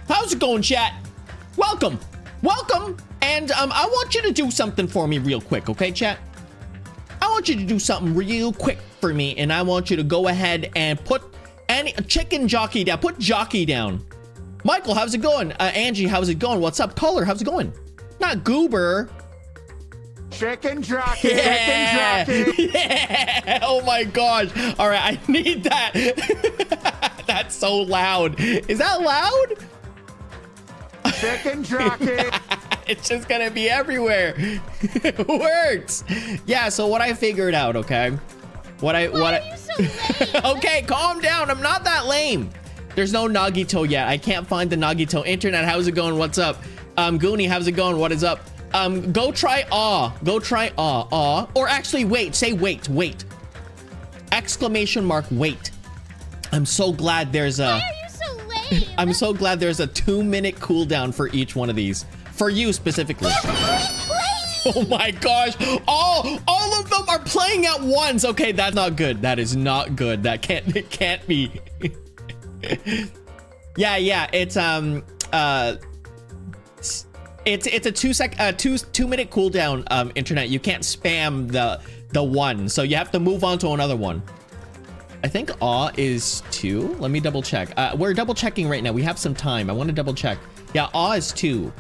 How's it going, chat? Welcome. And I want you to do something for me real quick, okay, chat? I want you to do something real quick for me, and I want you to go ahead and put any chicken jockey down. Put jockey down. Michael, how's it going? Angie, how's it going? What's up? Caller, how's it going? Not Goober. Chicken jockey. Yeah. Chicken jockey. Yeah. Oh my gosh. All right, I need that. That's so loud. Is that loud? Chicken jockey. It's just gonna be everywhere. It works. Yeah, so what I figured out, okay? Why are you so lame? Okay, calm down. I'm not that lame. There's no Nagito yet. I can't find the Nagito. Internet, how's it going? What's up? Goonie, how's it going? What is up? Go try aw. Go try aw. Or actually, wait. Say wait. Exclamation mark, wait. I'm so glad there's a... Why are you so lame? I'm so glad there's a 2-minute cooldown for each one of these. For you specifically. Oh my gosh. All of them are playing at once. Okay, that's not good. That is not good. It can't be. Yeah, it's a 2-minute cooldown, internet. You can't spam the one, so you have to move on to another one. I think aw is 2. Let me double check. We're double checking right now. We have some time. I want to double check. Yeah, aw is 2.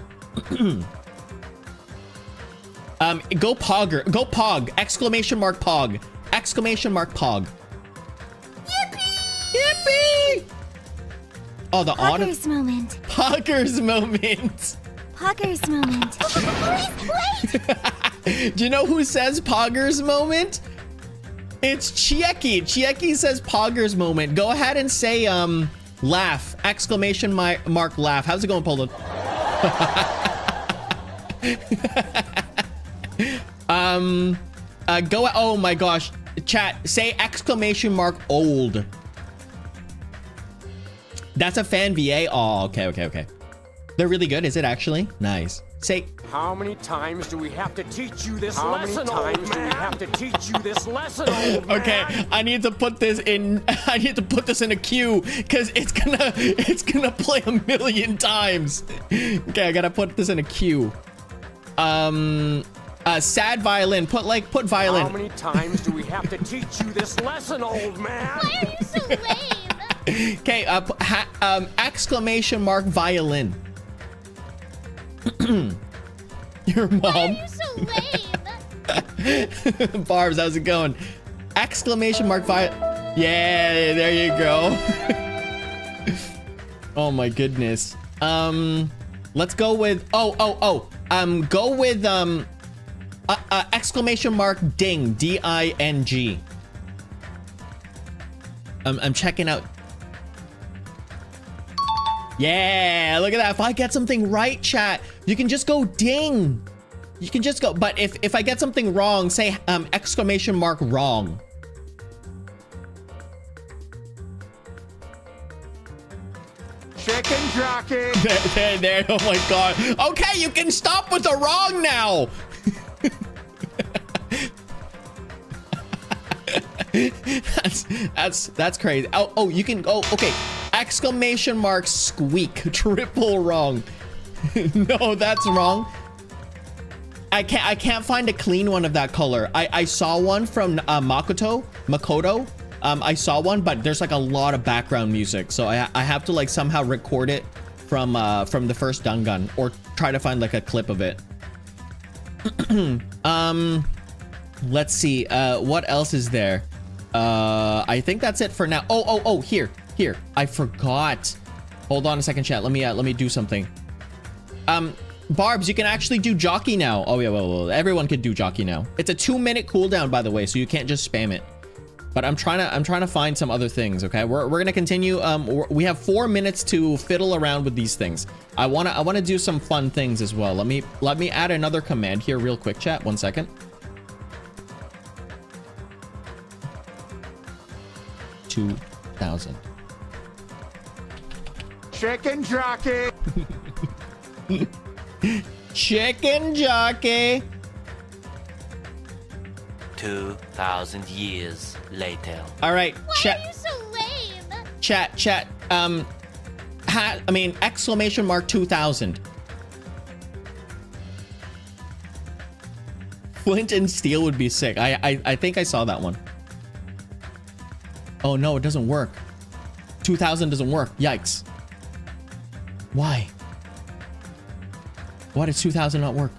Go pogger. Go pog. Exclamation mark pog. Exclamation mark pog. Yippee! Oh, the auto. Poggers moment. Poggers moment. Poggers moment. Please. Do you know who says Poggers moment? It's Chieki. Chieki says Poggers moment. Go ahead and say laugh. Exclamation mark laugh. How's it going, Poland? Go. Oh my gosh. Chat. Say exclamation mark old. That's a fan VA. Oh, okay. They're really good. Is it actually? Nice. Say. How many times do we have to teach you this lesson, old man? Okay, I need to put this in. I need to put this in a queue because it's gonna play a million times. Okay, I gotta put this in a queue. Sad violin. Put violin. How many times do we have to teach you this lesson, old man? Why are you so lame? Okay, exclamation mark violin. Your mom. Why are you so lame? Barbs, how's it going? Exclamation mark violin. Yeah, there you go. Oh my goodness. Let's go with go with exclamation mark ding. D-I-N-G. I'm checking out. Yeah, look at that. If I get something right, chat, you can just go ding. You can just go. But if I get something wrong, say exclamation mark wrong. Chicken jockey. There. Oh my god. Okay, you can stop with the wrong now. that's crazy. Oh, you can go. Okay. Exclamation mark squeak. Triple wrong. No, that's wrong. I can't find a clean one of that color. I saw one from Makoto. I saw one, but there's like a lot of background music, so I have to like somehow record it from the first Dangan or try to find like a clip of it. Let's see. What else is there? I think that's it for now. Oh, here. I forgot. Hold on a second, chat. Let me do something. Barbs, you can actually do jockey now. Oh yeah, well, everyone can do jockey now. It's a 2-minute cooldown, by the way, so you can't just spam it. But I'm trying to find some other things. Okay, we're gonna continue. We have 4 minutes to fiddle around with these things. I wanna do some fun things as well. Let me add another command here real quick, chat. 1 second. 2,000. Chicken jockey. Chicken jockey. 2,000 years later. All right, Why chat. are you so lame? Chat. exclamation mark 2000. Flint and steel would be sick. I think I saw that one. Oh no, it doesn't work. 2000 doesn't work. Yikes. Why? Why does 2000 not work?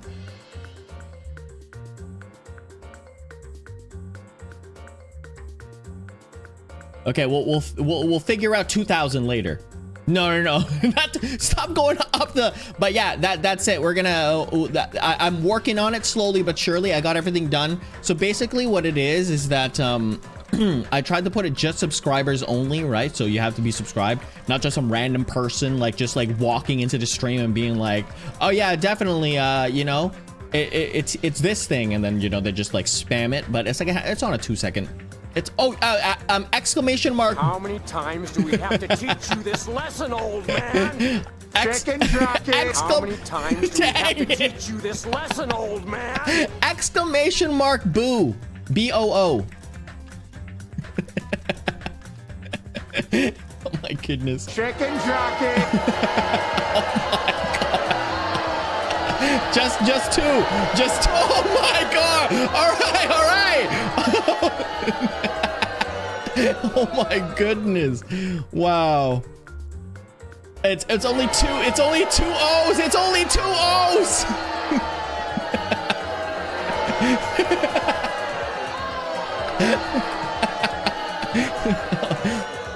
Okay, we'll figure out 2000 later. No. Not stop going up the. But yeah, that's it. We're gonna. I'm working on it slowly but surely. I got everything done. So basically, what it is that I tried to put it just subscribers only, right? So you have to be subscribed, not just some random person like just like walking into the stream and being like, oh yeah, definitely, you know, it's this thing, and then you know they just like spam it. But it's like it's on a 2-second. It's exclamation mark. How many times do we have to teach you this lesson, old man? Chicken jockey. How many times do we have to teach you this lesson, old man? Exclamation mark boo. BOO. Oh my goodness. Chicken jockey. Oh my god. Just two. Oh my god. All right. Oh my goodness. Wow. It's only two. It's only two O's. It's only two O's.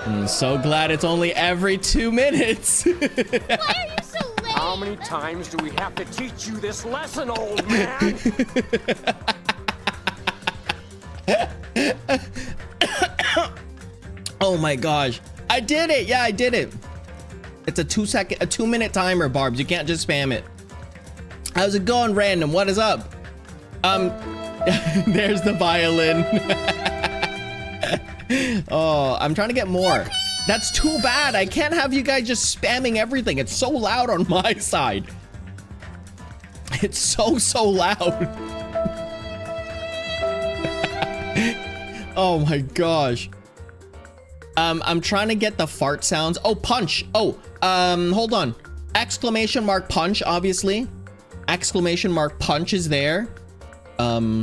I'm so glad it's only every 2 minutes. Why are you so lame? How many times do we have to teach you this lesson, old man? Oh my gosh. I did it. Yeah, I did it. It's a 2-minute timer, Barbs. You can't just spam it. How's it going, random? What is up? There's the violin. Oh, I'm trying to get more. That's too bad. I can't have you guys just spamming everything. It's so loud on my side. It's so loud. Oh my gosh. I'm trying to get the fart sounds. Oh, punch. Oh, hold on. Exclamation mark punch, obviously. Exclamation mark punch is there. Ah.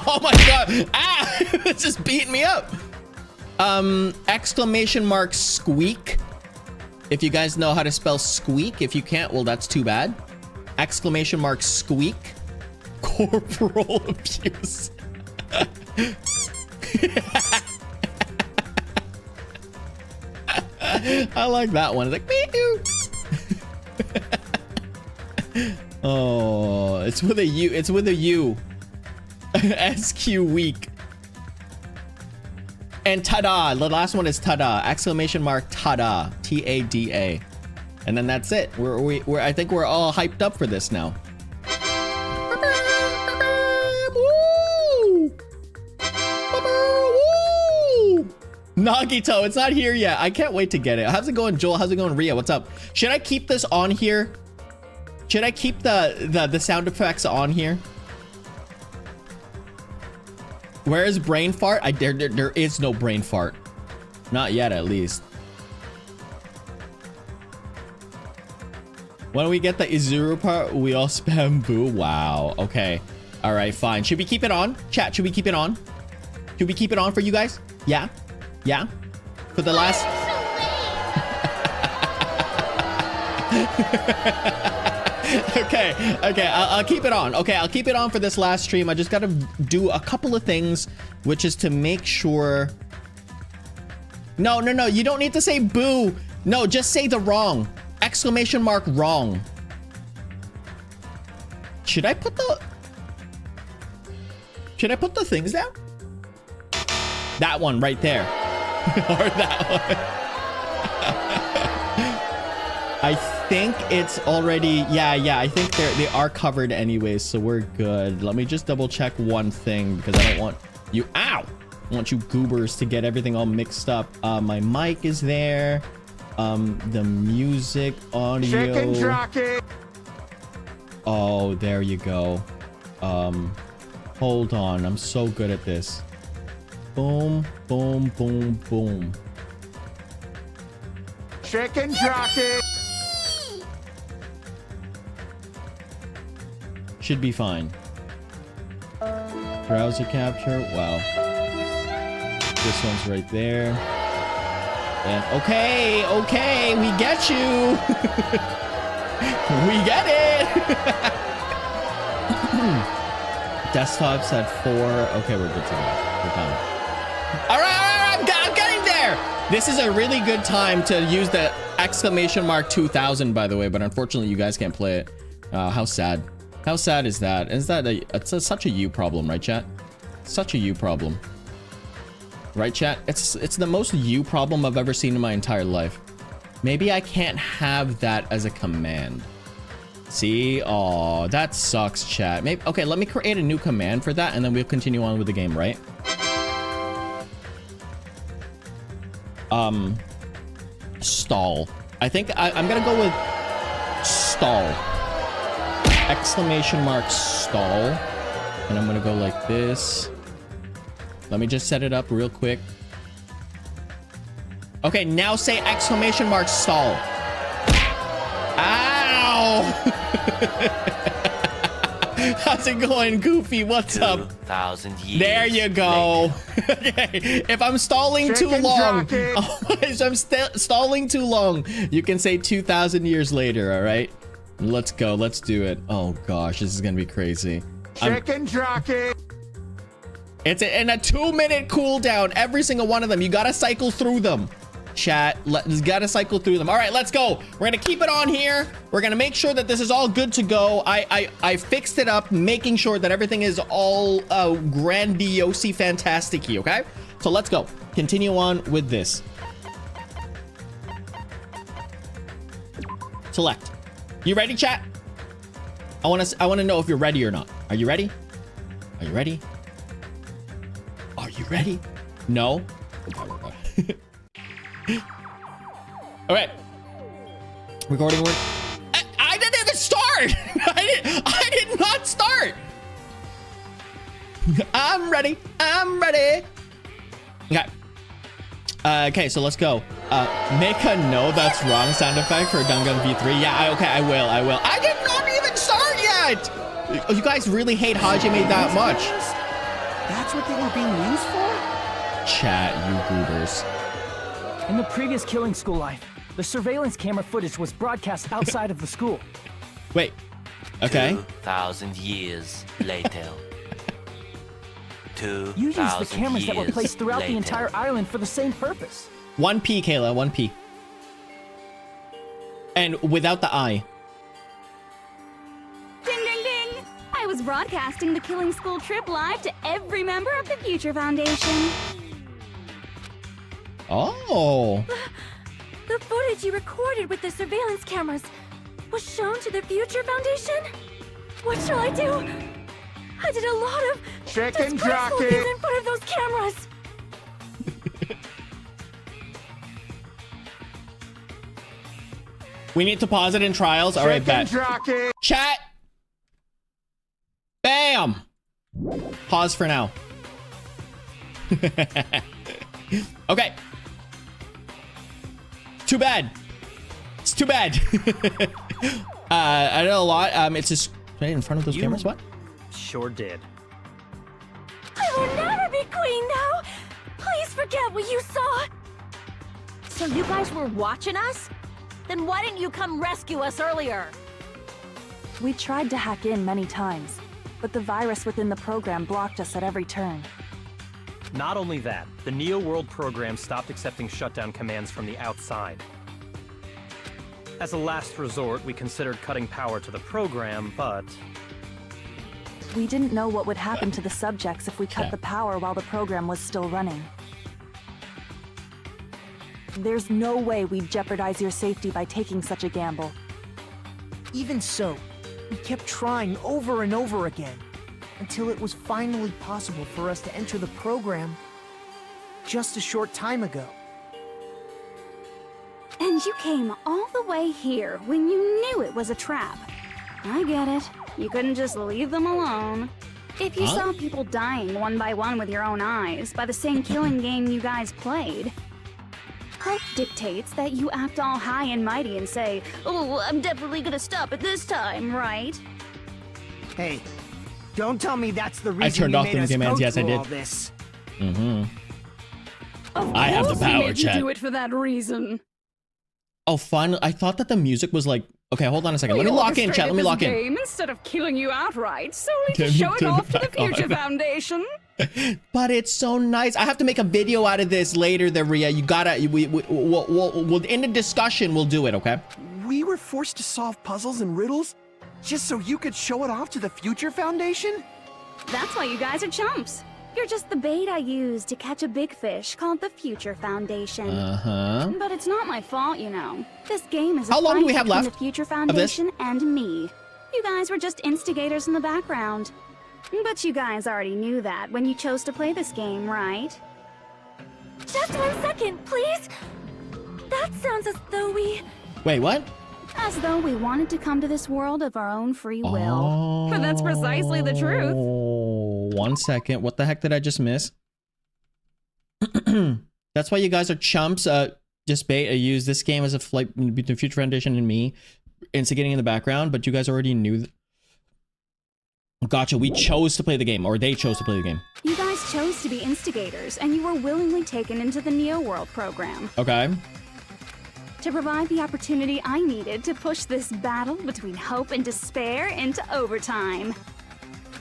Oh my god. Ah. It's just beating me up. Exclamation mark squeak. If you guys know how to spell squeak. If you can't, well, that's too bad. Exclamation mark squeak. Corporal abuse. I like that one. It's like oh, it's with a U. It's with a U. SQ weak. And tada. The last one is tada. Exclamation mark tada. TADA. And then that's it. We're I think we're all hyped up for this now. Nagito, it's not here yet. I can't wait to get it. How's it going, Joel? How's it going, Ria? What's up? Should I keep this on here? Should I keep the sound effects on here? Where is brain fart? There is no brain fart. Not yet, at least. When we get the Izuru part, we all spam boo. Wow. Okay. All right, fine. Should we keep it on? Chat, should we keep it on? Should we keep it on for you guys? Yeah? Yeah? For the last... Okay, I'll keep it on. Okay, I'll keep it on for this last stream. I just gotta do a couple of things, which is to make sure... No, you don't need to say boo. No, just say the wrong. Exclamation mark wrong. Should I put the things down? That one right there. Or that one. I think it's already, yeah, I think they are covered anyways, so we're good. Let me just double check one thing because I don't want you, ow! I want you goobers to get everything all mixed up. My mic is there. The music, audio. Chicken jockey. Oh, there you go. Hold on. I'm so good at this. Boom, boom, boom, boom. Chicken jockey. Should be fine. Browser capture. Wow. This one's right there. And okay, okay, we get you. We get it. Desktops at 4. Okay, we're good to go. We're done. All right, I'm getting there. This is a really good time to use the exclamation mark 2000, by the way, but unfortunately, you guys can't play it. How sad. How sad is that? Is that such a you problem, right, chat? Such a you problem. Right, chat? It's the most you problem I've ever seen in my entire life. Maybe I can't have that as a command. See? Oh, that sucks, chat. Maybe okay, let me create a new command for that, and then we'll continue on with the game, right? Stall. I think I'm gonna go with stall. Exclamation mark stall. And I'm gonna go like this. Let me just set it up real quick. Okay, now say exclamation mark stall. Ow! How's it going, Goofy? What's up? 2,000 years. There you go. Okay, if I'm stalling too Chicken long, jockey. if I'm stalling too long, you can say 2,000 years later, all right? Let's go. Let's do it. Oh, gosh, this is going to be crazy. Chicken jockey. It's in a 2-minute cooldown. Every single one of them. You got to cycle through them. Chat, you got to cycle through them. All right, let's go. We're going to keep it on here. We're going to make sure that this is all good to go. I fixed it up, making sure that everything is all grandiosely fantastic-y, okay? So let's go. Continue on with this. Select. You ready, chat? I want to know if you're ready or not. Are you ready? Are you ready? Are you ready? No? All right. Recording word. I didn't even start. I did not start. I'm ready. I'm ready. Okay. Okay, so let's go. Make a no that's wrong sound effect for Dangan V3. Yeah, okay, I will. I did not even start yet. You guys really hate Hajime that much. That's what they were being used for? Chat, you goobers. In the previous Killing School life, the surveillance camera footage was broadcast outside of the school. Wait. Okay. 2,000 years later. You used the cameras that were placed throughout the entire island for the same purpose. 1P, Kayla, 1P. And without the I. Ding, ding, ding! I was broadcasting the Killing School trip live to every member of the Future Foundation. Oh. The footage you recorded with the surveillance cameras was shown to the Future Foundation? What shall I do? I did a lot of Chicken disgraceful jockey. things in front of those cameras. We need to pause it in trials. All right, bet. Chicken jockey. Chat. Bam. Pause for now. Okay. Too bad. It's too bad. I know a lot. It's just right in front of those cameras. What? Sure did. I will never be queen now. Please forget what you saw. So you guys were watching us? Then why didn't you come rescue us earlier? We tried to hack in many times, but the virus within the program blocked us at every turn. Not only that, the Neo World program stopped accepting shutdown commands from the outside. As a last resort, we considered cutting power to the program, but... We didn't know what would happen to the subjects if we cut the power while the program was still running. There's no way we'd jeopardize your safety by taking such a gamble. Even so, we kept trying over and over again, until it was finally possible for us to enter the program just a short time ago. And you came all the way here when you knew it was a trap. I get it. You couldn't just leave them alone. If you saw people dying one by one with your own eyes by the same killing game you guys played, hope dictates that you act all high and mighty and say, "Oh, I'm definitely gonna stop it this time," right? Hey, don't tell me that's the reason I turned you off made the us commands. go Yes, I through did. all this. I have the Of course we power, made you chat. do it for that reason. Oh, finally. I thought that the music was like... Okay, hold on a second. Let me lock in, chat. Let me lock in. Game instead of killing you outright, solely Turn- to show it turn off it to the back on. Future Foundation. But it's so nice. I have to make a video out of this later, there, Ria. You gotta... We'll in the discussion, we'll do it, okay? We were forced to solve puzzles and riddles just so you could show it off to the Future Foundation? That's why you guys are chumps. You're just the bait I used to catch a big fish called the Future Foundation. Uh-huh. But it's not my fault, you know. This game is a How long do fight we have between left the Future this? Foundation and me. You guys were just instigators in the background. But you guys already knew that when you chose to play this game, right? Just 1 second, please. That sounds as though we... Wait, what? As though we wanted to come to this world of our own free will. Oh. But that's precisely the truth. 1 second. What the heck did I just miss? That's why you guys are chumps. Just bait. I use this game as a flight between Future Foundation and me, instigating in the background. But you guys already knew. Gotcha. We chose to play the game, or they chose to play the game. You guys chose to be instigators, and you were willingly taken into the Neo World program. Okay. To provide the opportunity I needed to push this battle between hope and despair into overtime.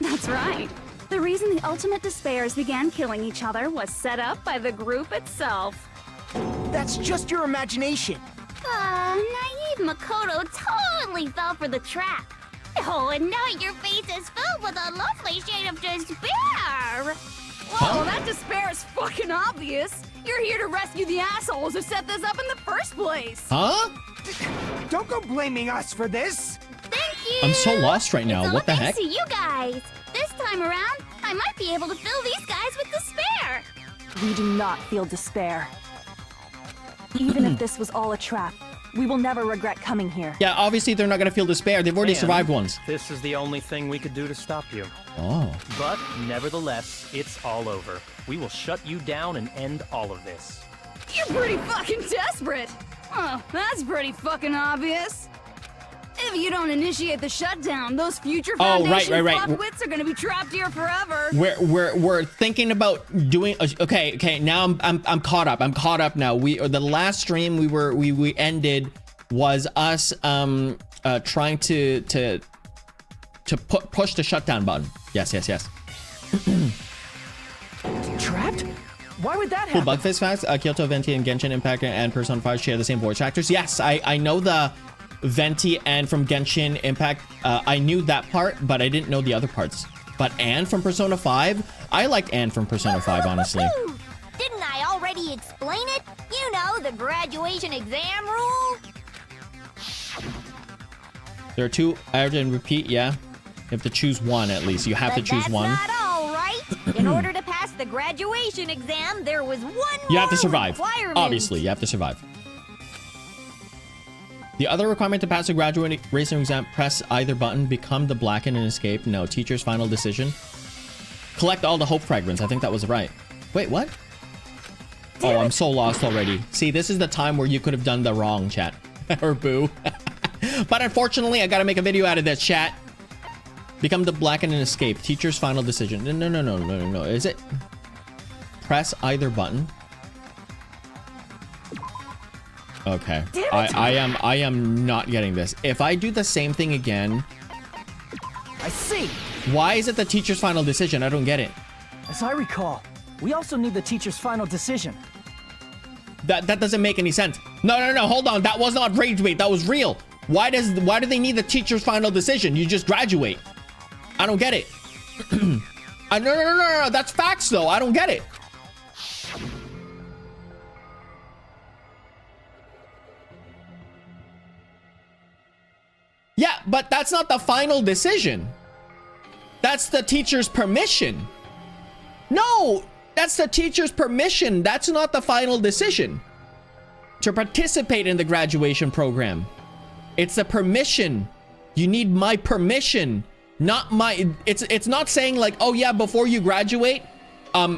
That's right. The reason the ultimate despairs began killing each other was set up by the group itself. That's just your imagination. Naive Makoto totally fell for the trap. Oh, and now your face is filled with a lovely shade of despair. Whoa, that despair is fucking obvious. You're here to rescue the assholes who set this up in the first place. Huh? Don't go blaming us for this. Thank you. I'm so lost right now. It's all What the thanks heck? to you guys. This time around, I might be able to fill these guys with despair. We do not feel despair. Even if this was all a trap, we will never regret coming here. Yeah, obviously they're not gonna feel despair. They've already And survived once. This is the only thing we could do to stop you. Oh. But nevertheless, it's all over. We will shut you down and end all of this. You're pretty fucking desperate. Oh, that's pretty fucking obvious. If you don't initiate the shutdown, those Future Oh, right, Foundation right. fuckwits are gonna be trapped here forever. We're thinking about doing. Okay. Now I'm caught up. I'm caught up now. The last stream we ended was us trying to push the shutdown button. Yes. Trapped? Why would that Cool happen? Bugface facts. Kyoto, Venti, and Genshin Impact and Persona 5 share the same voice actors. Yes, I know the Venti and from Genshin Impact. I knew that part, but I didn't know the other parts. But Anne from Persona 5, I liked Anne from Persona 5, honestly. Didn't I already explain it? You know, the graduation exam rule. There are two. I have to repeat. Yeah, you have to choose one at least. You have to choose that's one. not all, right? In order to pass the graduation exam, there was one You have to more survive. requirement. Obviously, you have to survive. The other requirement to pass the graduating exam: press either button, become the blackened and escape. No, teacher's final decision. Collect all the hope fragments. I think that was right. Wait, what? Oh, I'm so lost already. See, this is the time where you could have done the wrong, chat. Or boo. But unfortunately, I gotta make a video out of this, chat. Become the blackened and escape. Teacher's final decision. No. Is it? Press either button. Okay. I am not getting this. If I do the same thing again, I see. why is it the teacher's final decision? I don't get it. As I recall, we also need the teacher's final decision. That doesn't make any sense. No. Hold on. That was not rage bait. That was real. Why do they need the teacher's final decision? You just graduate. I don't get it. No. That's facts though. I don't get it. Yeah, but that's not the final decision. That's the teacher's permission. No, that's the teacher's permission. That's not the final decision. To participate in the graduation program. It's the permission. You need my permission Not my, it's not saying like, oh yeah, before you graduate,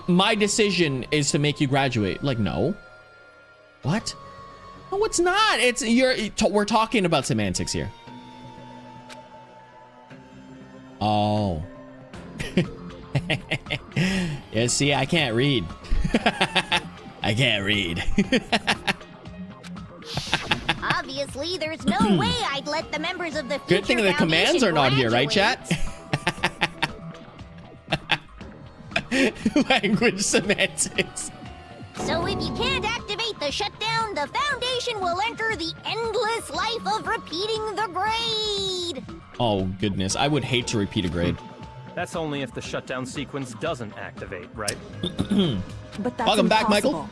my decision is to make you graduate. Like, no. What? No, it's not. We're talking about semantics here. Oh. Yeah, see, I can't read. I can't read. Obviously, there's no way I'd let the members of the Good thing the commands are not here, right, chat? Language semantics. So if you can't activate the shutdown, the Foundation will enter the endless life of repeating the grade. Oh, goodness. I would hate to repeat a grade. That's only if the shutdown sequence doesn't activate, right? But that's Welcome back, impossible. Michael.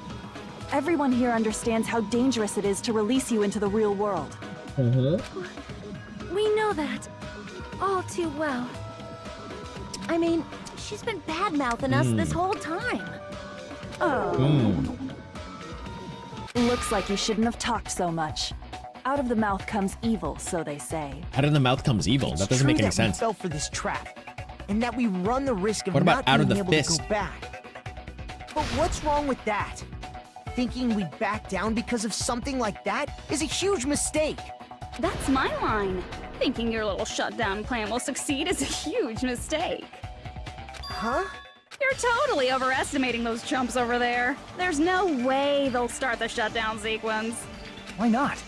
Everyone here understands how dangerous it is to release you into the real world. We know that all too well. I mean, she's been bad-mouthing us this whole time. Oh. Looks like you shouldn't have talked so much. Out of the mouth comes evil, so they say. Out of the mouth comes evil. That doesn't make any sense. We fell for this trap, and that we run the risk of What about not out of being the able fist? to go back. But what's wrong with that? Thinking we'd back down because of something like that is a huge mistake. That's my line. Thinking your little shutdown plan will succeed is a huge mistake. Huh? You're totally overestimating those chumps over there. There's no way they'll start the shutdown sequence. Why not?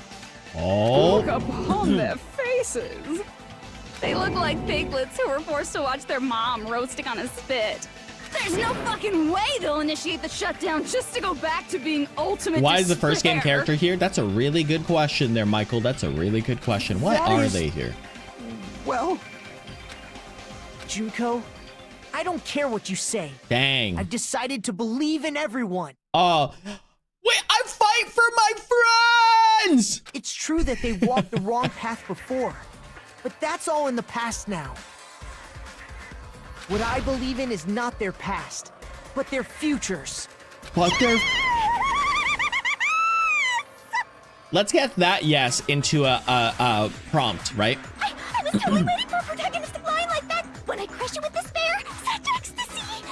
Oh. Look upon their faces. They look like piglets who were forced to watch their mom roasting on a spit. There's no fucking way they'll initiate the shutdown just to go back to being ultimate Why is the first game despair. character here? That's a really good question there, Michael. That's a really good question. Why That are is- they here? Well, Junko, I don't care what you say. Dang. I've decided to believe in everyone. Oh. Wait, I fight for my friends! It's true that they walked the wrong path before, but that's all in the past now. What I believe in is not their past, but their futures. But they're... Let's get that yes into a prompt, right? I was totally waiting for a protagonistic line like that. When I crush you with despair, such ecstasy.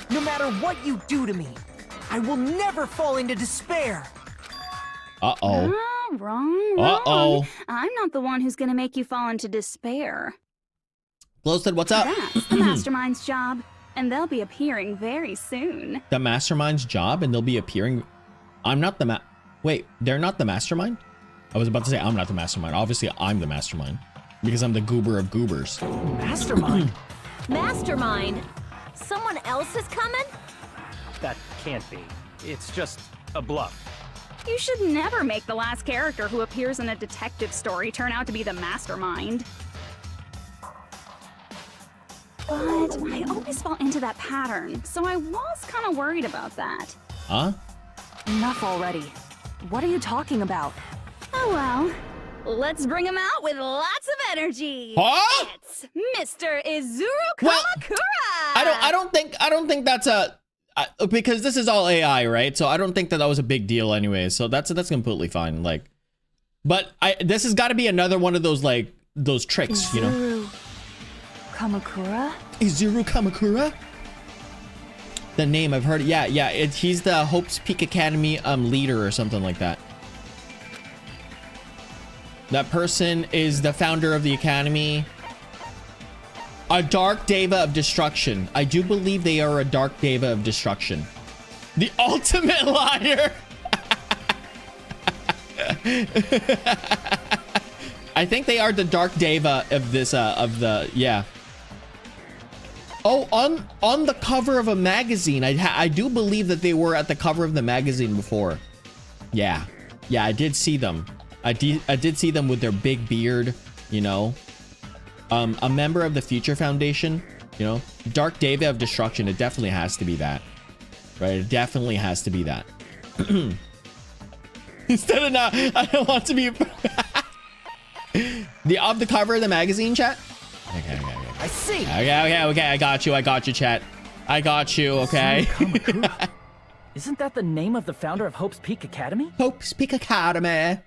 No matter what you do to me, I will never fall into despair. Uh-oh. Wrong. Uh-oh. I'm not the one who's gonna make you fall into despair. Glowstead, what's up? That's the mastermind's job, and they'll be appearing very soon. The mastermind's job, and they'll be appearing... I'm not the Wait, they're not the mastermind? I was about to say I'm not the mastermind. Obviously, I'm the mastermind. Because I'm the goober of goobers. Mastermind? Mastermind? Someone else is coming? That can't be. It's just a bluff. You should never make the last character who appears in a detective story turn out to be the mastermind. But I always fall into that pattern, so I was kind of worried about that. Huh? Enough already. What are you talking about? Oh well, let's bring him out with lots of energy. Huh? It's Mr. Izuru Well, Kamakura. I don't think that's a... because this is all AI, right? So I don't think that was a big deal anyway. So that's completely fine. Like, but this has got to be another one of those like those tricks, you know? Izuru Kamakura? Izuru Kamakura? The name, I've heard it. Yeah, he's the Hope's Peak Academy leader or something like that. That person is the founder of the academy. A dark deva of destruction. I do believe they are a dark deva of destruction. The ultimate liar. I think they are the dark deva of this yeah. Oh, on the cover of a magazine. I do believe that they were at the cover of the magazine before. Yeah, I did see them. I did see them with their big beard, you know. A member of the Future Foundation, you know. Dark Deva of Destruction. It definitely has to be that, right? It definitely has to be that. Instead of not, I don't want to be the cover of the magazine, chat. Okay. I see. Okay. I got you, chat. I got you. Okay. Isn't that the name of the founder of Hope's Peak Academy? Hope's Peak Academy.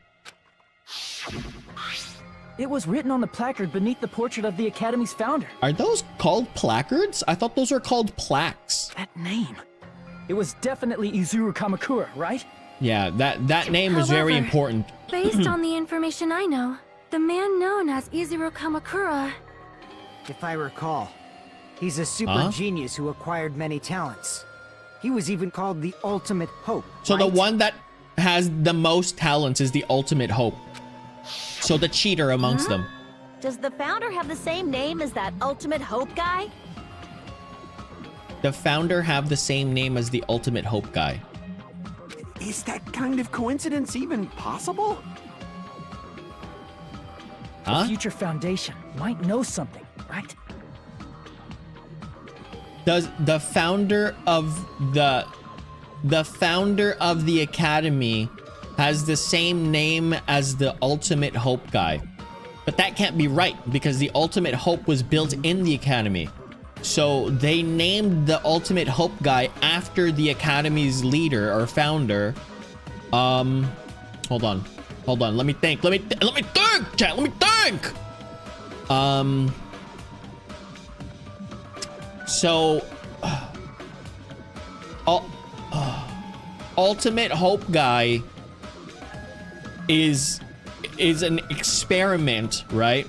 It was written on the placard beneath the portrait of the Academy's founder. Are those called placards? I thought those were called plaques. That name. It was definitely Izuru Kamakura, right? Yeah, that name was very However, important. Based on the information I know, the man known as Izuru Kamakura... If I recall, he's a super genius who acquired many talents. He was even called the Ultimate Hope. So right? the one that has the most talents is the Ultimate Hope. So the cheater amongst them. Does the founder have the same name as that Ultimate Hope guy? The founder have the same name as the Ultimate Hope guy. Is that kind of coincidence even possible? The Future Foundation might know something, right? Does the founder of the Academy has the same name as the Ultimate Hope guy? But that can't be right because the Ultimate Hope was built in the Academy. So they named the Ultimate Hope guy after the Academy's leader or founder. Hold on. Let me think. Let me think, chat. Let me think. So Ultimate Hope guy is an experiment, right?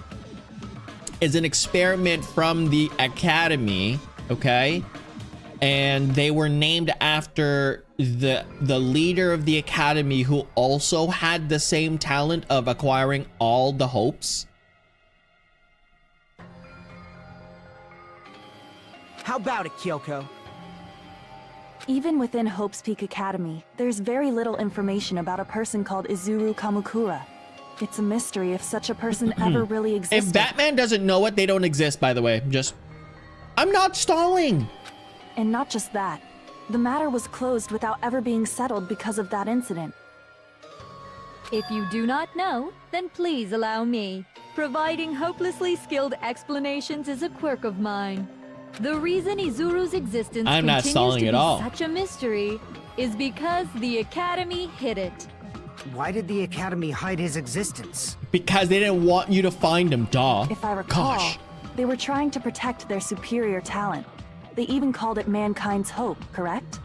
Is an experiment from the Academy, okay? And they were named after the leader of the Academy who also had the same talent of acquiring all the hopes. How about it, Kyoko? Even within Hope's Peak Academy, there's very little information about a person called Izuru Kamakura. It's a mystery if such a person ever really existed. If Batman doesn't know it, they don't exist, by the way. I'm not stalling. And not just that. The matter was closed without ever being settled because of that incident. If you do not know, then please allow me. Providing hopelessly skilled explanations is a quirk of mine. The reason Izuru's existence I'm not continues stalling to at be all. such a mystery is because the Academy hid it. Why did the Academy hide his existence? Because they didn't want you to find him, duh. If I recall, Gosh. they were trying to protect their superior talent. They even called it mankind's hope, correct?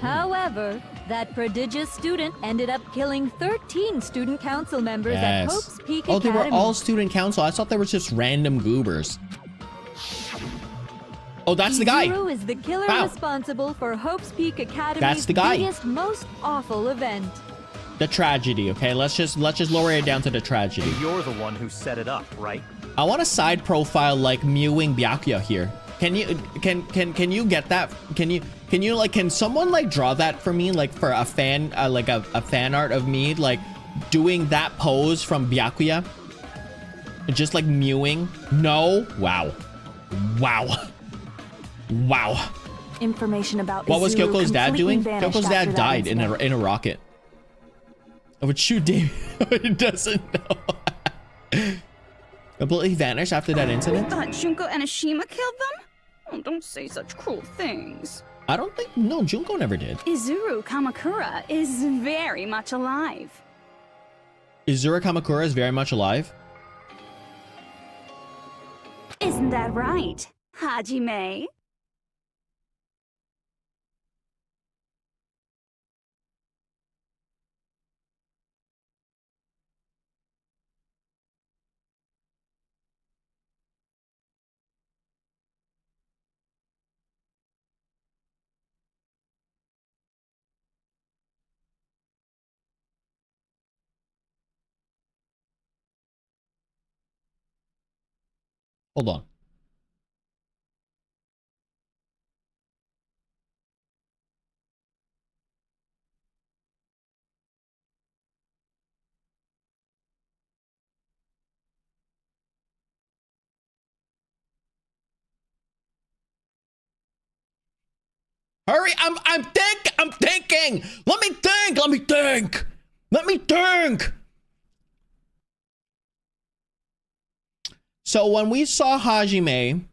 However, that prodigious student ended up killing 13 student council members at Yes. Hope's Peak Oh, they Academy. were all student council. I thought they were just random goobers. Oh, that's the guy. Izuru is the killer Wow. responsible for Hope's Peak Academy's That's the guy. biggest, most awful event. The tragedy, okay? Let's just lower it down to the tragedy. You're the one who set it up, right? I want a side profile like mewing Byakuya here. Can you get that? Can someone like draw that for me, like for a fan, like a fan art of me like doing that pose from Byakuya? Just like mewing? No? Wow. Information about What was Izuru Kyoko's dad completely doing? vanished Kyoko's after dad that died in incident. a rocket. I would shoot David. It doesn't know. Completely vanished after that incident? Thought Junko and Ashima killed them? Oh, don't say such cruel things. I don't think, no, Junko never did. Izuru Kamakura is very much alive. Izuru Kamakura is very much alive. Isn't that right, Hajime? Hold on. Hurry, I'm thinking. Let me think. So when we saw Hajime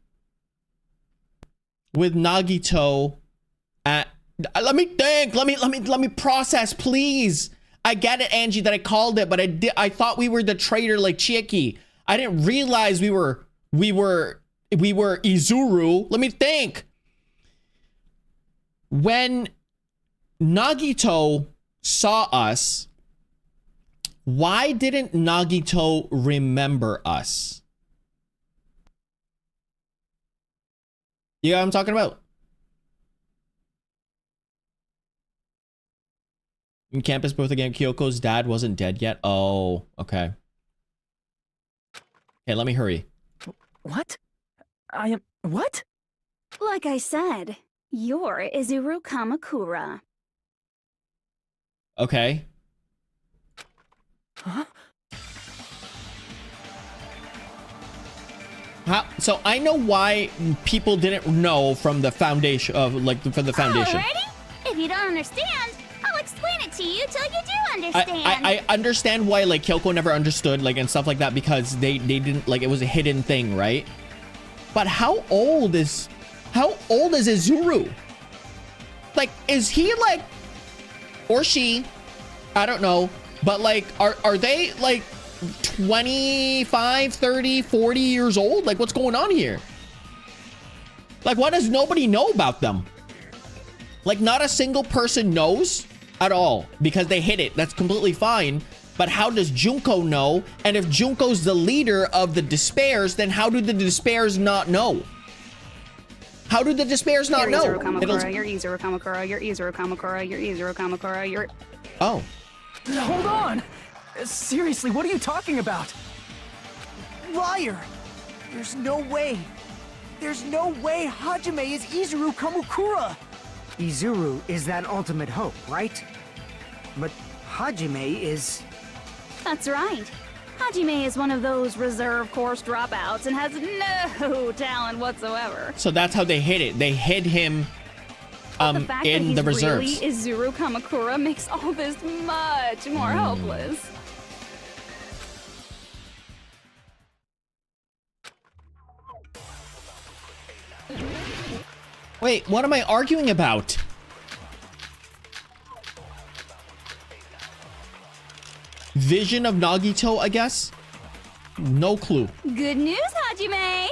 with Nagito at, let me think. Let me process, please. I get it, Angie, that I called it, but I thought we were the traitor like Chiaki. I didn't realize we were Izuru. Let me think. When Nagito saw us, why didn't Nagito remember us? You know what I'm talking about? In campus booth again, Kyoko's dad wasn't dead yet. Oh, okay. Okay, let me hurry. What? I am... What? Like I said, you're Izuru Kamakura. Okay. Huh? So I know why people didn't know from the foundation of from the foundation. Alrighty? If you don't understand, I'll explain it to you till you do understand. I understand why like Kyoko never understood and stuff like that because they didn't it was a hidden thing, right? But how old is Izuru? Like, is he or she? I don't know. But are they 25, 30, 40 years old? What's going on here? Why does nobody know about them? Not a single person knows at all because they hid it. That's completely fine. But how does Junko know? And if Junko's the leader of the Despairs, then how do the Despairs not know? How do the Despairs not know? You're Izuru Kamakura, you're Izuru Kamakura, you're Izuru Kamakura, you're... Oh. Hold on! Seriously, what are you talking about? Liar! There's no way. There's no way Hajime is Izuru Kamakura! Izuru is that ultimate hope, right? But Hajime is... That's right. Hajime is one of those reserve course dropouts and has no talent whatsoever. So that's how they hid it. They hid him the fact in that the reserves. Really Izuru Kamakura makes all this much more hopeless. Wait, what am I arguing about? Vision of Nagito, I guess? No clue. Good news, Hajime!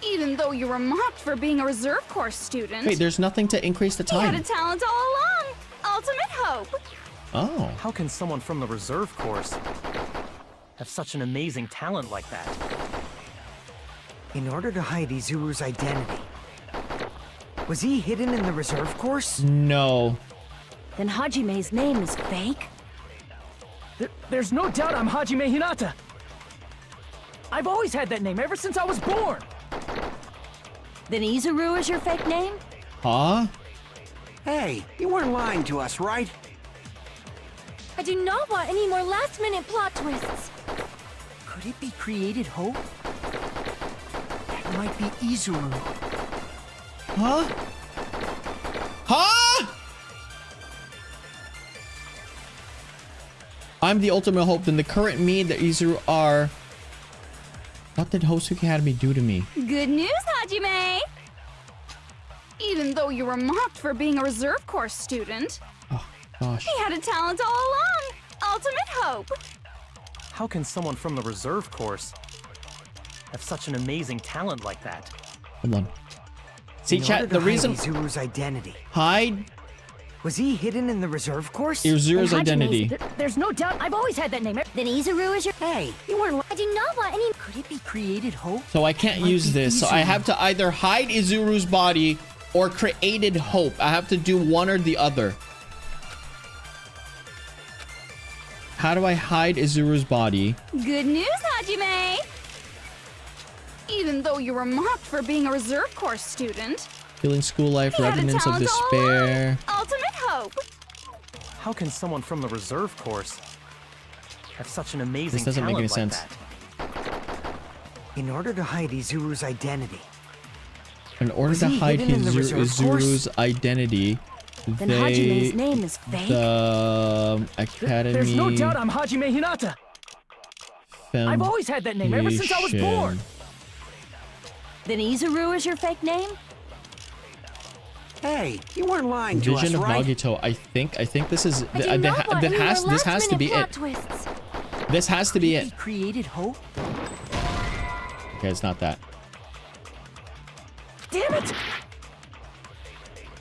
Even though you were mocked for being a reserve course student... Wait, there's nothing to increase the time. You had a talent all along! Ultimate hope! Oh. How can someone from the reserve course have such an amazing talent like that? In order to hide Izuru's identity. Was he hidden in the reserve course? No. Then Hajime's name is fake? There's no doubt I'm Hajime Hinata. I've always had that name ever since I was born. Then Izuru is your fake name? Huh? Hey, you weren't lying to us, right? I do not want any more last-minute plot twists. Could it be created hope? That might be Izuru. Huh? Huh? I'm the ultimate hope. Then the current me and the Izuru are... What did Hosuke Academy do to me? Good news, Hajime! Even though you were mocked for being a reserve course student... Oh, gosh. He had a talent all along! Ultimate hope! How can someone from the reserve course have such an amazing talent like that? Hold on. See, chat, the reason... Izuru's identity. Hide... Was he hidden in the reserve course? Izuru's identity. There's no doubt I've always had that name. Then Izuru is your... Hey, you weren't... I do not want any... Could it be created hope? So I can't use this. So I have to either hide Izuru's body or created hope. I have to do one or the other. How do I hide Izuru's body? Good news, Hajime! Even though you were mocked for being a reserve course student... Feeling school life, he had a remnants of talent all despair. along. Ultimate hope! How can someone from the reserve course have such an amazing This doesn't make any talent sense. like that? In order to hide Izuru's identity. In order Was to he hide hidden in the reserve Izuru's identity, Then Hajime's name is fake? the academy... There's no doubt I'm Hajime Hinata. I've always had that name ever since I was born. Then Izuru is your fake name? Hey, you weren't lying to Vision us, of right? Nagito. I think this is I do not want any more this has to be it. last-minute plot twists. This has to be it. He created hope? Okay, it's not that. Damn it!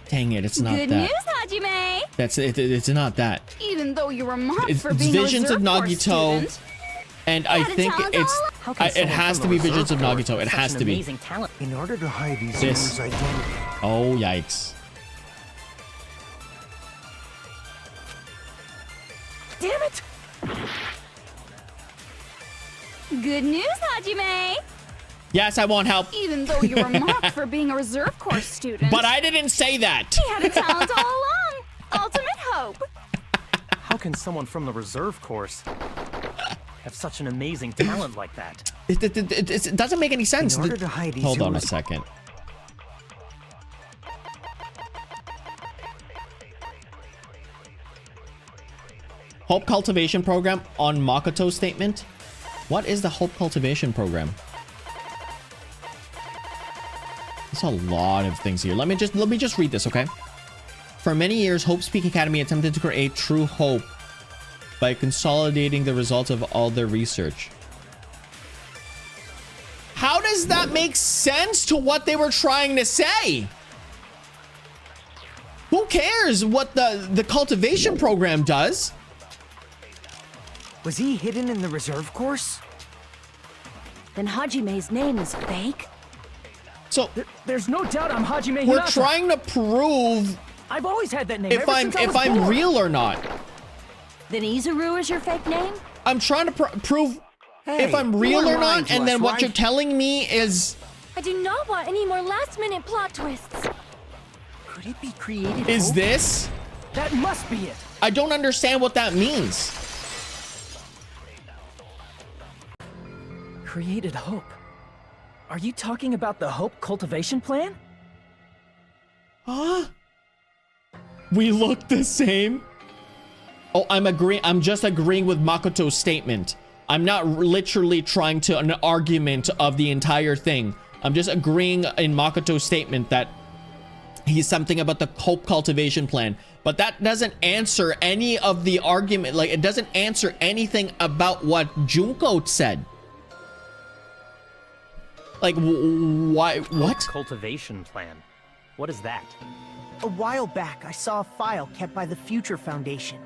Dang it, it's not Good that. news, Hajime! That's it. It's not that. Even though you were mocked It's for being Visions a of reserve corps Nagito, student. and I think it's. It has to be Visions of Nagito. It has to be. Talent. In order to hide This. Izuru's identity, Oh yikes! Damn it! Good news, Hajime! Yes, I won't help. Even though you were mocked for being a reserve corps student. But I didn't say that. He had a talent all along. Ultimate hope. How can someone from the reserve course have such an amazing talent like that? It doesn't make any sense. in order to hide Hold on a Izuru's second. Hope Cultivation Program on Makoto's statement? What is the Hope Cultivation Program? There's a lot of things here. Let me just read this, okay? For many years, Hope's Peak Academy attempted to create true hope by consolidating the results of all their research. How does that make sense to what they were trying to say? Who cares what the cultivation program does? Was he hidden in the reserve course? Then Hajime's name is fake? So There's no doubt I'm Hajime Hinata. we're trying to prove I've always had that name. if ever I'm since I was if I'm born. real or not. Then Izuru is your fake name? I'm trying to prove if Hey, I'm you real weren't or lying not, to and us, then what right? you're telling me is I do not want any more last-minute plot twists. Could it be created is hope? this? That must be it. I don't understand what that means. Created hope. Are you talking about the hope cultivation plan? Huh? We look the same? Oh, I'm just agreeing with Makoto's statement. I'm not literally trying to an argument of the entire thing. I'm just agreeing in Makoto's statement that he's something about the hope cultivation plan. But that doesn't answer any of the argument. Like, it doesn't answer anything about what Junko said. Like, why? What? Cultivation plan. What is that? A while back, I saw a file kept by the Future Foundation.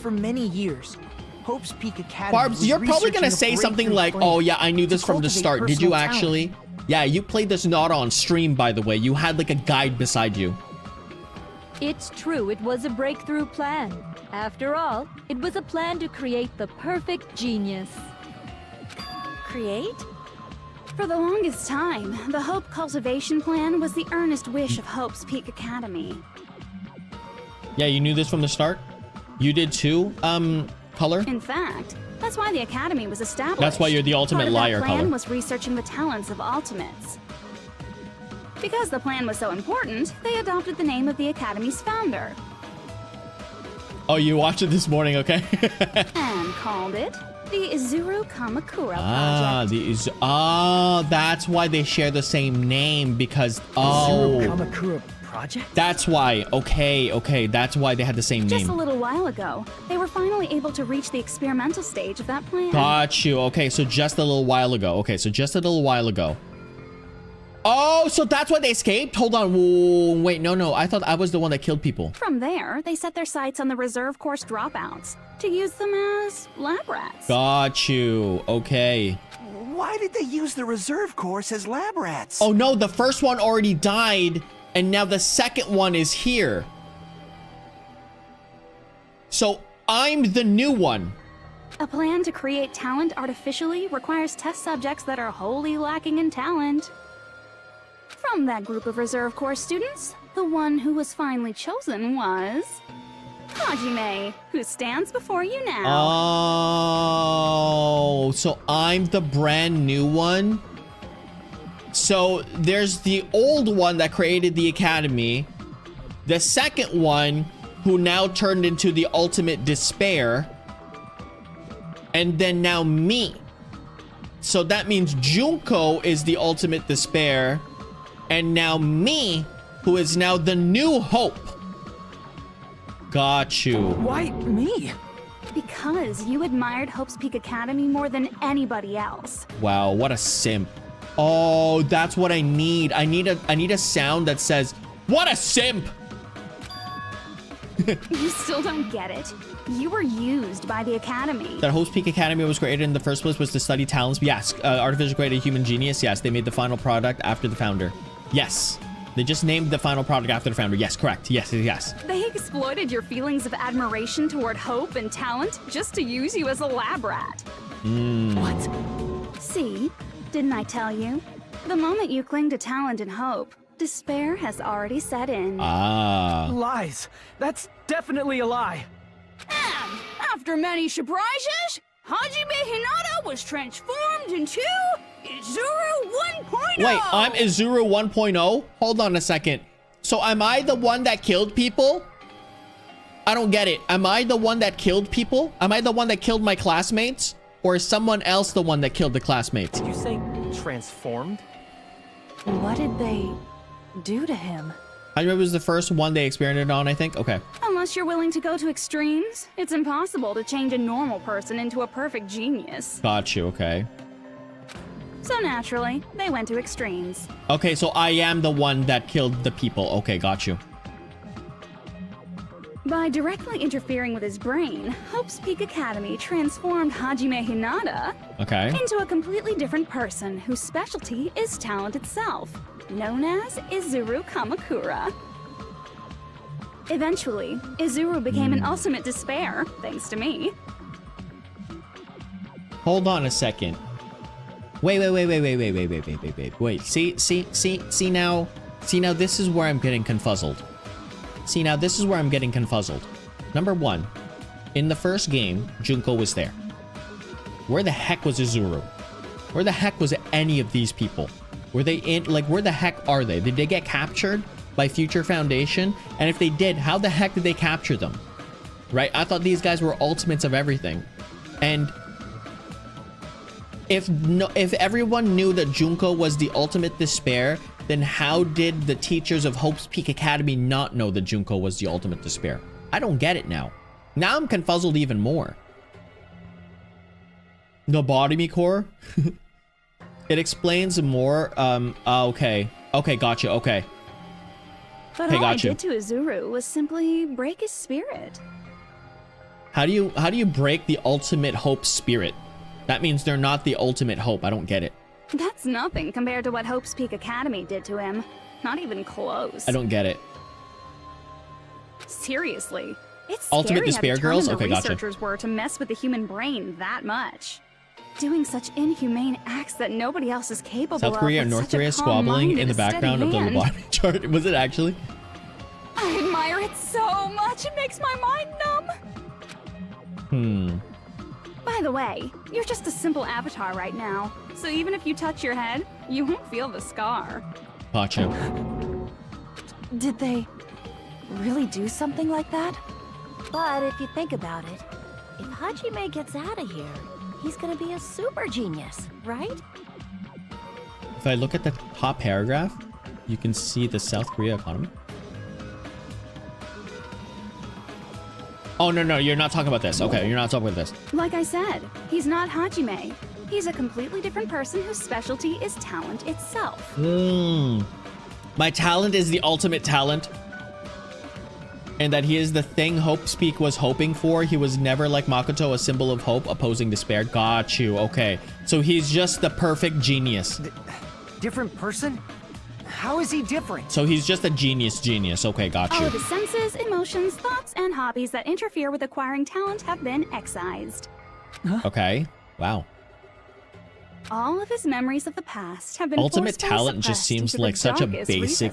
For many years, Hope's Peak Academy Barbs, was you're probably gonna researching a say something breakthrough like, plan oh yeah, I knew this to from the cultivate start. Did you personal actually? talent. Yeah, you played this not on stream, by the way. You had like a guide beside you. It's true, it was a breakthrough plan. After all, it was a plan to create the perfect genius. Create? For the longest time, the Hope Cultivation Plan was the earnest wish of Hope's Peak Academy. Yeah, you knew this from the start? You did too, Color? In fact, that's why the Academy was established. That's why you're the ultimate Part of liar, that plan Color. was researching the talents of Ultimates. Because the plan was so important, they adopted the name of the Academy's founder Oh, you watched it this morning, okay? and called it the Izuru Kamakura Project. That's why they share the same name, because Zero Kamakura Project? that's why. Okay, that's why they had the same Just a name. little while ago, they were finally able to reach the experimental stage of that plan. Got you. Okay, so just a little while ago. Oh, so that's why they escaped? Hold on. Whoa, wait, no. I thought I was the one that killed people. From there, they set their sights on the reserve course dropouts to use them as lab rats. Got you. Okay. Why did they use the reserve course as lab rats? Oh no, the first one already died, and now the second one is here. So I'm the new one. A plan to create talent artificially requires test subjects that are wholly lacking in talent. From that group of reserve corps students, the one who was finally chosen was Hajime, who stands before you now. Oh, so I'm the brand new one? So there's the old one that created the academy, the second one who now turned into the ultimate despair, and then now me. So that means Junko is the ultimate despair, and now me, who is now the new hope. Got you. Why me? Because you admired Hope's Peak Academy more than anybody else. Wow, what a simp. Oh, that's what I need. I need a sound that says, "What a simp!" You still don't get it. You were used by the Academy. That Hope's Peak Academy was created in the first place was to study talents. Yes. Artificial created human genius. Yes. They made the final product after the founder. Yes. They just named the final product after the founder. Yes, correct. Yes, yes. They exploited your feelings of admiration toward hope and talent just to use you as a lab rat. What? See? Didn't I tell you? The moment you cling to talent and hope, despair has already set in. Ah. Lies. That's definitely a lie. And after many surprises, Hajime Hinata was transformed into Izuru 1.0. Wait, I'm Izuru 1.0? Hold on a second. So am I the one that killed people? I don't get it. Am I the one that killed people? Am I the one that killed my classmates? Or is someone else the one that killed the classmates? Did you say transformed? What did they do to him? I remember it was the first one they experimented on, I think. Okay. Unless you're willing to go to extremes, it's impossible to change a normal person into a perfect genius. Got you, okay. So naturally, they went to extremes. Okay, so I am the one that killed the people. Okay, got you. By directly interfering with his brain, Hope's Peak Academy transformed Hajime Hinata into a completely different person whose specialty is talent itself, known as Izuru Kamakura. Eventually, Izuru became an ultimate despair, thanks to me. Hold on a second. Wait. See now, this is where I'm getting confuzzled. Number one, in the first game, Junko was there. Where the heck was Izuru? Where the heck was any of these people? Were they in, like, where the heck are they? Did they get captured by Future Foundation? And if they did, how the heck did they capture them? Right? I thought these guys were ultimates of everything. And if everyone knew that Junko was the ultimate despair, then how did the teachers of Hope's Peak Academy not know that Junko was the ultimate despair? I don't get it now. Now I'm confuzzled even more. Lobotomy core? It explains more. Okay. Okay, gotcha. Okay. But all I did to Izuru was simply break his spirit. How do you break the ultimate Hope spirit? That means they're not the ultimate Hope. I don't get it. That's nothing compared to what Hope's Peak Academy did to him. Not even close. I don't get it. Seriously. It's Ultimate Despair Girls? The okay, gotcha. researchers were to mess with the human brain that much. Doing such inhumane acts that nobody else is capable of. South Korea and North Korea squabbling in the background of the lobotomy chart. Was it actually? I admire it so much. It makes my mind numb. By the way, you're just a simple avatar right now. So even if you touch your head, you won't feel the scar. Gotcha. Did they really do something like that? But if you think about it, if Hajime gets out of here, he's gonna be a super genius, right? If I look at the top paragraph, you can see the South Korea economy. Oh, no, you're not talking about this. Okay, you're not talking about this. Like I said, he's not Hajime. He's a completely different person whose specialty is talent itself. My talent is the ultimate talent. And that he is the thing Hope's Peak was hoping for. He was never like Makoto, a symbol of hope, opposing despair. Got you. Okay. So he's just the perfect genius. Different person? How is he different? So he's just a genius. Okay, got you. All of his senses, emotions, thoughts, and hobbies that interfere with acquiring talent have been excised. Okay. Wow. All of his memories of the past have been ultimate talent just seems like such a basic,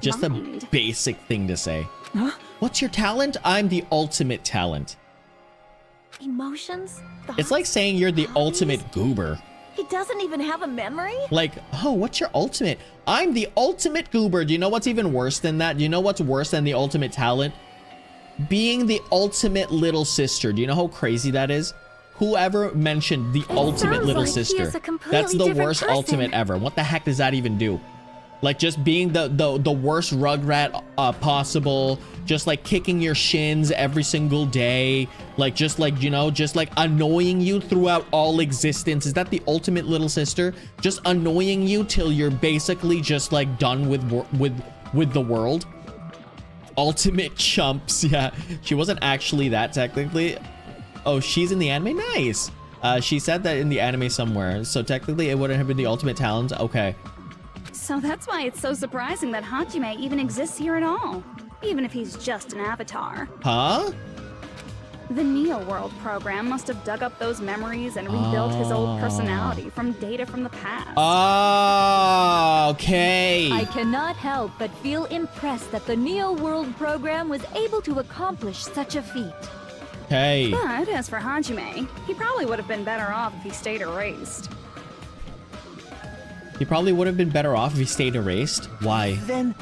just a basic thing to say. Huh? What's your talent? I'm the ultimate talent. Emotions? It's like saying you're the ultimate goober. He doesn't even have a memory? Like, oh, what's your ultimate? I'm the ultimate goober. Do you know what's even worse than that? Do you know what's worse than the ultimate talent? Being the ultimate little sister. Do you know how crazy that is? Whoever mentioned the ultimate little sister. That's the worst ultimate ever. What the heck does that even do? Like just being the worst Rugrat possible, just like kicking your shins every single day, like just like, you know, just like annoying you throughout all existence. Is that the ultimate little sister? Just annoying you till you're basically just like done with the world. Ultimate chumps. Yeah, she wasn't actually that technically. Oh, she's in the anime. Nice. She said that in the anime somewhere, so technically it wouldn't have been the ultimate talent. Okay. So that's why it's so surprising that Hajime even exists here at all, even if he's just an avatar. Huh? The Neo World program must have dug up those memories and rebuilt his old personality from data from the past. Oh, okay. I cannot help but feel impressed that the Neo World program was able to accomplish such a feat. Hey. But as for Hajime, he probably would have been better off if he stayed erased. He probably would have been better off if he stayed erased. Why? Then,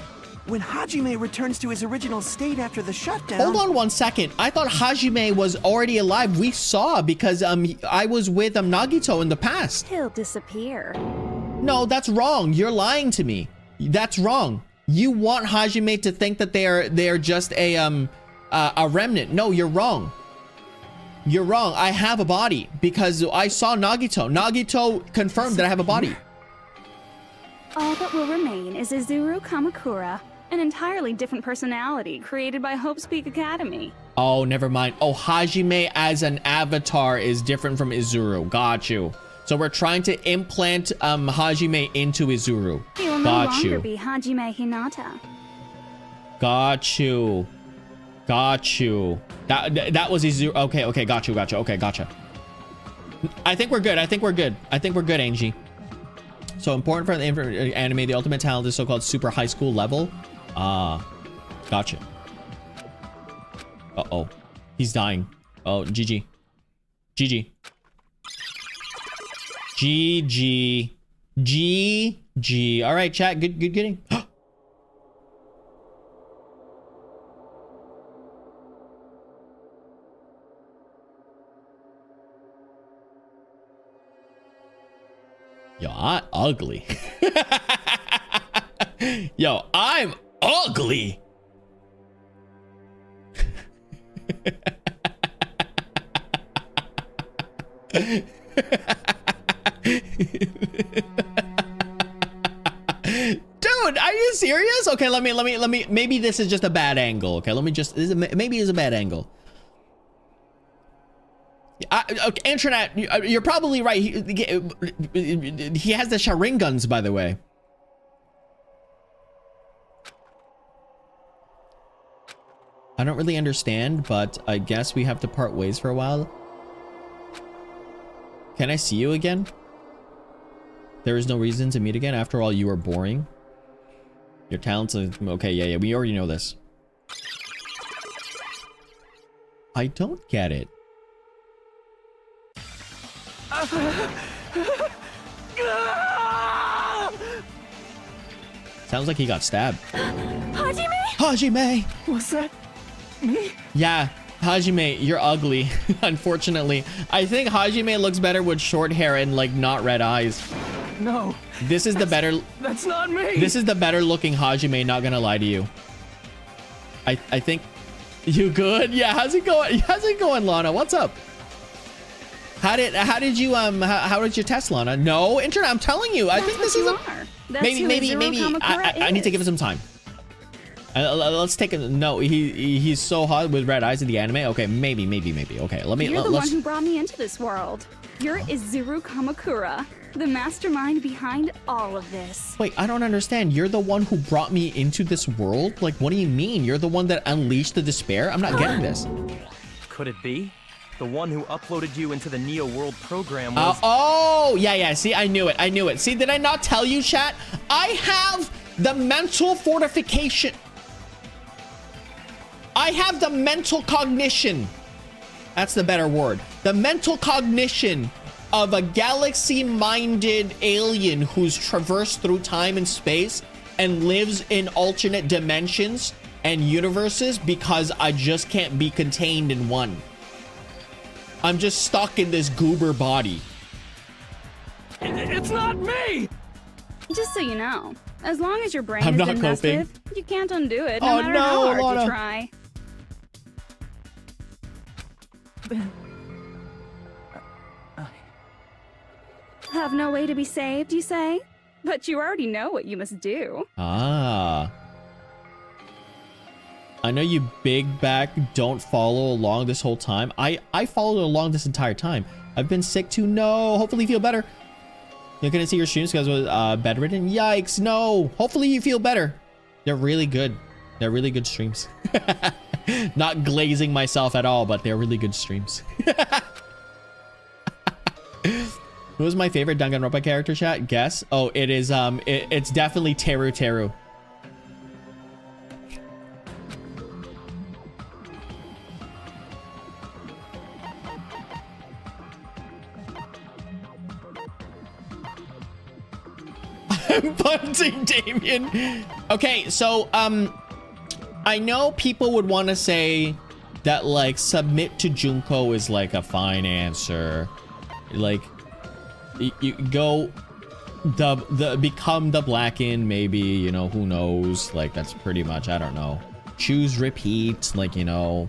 when Hajime returns to his original state after the shutdown... Hold on 1 second. I thought Hajime was already alive. We saw because I was with Nagito in the past. He'll disappear. No, that's wrong. You're lying to me. That's wrong. You want Hajime to think that they're just a remnant. No, you're wrong. You're wrong. I have a body because I saw Nagito. Nagito confirmed that I have a body. All that will remain is Izuru Kamakura, an entirely different personality created by Hope's Peak Academy. Oh, never mind. Oh, Hajime as an avatar is different from Izuru. Got you. So we're trying to implant Hajime into Izuru. He will no longer be Hajime Hinata. Got you. Got you. That was Izuru. Okay, got you. Okay, gotcha. I think we're good. I think we're good, Angie. So important for the anime, the ultimate talent is so-called super high school level. Ah, gotcha. Uh-oh. He's dying. Oh, GG. GG. GG. GG. All right, chat. Good getting. Yo, I'm ugly. Yo, I'm ugly. Dude, are you serious? Okay, let me maybe this is just a bad angle. Okay, maybe it's a bad angle. Okay, internet, you're probably right. He has the Sharingans, by the way. I don't really understand, but I guess we have to part ways for a while. Can I see you again? There is no reason to meet again. After all, you are boring. Your talents are... Okay, yeah, we already know this. I don't get it. Sounds like he got stabbed. Hajime? Hajime! What's that? Me? Yeah, Hajime, you're ugly. Unfortunately, I think Hajime looks better with short hair and like not red eyes. No. This is the better. That's not me. This is the better looking Hajime. Not gonna lie to you. I think. You good? Yeah. How's it going? How's it going, Lana? What's up? How did you how did you test, Lana? No, internet. I'm telling you. I think this is a maybe. I need to give it some time. Let's take a no. He's so hot with red eyes in the anime. Okay, maybe. Okay, let me. You're the one who brought me into this world. You're Izuru Kamakura, the mastermind behind all of this. Wait, I don't understand. You're the one who brought me into this world? Like, what do you mean? You're the one that unleashed the despair? I'm not getting this. Could it be? The one who uploaded you into the Neo World program was... oh, yeah. See, I knew it. See, did I not tell you, chat? I have the mental fortification. I have the mental cognition. That's the better word. The mental cognition of a galaxy-minded alien who's traversed through time and space and lives in alternate dimensions and universes because I just can't be contained in one. I'm just stuck in this goober body. It's not me! Just so you know, As long as your brain I'm is not invested, you can't undo it, no Oh, matter no, how hard Alana. you try. Have no way to be saved, you say? But you already know what you must do. Ah. I know you big back don't follow along this whole time. I followed along this entire time. I've been sick too. No. Hopefully you feel better. You're gonna see your streams because I was bedridden. Yikes. No. Hopefully you feel better. They're really good. They're really good streams. Not glazing myself at all, but they're really good streams. Who was my favorite Danganronpa character, chat? Guess. Oh, it is it's definitely Teru Teru. I'm punting Damien. Okay, so I know people would want to say that like submit to Junko is like a fine answer. Like you go the become the Blackened, maybe, you know, who knows, like that's pretty much, I don't know, choose repeat, like, you know,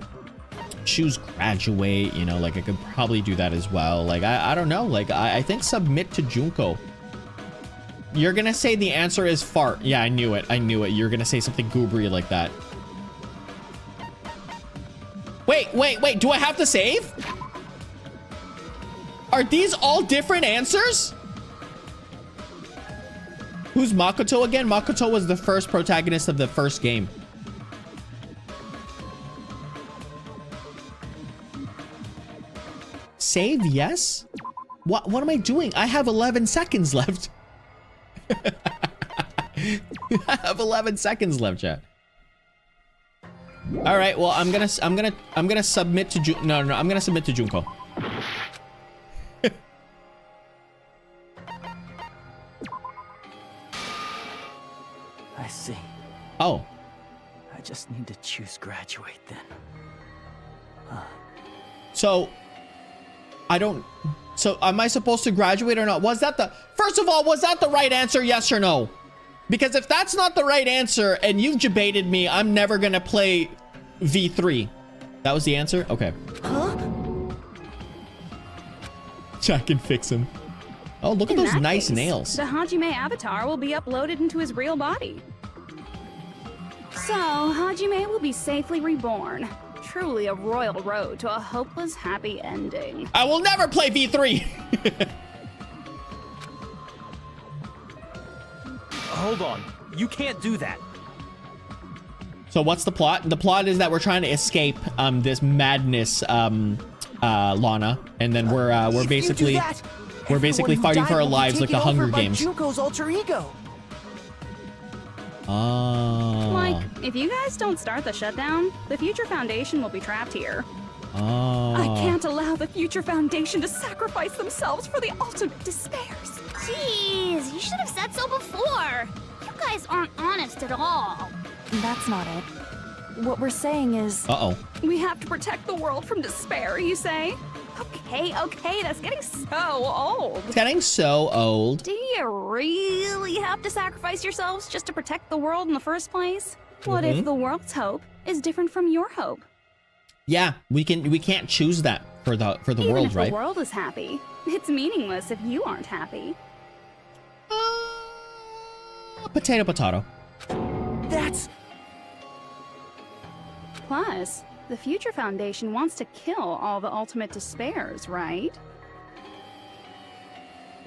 choose graduate, you know, like I could probably do that as well. Like I don't know, like I think submit to Junko. You're gonna say the answer is fart. Yeah, I knew it, you're gonna say something goobery like that. Wait, do I have to save? Are these all different answers? Who's Makoto again? Makoto was the first protagonist of the first game. Save, yes? What am I doing? I have 11 seconds left. I have 11 seconds left, chat. All right, well, I'm gonna submit to no, I'm gonna submit to Junko. I see. Oh. I just need to choose graduate then. So, so am I supposed to graduate or not? First of all, was that the right answer? Yes or no? Because if that's not the right answer and you've debated me, I'm never gonna play V3. That was the answer? Okay. Huh? Jack can fix him. Oh, look at those nice nails. The Hajime avatar will be uploaded into his real body. So, Hajime will be safely reborn. Truly a royal road to a hopeless, happy ending. I will never play V3! Hold on. You can't do that. So what's the plot? The plot is that we're trying to escape this madness, Lana, and then we're basically fighting for our lives like the Hunger Games. Junko's alter ego. Oh. Like, if you guys don't start the shutdown, the Future Foundation will be trapped here. Oh. I can't allow the Future Foundation to sacrifice themselves for the ultimate despairs. Jeez, you should have said so before. You guys aren't honest at all. That's not it. What we're saying is... Uh-oh. We have to protect the world from despair, you say? Okay, that's getting so old. It's getting so old. Do you really have to sacrifice yourselves just to protect the world in the first place? What if the world's hope is different from your hope? Yeah, we can't choose that for the Even world, if right? the world is happy, it's meaningless if you aren't happy. Potato. That's... Plus, the Future Foundation wants to kill all the ultimate despairs, right?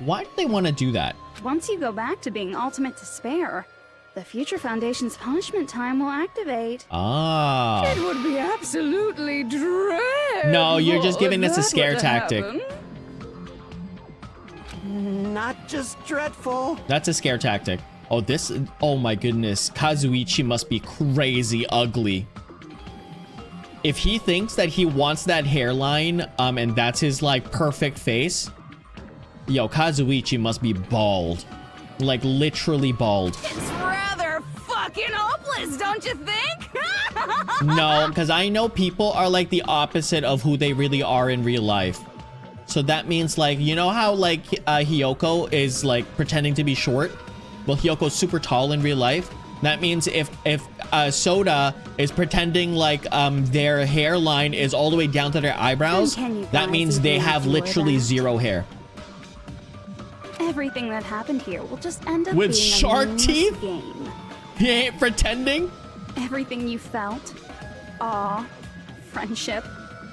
Why do they want to do that? Once you go back to being ultimate despair, the Future Foundation's punishment time will activate. Ah. It would be absolutely dreadful. No, you're just giving us a if that scare were to tactic. happen. Not just dreadful. That's a scare tactic. Oh my goodness. Kazuichi must be crazy ugly. If he thinks that he wants that hairline, and that's his like perfect face, yo, Kazuichi must be bald. Like literally bald. It's rather fucking hopeless, don't you think? No, because I know people are like the opposite of who they really are in real life. So that means like, you know how like Hiyoko is like pretending to be short? well, Hyoko's super tall in real life. That means if Soda is pretending like their hairline is all the way down to their eyebrows, that means they have literally zero hair. Everything that happened here will just end up with being shark a teeth. Game. He ain't pretending. Everything you felt, awe, friendship,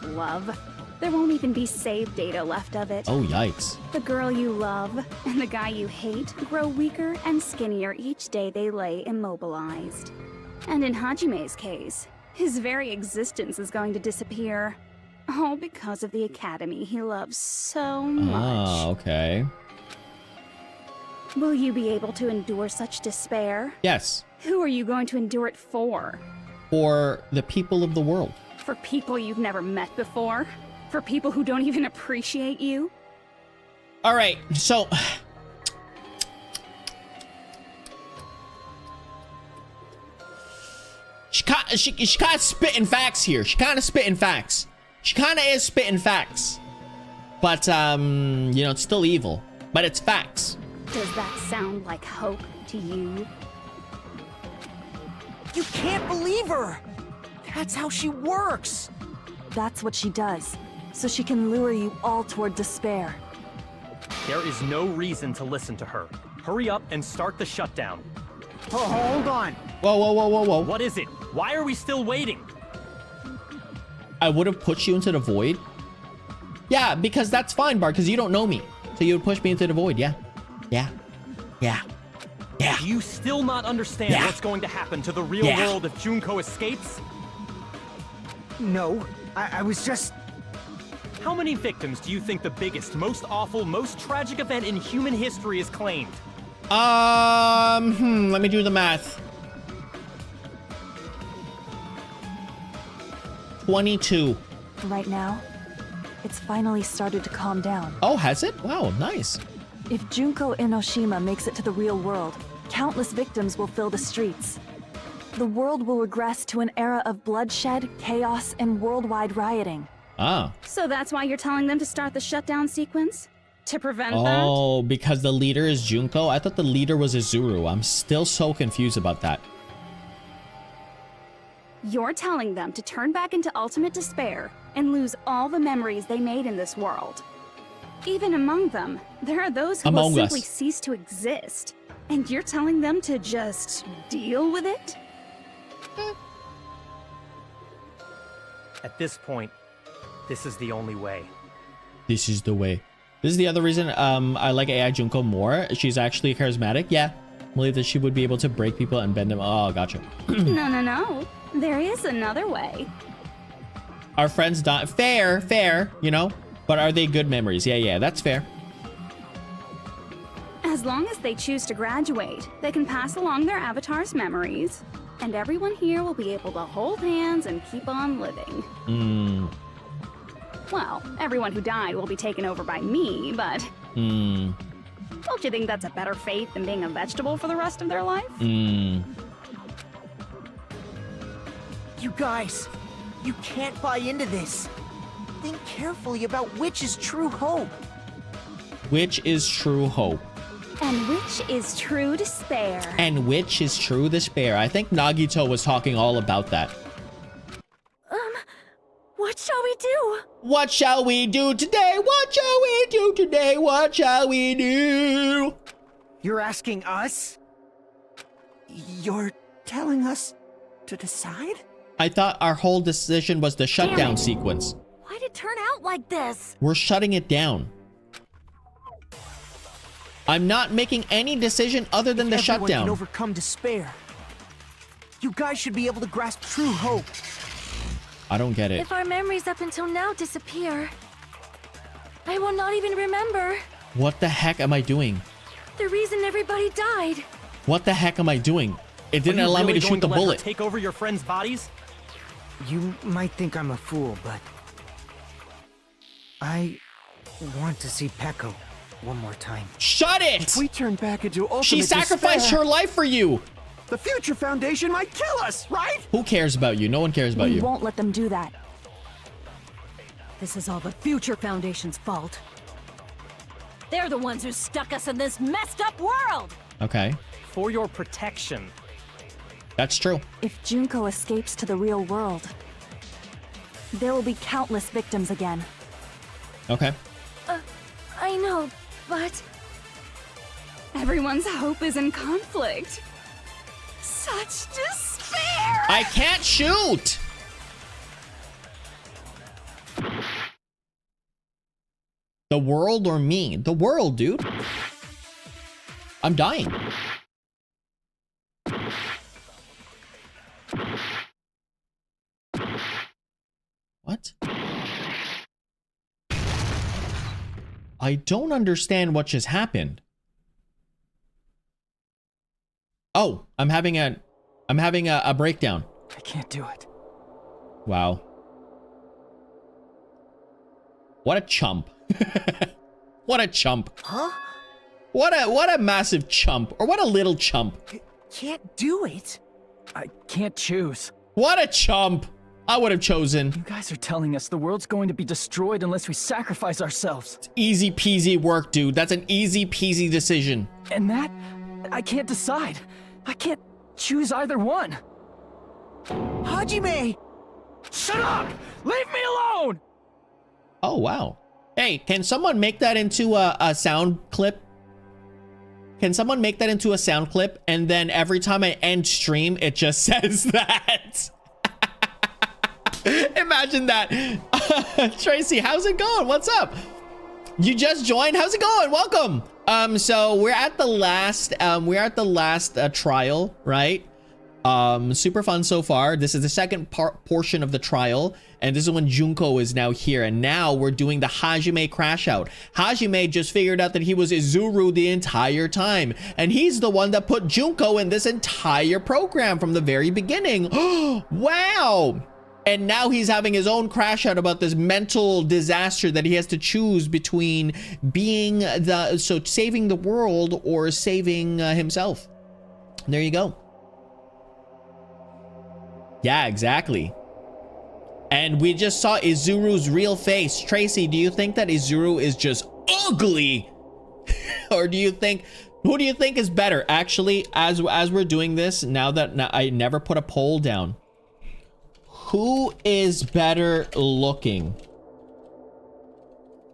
love. There won't even be save data left of it. Oh, yikes. The girl you love and the guy you hate grow weaker and skinnier each day they lay immobilized. And in Hajime's case, his very existence is going to disappear. All because of the academy he loves so much. Ah, okay. Will you be able to endure such despair? Yes. Who are you going to endure it for? For the people of the world. For people you've never met before? For people who don't even appreciate you? All right, so... She kind of spitting facts here. She kind of spitting facts. She kind of is spitting facts. But, you know, it's still evil. But it's facts. Does that sound like hope to you? You can't believe her! That's how she works! That's what she does, so she can lure you all toward despair. There is no reason to listen to her. Hurry up and start the shutdown. Oh, hold on. Whoa, whoa, whoa, whoa, whoa. What is it? Why are we still waiting? I would have pushed you into the void. Yeah, because that's fine, Bart, because you don't know me. So you would push me into the void, yeah. Yeah. Yeah. Yeah. Do you still not understand what's going to happen to the real world if Junko escapes? No, I was just... How many victims do you think the biggest, most awful, most tragic event in human history is claimed? Let me do the math. 22. Right now, it's finally started to calm down. Oh, has it? Wow, nice. If Junko Enoshima makes it to the real world, countless victims will fill the streets. The world will regress to an era of bloodshed, chaos, and worldwide rioting. Ah. So that's why you're telling them to start the shutdown sequence? To prevent that? Oh, because the leader is Junko? I thought the leader was Izuru. I'm still so confused about that. You're telling them to turn back into ultimate despair and lose all the memories they made in this world. Even among them, there are those who will simply cease to exist. And you're telling them to just deal with it? At this point, this is the only way. This is the way. This is the other reason I like AI Junko more. She's actually charismatic. Yeah. I believe that she would be able to break people and bend them. Oh, gotcha. No. There is another way. Our friends die. Fair, you know? But are they good memories? Yeah, that's fair. As long as they choose to graduate, they can pass along their avatar's memories, and everyone here will be able to hold hands and keep on living. Well, everyone who died will be taken over by me, but... Don't you think that's a better fate than being a vegetable for the rest of their life? You guys, you can't buy into this. Think carefully about which is true hope. Which is true hope? And which is true despair? And which is true despair? I think Nagito was talking all about that. What shall we do? What shall we do today? What shall we do today? What shall we do? You're asking us? You're telling us to decide? I thought our whole decision was the shutdown sequence. Why'd it turn out like this? We're shutting it down. I'm not making any decision other than the shutdown. Everyone can overcome despair. You guys should be able to grasp true hope. I don't get it. If our memories up until now disappear, I will not even remember. What the heck am I doing? The reason everybody died. What the heck am I doing? It didn't allow me to shoot the bullet. Take over your friends' bodies? You might think I'm a fool, but... I want to see Peko one more time. Shut it! If we turn back into ultimate She sacrificed despair, her life for you! The Future Foundation might kill us, right? Who cares about you? No one cares about you. We won't let them do that. This is all the Future Foundation's fault. They're the ones who stuck us in this messed up world! Okay. for your protection. That's true. If Junko escapes to the real world, there will be countless victims again. Okay. I know, but everyone's hope is in conflict. Such despair! I can't shoot! The world or me? The world, dude. I'm dying. What? I don't understand what just happened. Oh, I'm having a breakdown. I can't do it. Wow. What a chump. What a chump. Huh? What a massive chump. Or what a little chump. Can't do it. I can't choose. What a chump. I would have chosen. You guys are telling us the world's going to be destroyed unless we sacrifice ourselves. It's easy peasy work, dude. That's an easy peasy decision. And that, I can't decide. I can't choose either one. Hajime! Shut up! Leave me alone! Oh, wow. Hey, can someone make that into a sound clip? Can someone make that into a sound clip? And then every time I end stream, it just says that. Imagine that. Tracy, how's it going? What's up? You just joined? How's it going? Welcome. So we're at the last trial, right? Super fun so far. This is the second portion of the trial, and this is when Junko is now here, and now we're doing the Hajime crash out. Hajime just figured out that he was Izuru the entire time, and he's the one that put Junko in this entire program from the very beginning. Wow. And now he's having his own crash out about this mental disaster that he has to choose between being saving the world or saving himself. There you go. Yeah, exactly. And we just saw Izuru's real face. Tracy, do you think that Izuru is just ugly? Or do you think, who do you think is better? Actually, as we're doing this, now that I never put a poll down, who is better looking?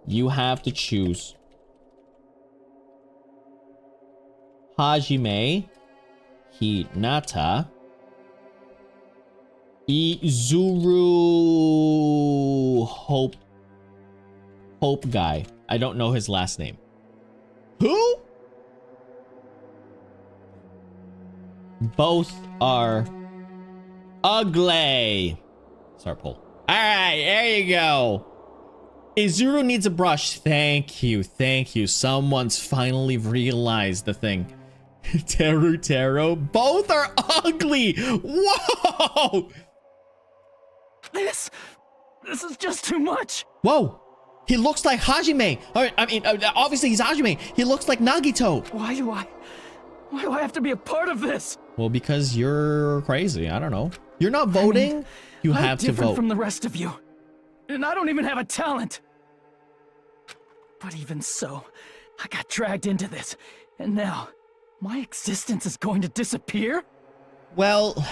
You have to choose. Hajime, Hinata, Izuru, Hope guy. I don't know his last name. Who? Both are ugly. Start poll. All right, there you go. Izuru needs a brush. Thank you. Someone's finally realized the thing. Taro. Both are ugly. Whoa. This is just too much. Whoa. He looks like Hajime. I mean, obviously he's Hajime. He looks like Nagito. Why do I have to be a part of this? Well, because you're crazy. I don't know. You're not voting. I mean, you have to vote. I'm different from the rest of you. And I don't even have a talent. But even so, I got dragged into this. And now, my existence is going to disappear? Well,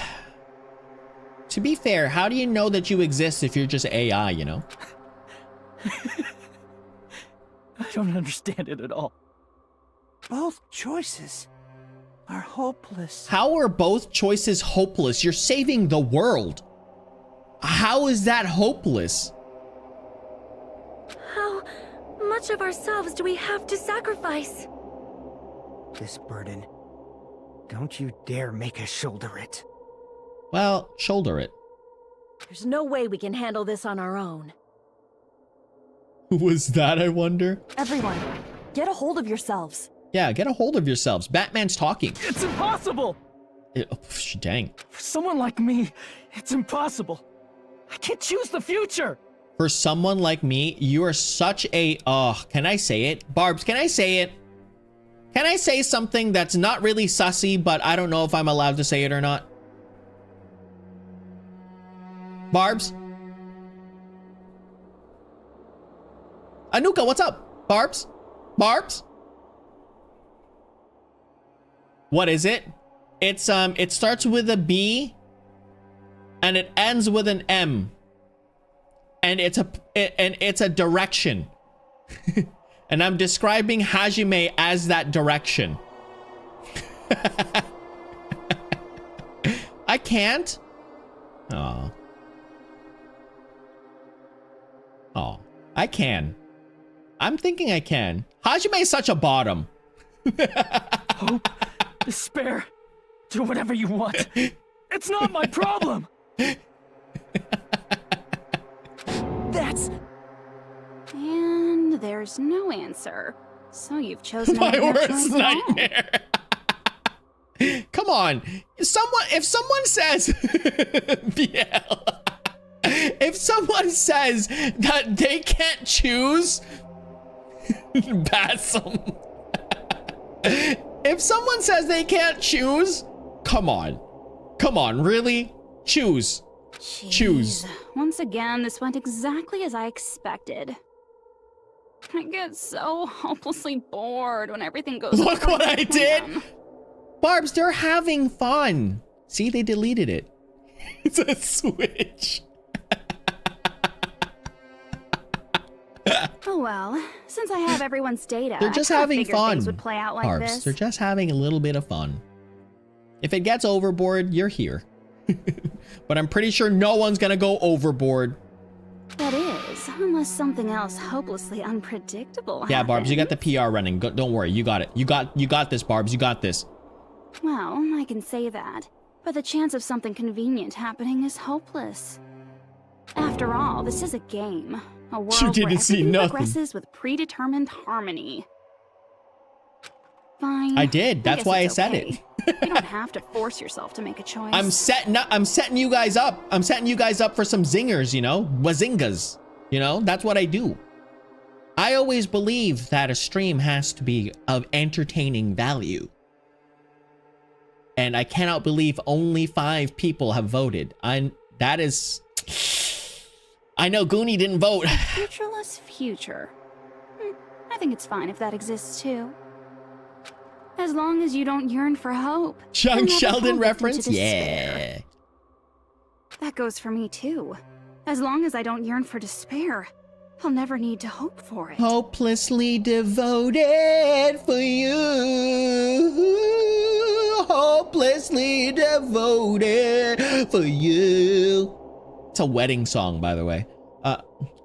to be fair, how do you know that you exist if you're just AI, you know? I don't understand it at all. Both choices are hopeless. How are both choices hopeless? You're saving the world. How is that hopeless? How much of ourselves do we have to sacrifice? This burden, don't you dare make us shoulder it. Well, shoulder it. There's no way we can handle this on our own. Who was that, I wonder? Everyone, get a hold of yourselves. Yeah, get a hold of yourselves. Batman's talking. It's impossible! Dang. For someone like me, it's impossible. I can't choose the future! For someone like me, you are such a... can I say it? Barbs, can I say it? Can I say something that's not really sussy, but I don't know if I'm allowed to say it or not? Barbs? Anuka, what's up? Barbs? Barbs? What is it? It's it starts with a B and it ends with an M. And it's a direction. And I'm describing Hajime as that direction. I can't. Oh. Oh, I can. I'm thinking I can. Hajime is such a bottom. Hope, despair, do whatever you want. It's not my problem. That's... And there's no answer. So you've chosen My another worst choice wrong. nightmare. Come on. If someone says BL, if someone says that they can't choose Bassam. If someone says they can't choose, come on. Come on, really? Choose. Jeez. Choose. Once again, this went exactly as I expected. I get so hopelessly bored when everything goes Look what I did. plan. Barbs, they're having fun. See, they deleted it. It's a switch. Oh well, since I have everyone's data, They're just I kinda having figured fun. things would play out like Barbs, this. they're just having a little bit of fun. If it gets overboard, you're here. But I'm pretty sure no one's gonna go overboard. That is, unless something else hopelessly unpredictable Yeah, Barbs, you got happens. the PR running. Don't worry, you got it. You got this, Barbs. You got this. Well, I can say that, but the chance of something convenient happening is hopeless. After all, this is a game. A world didn't where see everything nothing. progresses with predetermined harmony. Fine. I did. That's guess why I it's said okay. You don't have to force yourself to make a choice. I'm setting you guys up. I'm setting you guys up for some zingers, you know? Wazingas. You know? That's what I do. I always believe that a stream has to be of entertaining value. And I cannot believe only 5 people have voted. I know Goonie didn't vote. Futureless future. I think it's fine if that exists too. As long as you don't yearn for hope. Young and never Sheldon fall victim to reference? despair. Yeah. That goes for me too. As long as I don't yearn for despair, I'll never need to hope for it. Hopelessly devoted for you. Hopelessly devoted for you. It's a wedding song, by the way.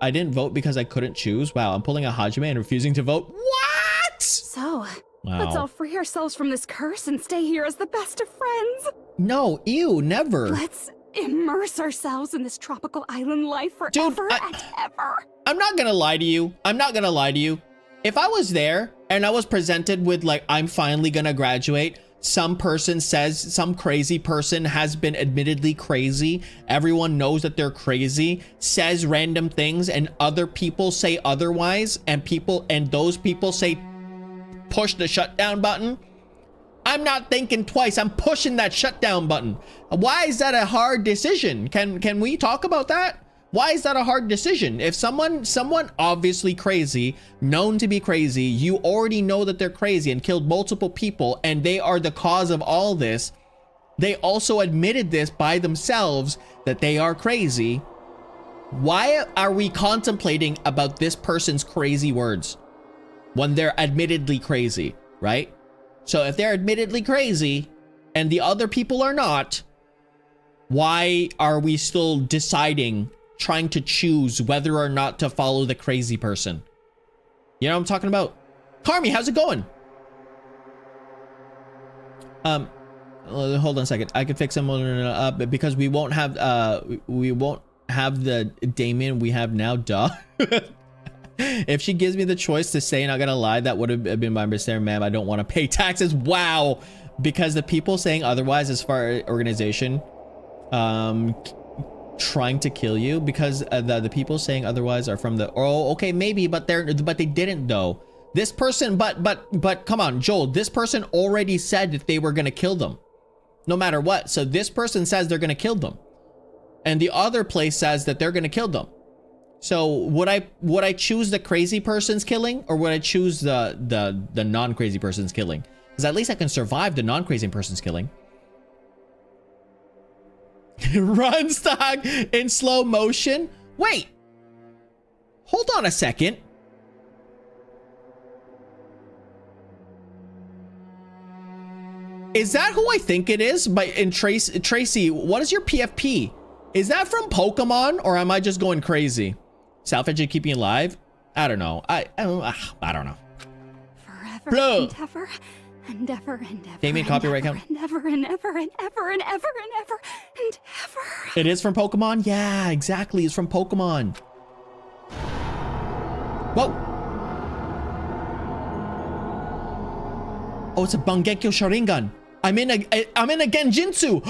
I didn't vote because I couldn't choose. Wow, I'm pulling a Hajime and refusing to vote. What? So, Wow. let's all free ourselves from this curse and stay here as the best of friends. No, ew, never. Let's immerse ourselves in this tropical island life forever and ever. I'm not gonna lie to you. I'm not gonna lie to you. If I was there and I was presented with like, I'm finally gonna graduate, some person says, some crazy person has been admittedly crazy, everyone knows that they're crazy, says random things, and other people say otherwise, and those people say push the shutdown button, I'm not thinking twice. I'm pushing that shutdown button. Why is that a hard decision? Can we talk about that? Why is that a hard decision? If someone obviously crazy, known to be crazy, you already know that they're crazy and killed multiple people and they are the cause of all this, they also admitted this by themselves that they are crazy. Why are we contemplating about this person's crazy words when they're admittedly crazy, right? So if they're admittedly crazy and the other people are not, why are we still deciding, trying to choose whether or not to follow the crazy person? You know what I'm talking about? Carmi, how's it going? Hold on a second. I can fix them because we won't have the Damien we have now. Duh. If she gives me the choice to say, not gonna lie, that would have been my mistake, ma'am. I don't want to pay taxes. Wow. Because the people saying otherwise, as far as organization, trying to kill you, because the people saying otherwise are from the, oh, okay, maybe, but they didn't though. This person, but come on, Joel, this person already said that they were gonna kill them, no matter what. So this person says they're gonna kill them, and the other place says that they're gonna kill them. So would I choose the crazy person's killing, or would I choose the non-crazy person's killing? Because at least I can survive the non-crazy person's killing. Run stock in slow motion. Wait. Hold on a second. Is that who I think it is? Tracy, what is your PFP? Is that from Pokemon, or am I just going crazy? Self-edge keeping you alive? I don't know. I don't know. Forever Blah. and ever and ever and ever. Gave me a copyright count. And ever and ever and ever and ever and ever and ever. It is from Pokemon? Yeah, exactly. It's from Pokemon. Whoa. Oh, it's a Bangekyo Sharingan. I'm in a Genjutsu.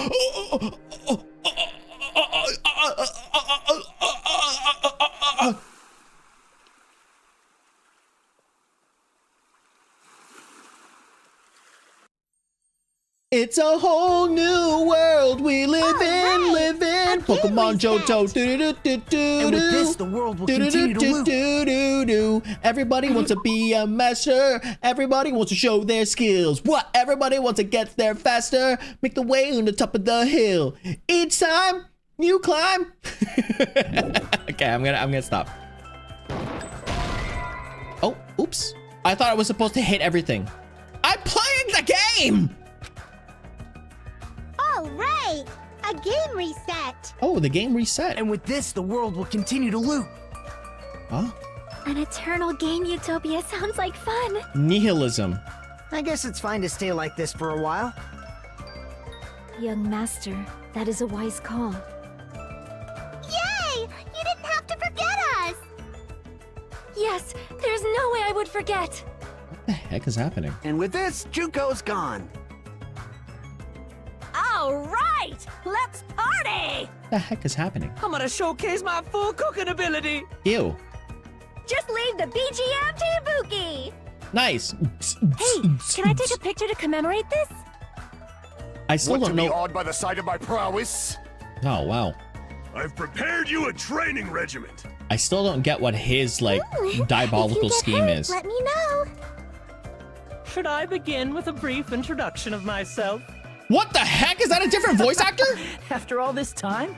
It's a whole new world we live in. Pokemon Johto. And with this, the world will continue to loop. Everybody wants to be a master. Everybody wants to show their skills. What? Everybody wants to get there faster. Make the way on the top of the hill. Each time you climb. Okay, I'm gonna stop. Oh, oops. I thought I was supposed to hit everything. I'm playing the game. All right, a game reset. Oh, the game reset. And with this, the world will continue to loop. Huh? An eternal game utopia sounds like fun. Nihilism. I guess it's fine to stay like this for a while. Young master, that is a wise call. Yay! You didn't have to forget us. Yes, there's no way I would forget. What the heck is happening? And with this, Juko's gone. All right, let's party! What the heck is happening? I'm gonna showcase my full cooking ability. Ew. Just leave the BGM to Ibuki. Nice. Hey, can I take a picture to commemorate this? I still don't know. awed by the sight of my prowess? Oh, wow. I've prepared you a training regiment. I still don't get what his, like, diabolical scheme is. Let me know. Should I begin with a brief introduction of myself? What the heck? Is that a different voice actor? After all this time?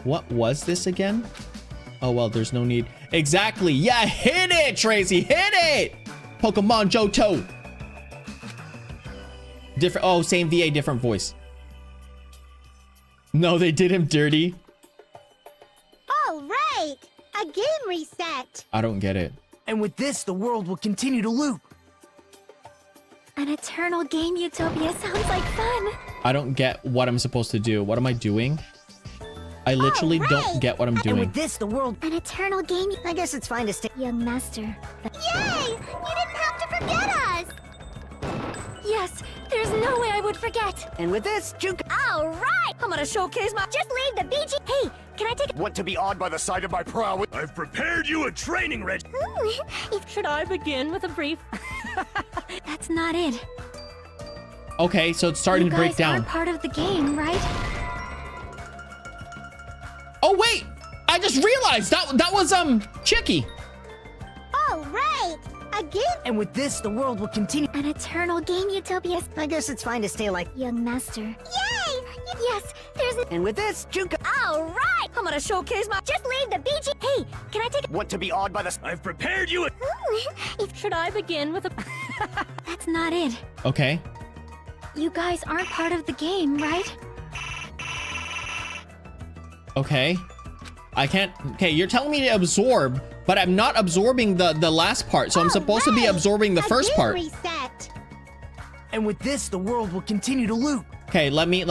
What was this again? Oh, well, there's no need. Exactly. Yeah, hit it, Tracy. Hit it. Pokemon Johto. Different. Oh, same VA, different voice. No, they did him dirty. All right, a game reset. I don't get it. And with this, the world will continue to loop. An eternal game utopia sounds like fun. I don't get what I'm supposed to do. What am I doing? I literally don't get what I'm And doing. with this, the world... An eternal game. I guess it's fine to stay... Young master. Yay! You didn't have to forget us. Yes, there's no way I would forget. And with this, Juko... All right. I'm gonna showcase my... Just leave the BG. Hey, can I take Want to be awed by the sight of my prowess? I've prepared you a training regiment. Should I begin with a brief... That's not it. Okay, so it's starting You to break guys down. aren't part of the game, right? Oh, wait. I just realized that was, Chicky. All right, a game. And with this, the world will continue... An eternal game utopia. I guess it's fine to stay like... Young master. Yay! Yes, there's a... And with this, Juko... All right. I'm gonna showcase my... Just leave the BG. Hey, can I take Want to be awed by the... I've prepared you a... Should I begin with a... That's not it. Okay. You guys aren't part of the game, right? Okay. I can't... Okay, you're telling me to absorb, but I'm not absorbing the last part, so I'm supposed to be absorbing the first part. Reset. And with this, the world will continue to loop. Okay, let me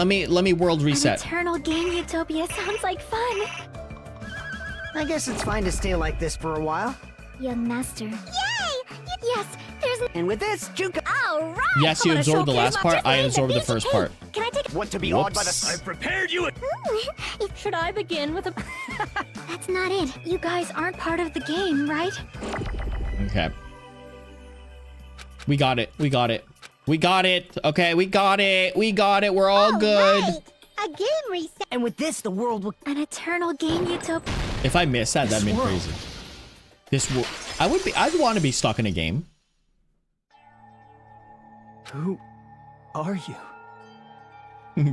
world An reset. eternal game utopia sounds like fun. I guess it's fine to stay like this for a while. Young master. Yay! Yes, there's... And with this, Juko... All right. Yes, you absorbed the last part. I absorbed the BG. first Hey, part. Can I take Want to be awed by the... Whoops. I've prepared you a... Should I begin with a... That's not it. You guys aren't part of the game, right? Okay. We got it. We got it. We got it. Okay, we got it. We got it. We're all good. Right. A game reset. And with this, the world will... An eternal game utopia. If I miss that, that'd be crazy. I'd want to be stuck in a game. Who are you?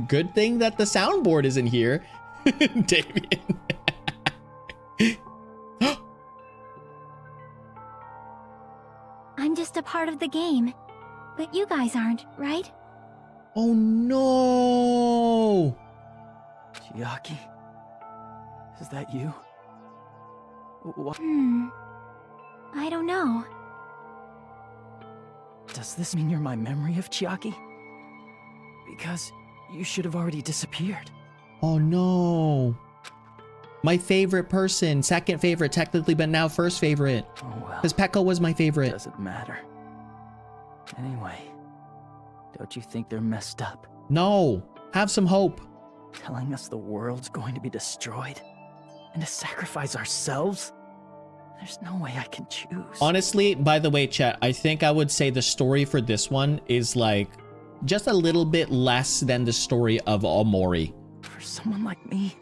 Good thing that the soundboard isn't here. Damien. I'm just a part of the game. But you guys aren't, right? Oh no! Chiaki? Is that you? What? I don't know. Does this mean you're my memory of Chiaki? Because you should have already disappeared. Oh no. My favorite person. Second favorite, technically, but now first favorite. Oh well. Because Pekka was my favorite. Doesn't matter. Anyway, don't you think they're messed up? No. Have some hope. Telling us the world's going to be destroyed? And to sacrifice ourselves? There's no way I can choose. Honestly, by the way, chat, I think I would say the story for this one is like just a little bit less than the story of Omori. For someone like me,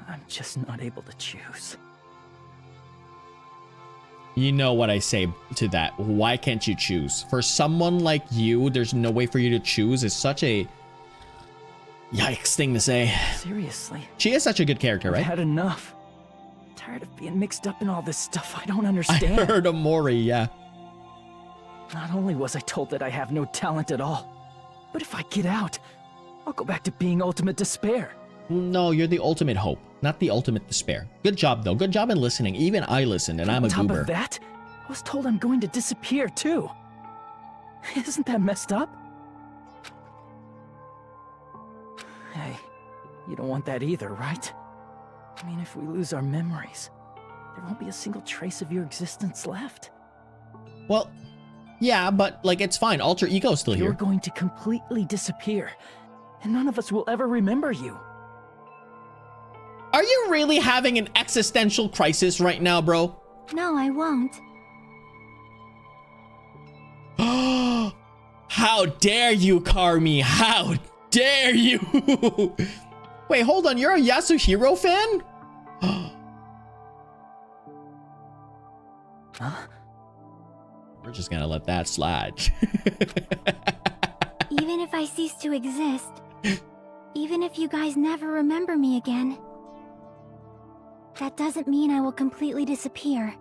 I'm just not able to choose. You know what I say to that. Why can't you choose? For someone like you, there's no way for you to choose. It's such a yikes thing to say. Seriously. She is such a good character, right? I've had enough. Tired of being mixed up in all this stuff I don't understand. I heard Omori, yeah. Not only was I told that I have no talent at all, but if I get out, I'll go back to being ultimate despair. No, you're the ultimate hope, not the ultimate despair. Good job, though. Good job in listening. Even I listened, and I'm a goober. On top of that, I was told I'm going to disappear, too. Isn't that messed up? Hey, you don't want that either, right? I mean, if we lose our memories, there won't be a single trace of your existence left. Well, yeah, but, like, it's fine. Alter Ego's still here. You're going to completely disappear, and none of us will ever remember you. Are you really having an existential crisis right now, bro? No, I won't. How dare you, Karmi? How dare you? Wait, hold on. You're a Yasuhiro fan? Huh? We're just gonna let that slide. Even if I cease to exist, even if you guys never remember me again, that doesn't mean I will completely disappear.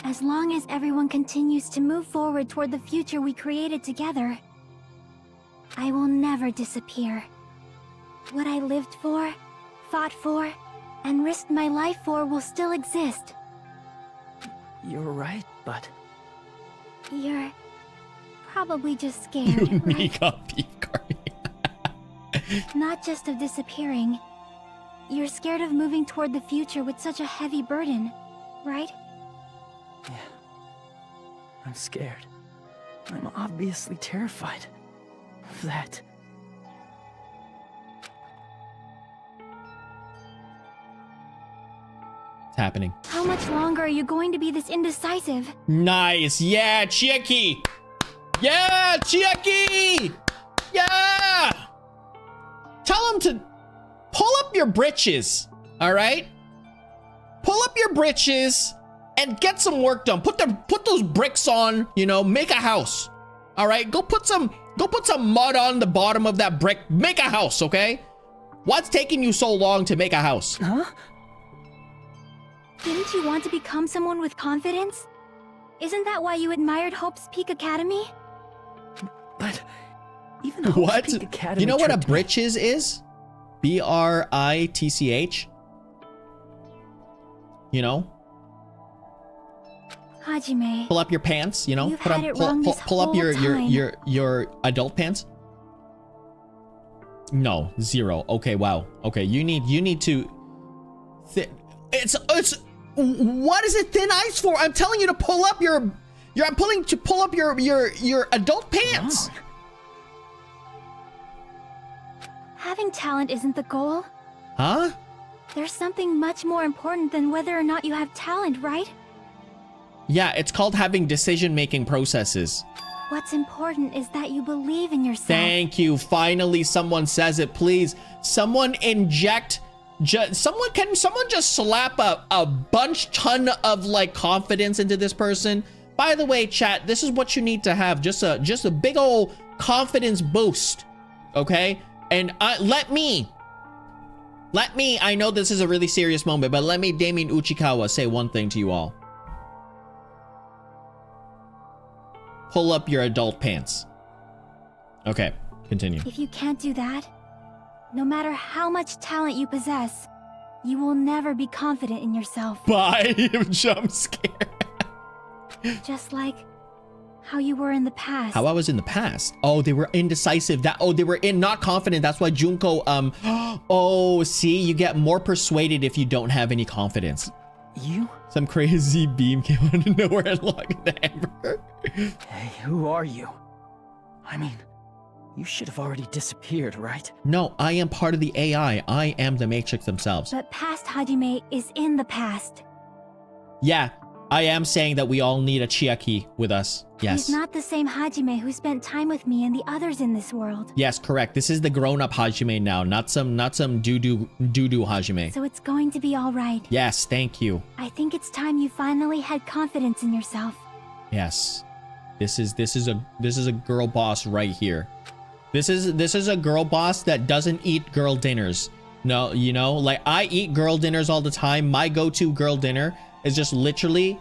As long as everyone continues to move forward toward the future we created together, I will never disappear. What I lived for, fought for, and risked my life for will still exist. You're right, but... You're probably just scared, right? Not just of disappearing. You're scared of moving toward the future with such a heavy burden, right? Yeah. I'm scared. I'm obviously terrified of that. It's happening. How much longer are you going to be this indecisive? Nice. Yeah, Chiaki. Yeah, Chiaki. Yeah. Tell him to pull up your britches. All right. Pull up your britches and get some work done. Put those bricks on. You know, make a house. All right. Go put some mud on the bottom of that brick. Make a house. Okay. What's taking you so long to make a house? Huh? Didn't you want to become someone with confidence? Isn't that why you admired Hope's Peak Academy? But even Hope's Peak Academy. You know what a britches is? BRITCH. You know? Hajime. Pull up your pants, you know? You've had it wrong this pull up whole time. your adult pants. No, 0. Okay, wow. Okay, you need to it's what is it thin ice for? I'm telling you to pull up your adult pants. Wrong. Having talent isn't the goal. Huh? There's something much more important than whether or not you have talent, right? Yeah, it's called having decision-making processes. What's important is that you believe in yourself. Thank you. Finally, someone says it. Please, someone inject someone just slap a ton of like confidence into this person? By the way, chat, this is what you need to have, just a big old confidence boost, okay? And let me, I know this is a really serious moment, but let me, Damien Uchikawa, say one thing to you all. Pull up your adult pants. Okay, continue. If you can't do that, no matter how much talent you possess, you will never be confident in yourself. Bye, jump scare. Just like how you were in the past. How I was in the past? Oh, they were indecisive. They were not confident. That's why Junko, oh, see, you get more persuaded if you don't have any confidence. You? Some crazy beam came out of nowhere and locked the hamburger. Hey, who are you? I mean, you should have already disappeared, right? No, I am part of the AI. I am the Matrix themselves. But past Hajime is in the past. Yeah, I am saying that we all need a Chiaki with us. Yes. He's not the same Hajime who spent time with me and the others in this world. Yes, correct. This is the grown-up Hajime now, not some doo-doo Hajime. So it's going to be all right. Yes, thank you. I think it's time you finally had confidence in yourself. Yes. This is a girl boss right here. This is a girl boss that doesn't eat girl dinners. No, you know, like I eat girl dinners all the time. My go-to girl dinner is just literally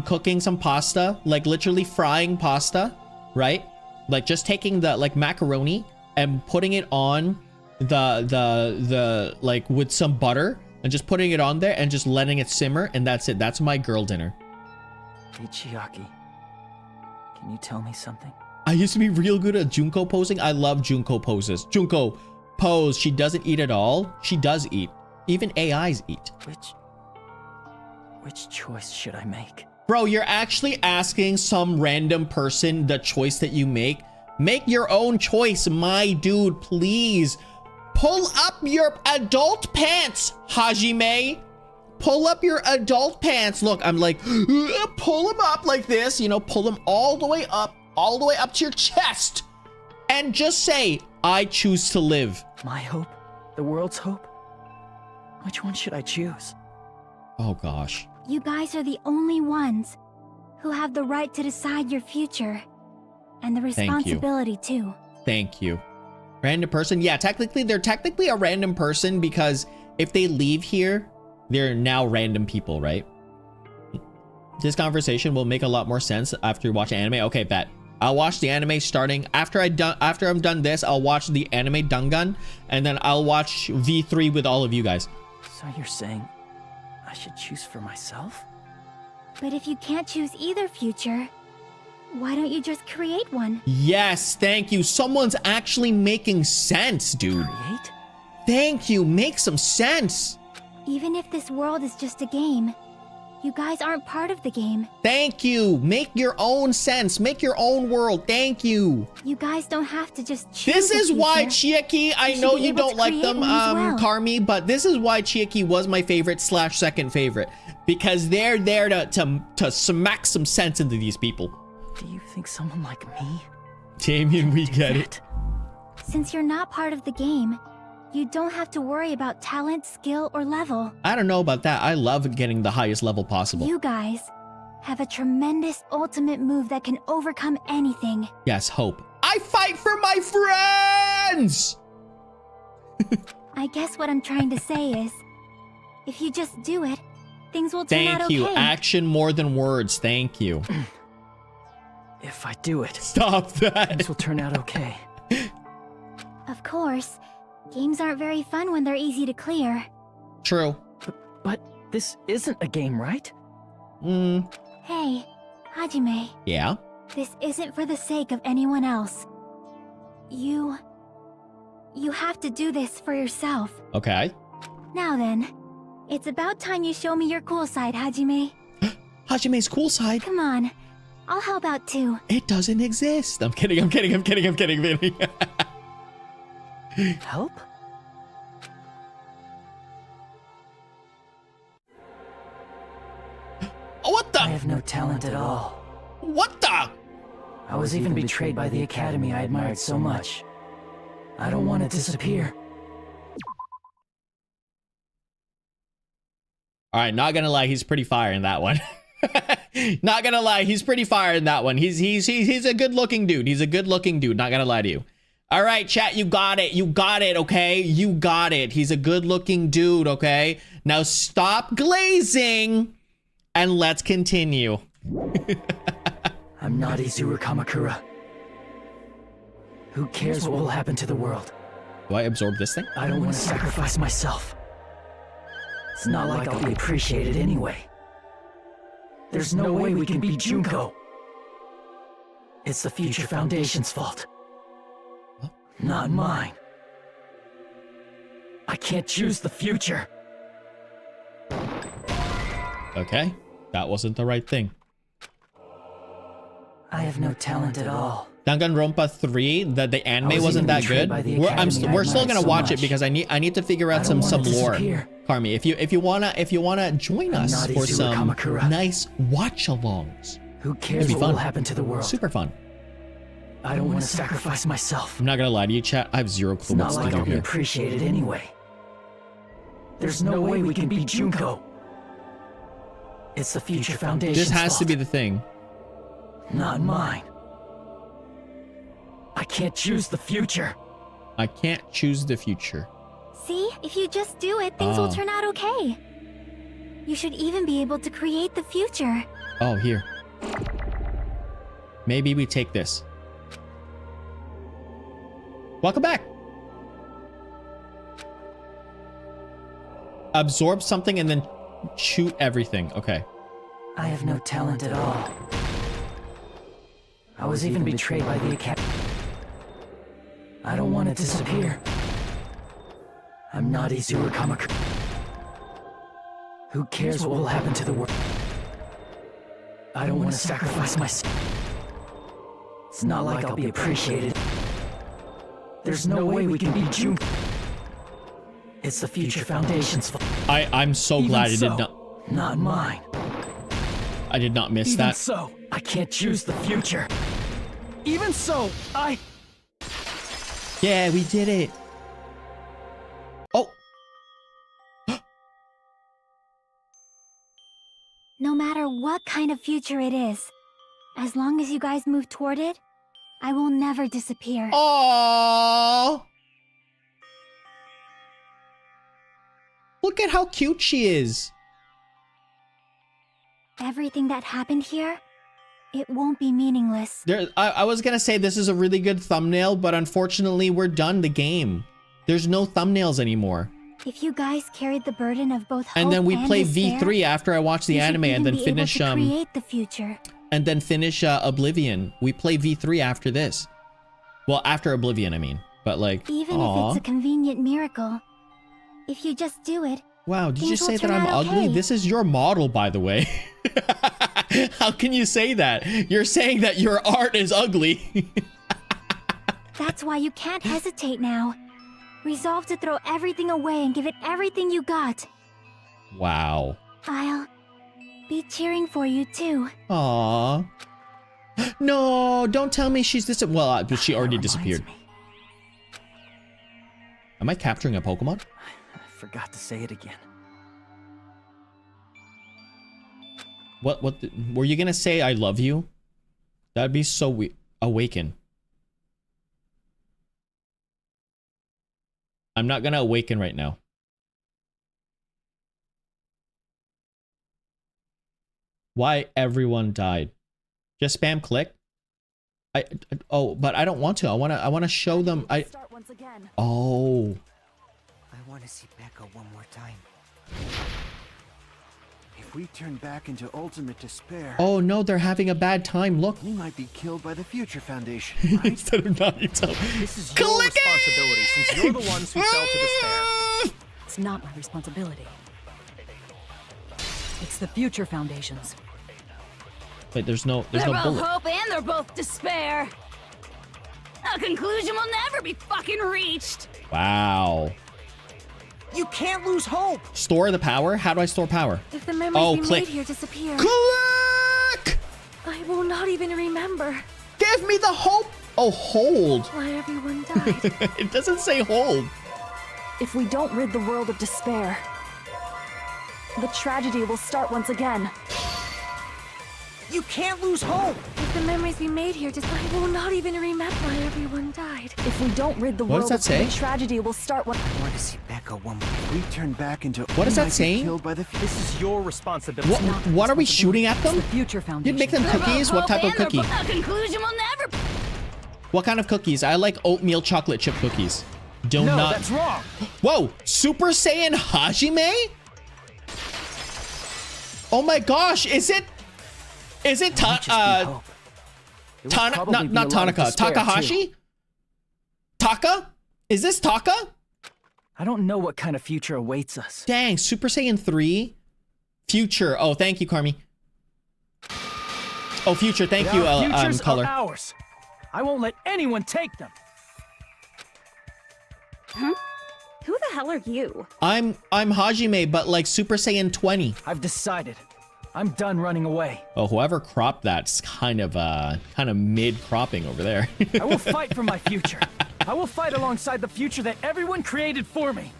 cooking some pasta, like literally frying pasta, right? Like just taking the like macaroni and putting it on the like with some butter and just putting it on there and just letting it simmer, and that's it. That's my girl dinner. Hey, Chiaki, can you tell me something? I used to be real good at Junko posing. I love Junko poses. Junko pose. She doesn't eat at all. She does eat. Even AIs eat. Which choice should I make? Bro, you're actually asking some random person the choice that you make. Make your own choice, my dude, please. Pull up your adult pants, Hajime. Pull up your adult pants. Look, I'm like, pull them up like this, you know, pull them all the way up to your chest. And just say, I choose to live. My hope? The world's hope? Which one should I choose? Oh gosh. You guys are the only ones who have the right to decide your future. And the responsibility too. Thank you. Random person? Yeah, technically, they're technically a random person because if they leave here, they're now random people, right? This conversation will make a lot more sense after watching anime. Okay, bet. I'll watch the anime starting after I'm done this. I'll watch the anime Dangan, and then I'll watch V3 with all of you guys. So you're saying I should choose for myself? But if you can't choose either future, why don't you just create one? Yes, thank you. Someone's actually making sense, dude. Create? Thank you. Make some sense. Even if this world is just a game, you guys aren't part of the game. Thank you. Make your own sense. Make your own world. Thank you. You guys don't have to just choose. This is why Chiaki, I know you don't like them, Karmi, but this is why Chiaki was my favorite / second favorite. Because they're there to smack some sense into these people. Do you think someone like me? Damien, we get it. Since you're not part of the game, you don't have to worry about talent, skill, or level. I don't know about that. I love getting the highest level possible. You guys have a tremendous ultimate move that can overcome anything. Yes, hope. I fight for my friends! I guess what I'm trying to say is, if you just do it, things will turn out okay. Thank you. Action more than words. Thank you. If I do it, stop that. Things will turn out okay. Of course. Games aren't very fun when they're easy to clear. True. But this isn't a game, right? Hey, Hajime. Yeah? This isn't for the sake of anyone else. You have to do this for yourself. Okay. Now then, it's about time you show me your cool side, Hajime. Hajime's cool side? Come on, I'll help out too. It doesn't exist. I'm kidding. Help? What the? I have no talent at all. What the? I was even betrayed by the academy I admired so much. I don't want to disappear. All right, not gonna lie, he's pretty fire in that one. Not gonna lie, he's pretty fire in that one. He's a good looking dude. He's a good looking dude. Not gonna lie to you. All right, chat, you got it. You got it, okay? You got it. He's a good looking dude, okay? Now stop glazing and let's continue. I'm not Izuru Kamakura. Who cares what will happen to the world? Do I absorb this thing? I don't want to sacrifice myself. It's not like I'll be appreciated anyway. There's no way we can beat Junko. It's the Future Foundation's fault. What? Not mine. I can't choose the future. Okay, that wasn't the right thing. I have no talent at all. Danganronpa 3, the anime wasn't that good. We're still gonna watch it because I need to figure out some lore. Carmi, if you wanna join us for some nice watch-alongs, who cares what will happen to the world? Super fun. I don't want to sacrifice myself. I'm not gonna lie to you, chat. I have zero clue what's to do here. Appreciated anyway. There's no way we can beat Junko. It's the Future Foundation's This has fault. to be the thing. Not mine. I can't choose the future. I can't choose the future. See? If you just do it, things will turn out okay. You should even be able to create the future. Oh, here. Maybe we take this. Welcome back. Absorb something and then shoot everything. Okay. I have no talent at all. I was even betrayed by the Academy. I don't want to disappear. I'm not Izuru Kamakura. Who cares what will happen to the world? I don't want to sacrifice myself. It's not like I'll be appreciated. There's no way we can beat Junko. It's the Future Foundation's fault. I'm so glad I did not. Not mine. I did not miss Even that. so, I can't choose the future. Even so, Yeah, we did it. Oh. No matter what kind of future it is, as long as you guys move toward it, I will never disappear. Aww. Look at how cute she is. Everything that happened here, it won't be meaningless. I was gonna say this is a really good thumbnail, but unfortunately we're done the game. There's no thumbnails anymore. If you guys carried the burden of both hope And then we play despair, V3 after I watch the you should anime and even then be able finish to create the future. and then finish Oblivion. We play V3 after this. Well, after Oblivion, I mean. But like, Even if it's a convenient miracle, if you just do it. Wow, did you things say will that turn I'm out ugly? okay. This is your model, by the way. How can you say that? You're saying that your art is ugly. That's why you can't hesitate now. Resolve to throw everything away and give it everything you got. Wow. I'll be cheering for you too. Aww. No, don't tell me she's well, but she already disappeared. Am I capturing a Pokemon? I forgot to say it again. What were you gonna say I love you? That'd be so awaken. I'm not gonna awaken right now. Why everyone died? Just spam click. Oh, but I don't want to. I wanna show them. Oh. I want to see Becca one more time. If we turn back into ultimate despair, Oh no, they're having a bad time. Look. we might be killed by the Future Foundation. Instead of Naruto. This is your responsibility since you're the ones who fell to despair. It's not my responsibility. It's the Future Foundation's. Wait, there's no They're both bullet. hope and they're both despair. A conclusion will never be fucking reached. Wow. You can't lose hope! Store the power? How do I store power? If the memories Oh, we click. made here disappear, Click! I will not even remember Give me the hope! Oh, hold. why everyone died. It doesn't say hold. If we don't rid the world of despair, the tragedy will start once again. You can't lose hope! If the memories we made here I will not even remember why everyone died. If we don't rid the What world does that of say? the tragedy will start once. I want to see Becca one more. We turn back into. What is we that might get saying? Killed by the This is your responsibility. What are we shooting at them? The Future Foundation. You'd make them cookies? What type of cookie? Conclusion will never. What kind of cookies? I like oatmeal chocolate chip cookies. Do No, not. that's wrong. Whoa! Super Saiyan Hajime? Oh my gosh! Is it not Tanaka? Takahashi? Taka? Is this Taka? I don't know what kind of future awaits us. Dang! Super Saiyan 3, Future. Oh, thank you, Carmi. Oh, Future. Thank you, futures Color. are ours. I won't let anyone take them. Huh? Who the hell are you? I'm Hajime, but like Super Saiyan 20. I've decided. I'm done running away. Oh, whoever cropped that's kind of mid cropping over there. I will fight for my future. I will fight alongside the future that everyone created for me.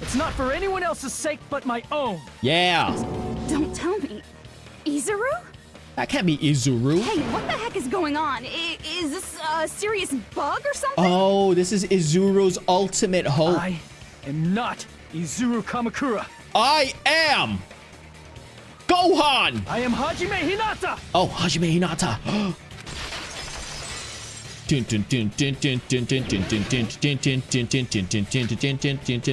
It's not for anyone else's sake but my own. Yeah. Don't tell me. Izuru? That can't be Izuru. Hey, what the heck is going on? Is this a serious bug or something? Oh, this is Izuru's ultimate hope. I am not Izuru Kamakura. I am Gohan. I am Hajime Hinata. Oh, Hajime Hinata.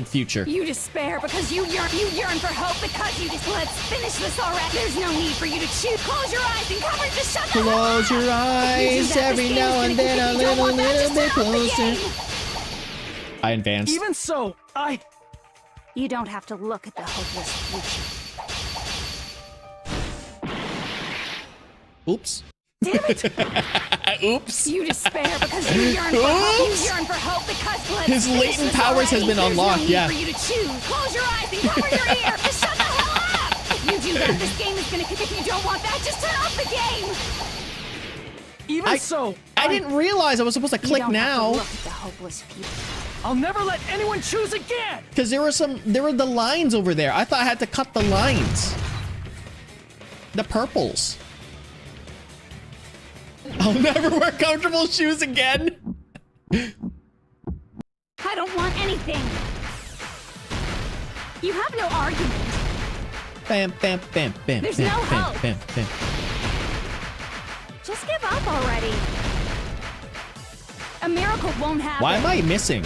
Future. You despair because you yearn for hope because you just let's finish this already. There's no need for you to choose. Close your eyes and cover just shut the hell up. Close your eyes every now and then a little bit closer. I advanced. Even so, You don't have to look at the hopeless future. Oops. Damn it! Oops. You despair because you yearn for hope. You yearn for hope because let's His finish latent this powers has already. been unlocked, There's no yeah. need for you to choose. Close your eyes and cover your ear. Just shut the hell up! You do that, this game is gonna. If you don't want that, just turn off the game. I didn't realize I was supposed to You click don't have to now. look at the hopeless future. I'll never let anyone choose again. Because there were the lines over there. I thought I had to cut the lines. The purples. I'll never wear comfortable shoes again. I don't want anything. You have no argument. Bam, bam, bam, bam, There's bam, no bam, hope. bam, bam. Just give up already. A miracle won't happen. Why am I missing?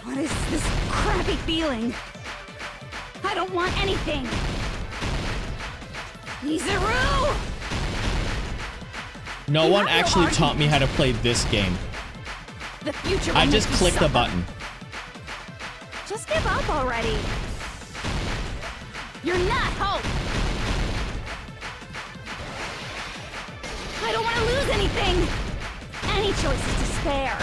What is this crappy feeling? I don't want anything. Izuru! No You one have no actually taught me argument. how to play this game. The future will I make just you clicked the suffer. button. Just give up already. You're not hope. I don't want to lose anything. Any choice is despair.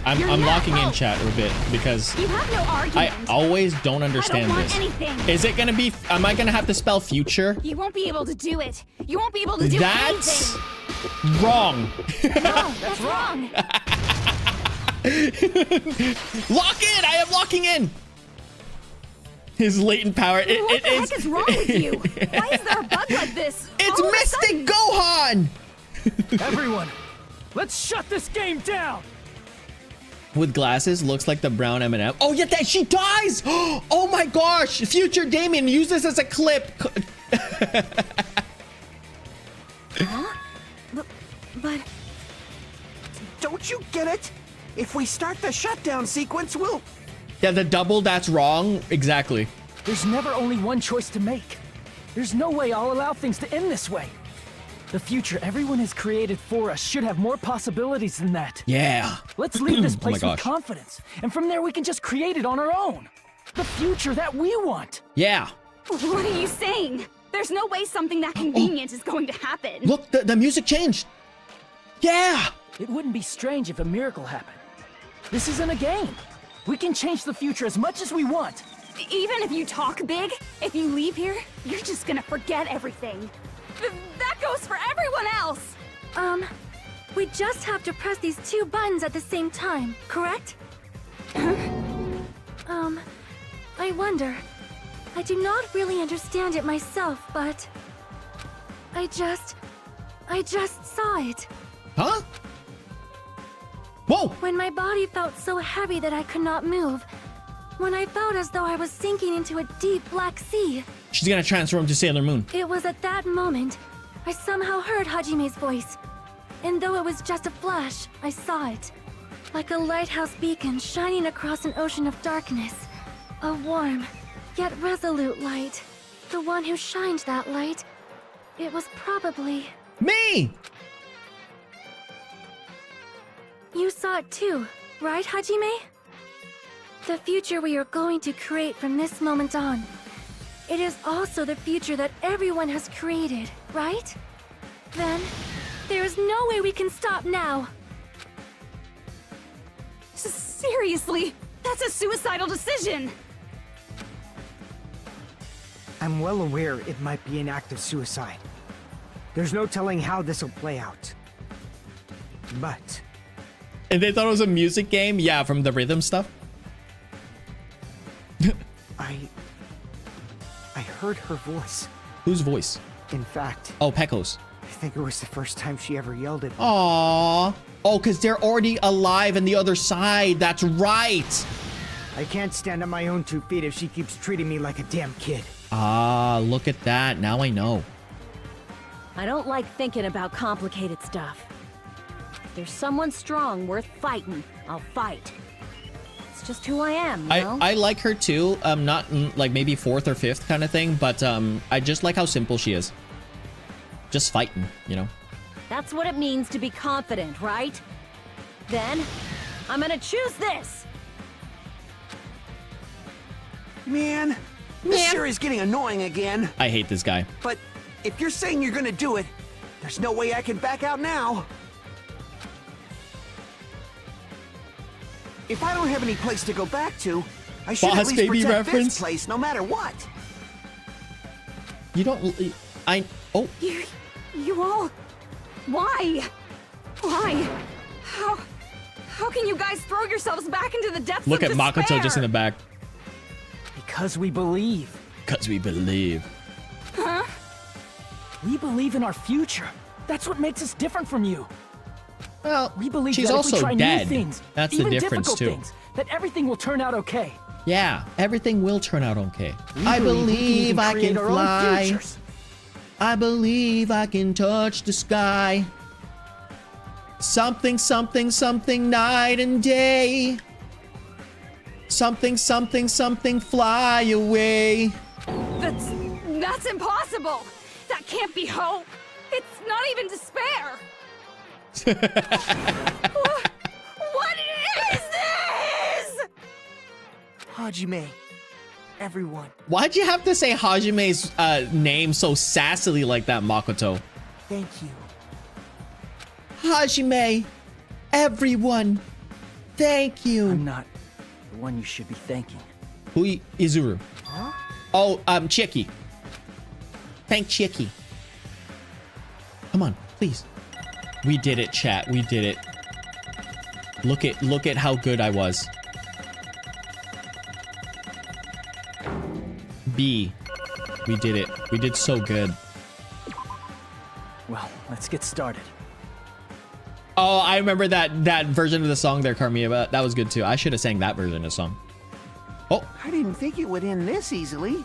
I'm You're not locking in hope. chat a bit because You have no argument. I always don't understand want this. anything. Is it gonna be? Am I gonna have to spell future? You won't be able to do it. You won't be able to do That's anything. wrong. No, that's wrong. Lock in! I am locking in. His latent power. What the heck is wrong with you? Why is there a bug like this? It's all of a Mystic sudden? Gohan. Everyone, let's shut this game down. With glasses, looks like the brown M&M. Oh yeah, that she dies. Oh my gosh! Future Damien, use this as a clip. Huh? But Don't you get it? If we start the shutdown sequence, we'll... Yeah, the double. That's wrong. Exactly. There's never only one choice to make. There's no way I'll allow things to end this way. The future everyone has created for us should have more possibilities than that. Yeah. Let's leave this Oh my place with gosh. confidence, and from there we can just create it on our own. The future that we want. Yeah. What are you saying? There's no way something that convenient is going to happen. Look, the music changed. Yeah. It wouldn't be strange if a miracle happened. This isn't a game. We can change the future as much as we want. Even if you talk big, if you leave here, you're just gonna forget everything. That goes for everyone else! we just have to press these two buttons at the same time, correct? I wonder, I do not really understand it myself, but I just saw it. Huh? Whoa! When my body felt so heavy that I could not move. When I felt as though I was sinking into a deep black sea. She's gonna transform to Sailor Moon. It was at that moment I somehow heard Hajime's voice. And though it was just a flash, I saw it. Like a lighthouse beacon shining across an ocean of darkness. A warm, yet resolute light. The one who shined that light, it was probably... Me! You saw it too, right, Hajime? The future we are going to create from this moment on. It is also the future that everyone has created, right? Then, there is no way we can stop now. Seriously, that's a suicidal decision. I'm well aware it might be an act of suicide. There's no telling how this will play out. But... And they thought it was a music game? Yeah, from the rhythm stuff. I heard her voice. Whose voice? In fact... Oh, Pecco's. I think it was the first time she ever yelled at me. Aww. Oh, because they're already alive on the other side. That's right. I can't stand on my own 2 feet if she keeps treating me like a damn kid. Ah, look at that. Now I know. I don't like thinking about complicated stuff. If there's someone strong worth fighting, I'll fight. It's just who I am, you know? I like her too. Not like maybe 4th or 5th kind of thing, but I just like how simple she is. Just fighting, you know? That's what it means to be confident, right? Then, I'm gonna choose this! Man, this sure is getting annoying again. I hate this guy. But if you're saying you're gonna do it, there's no way I can back out now. If I don't have any place to go back to, I should at least protect this place no matter what. You don't... Oh. You all... Why? Why? How can you guys throw yourselves back into the depths Look of at despair? Makoto just in the back. Because we believe. Because we believe. Huh? We believe in our future. That's what makes us different from you. Well, we believe she's that also if we try dead. new things, That's the even difference difficult too. Things, that everything will turn out okay. Yeah, everything will turn out okay. We I believe believe I create can our own fly. futures. I believe I can touch the sky. Something, something, something, night and day. Something, something, something, fly away. That's impossible. That can't be hope. It's not even despair. What is this? Hajime, everyone. Why'd you have to say Hajime's name so sassily like that, Makoto? Thank you. Hajime, everyone, thank you. I'm not the one you should be thanking. Who? Izuru. Huh? Oh, Chicky. Thank Chicky. Come on, please. We did it, chat. We did it. Look at how good I was. B. We did it. We did so good. Well, let's get started. Oh, I remember that version of the song there, Carmia. That was good too. I should have sang that version of the song. Oh. I didn't think it would end this easily.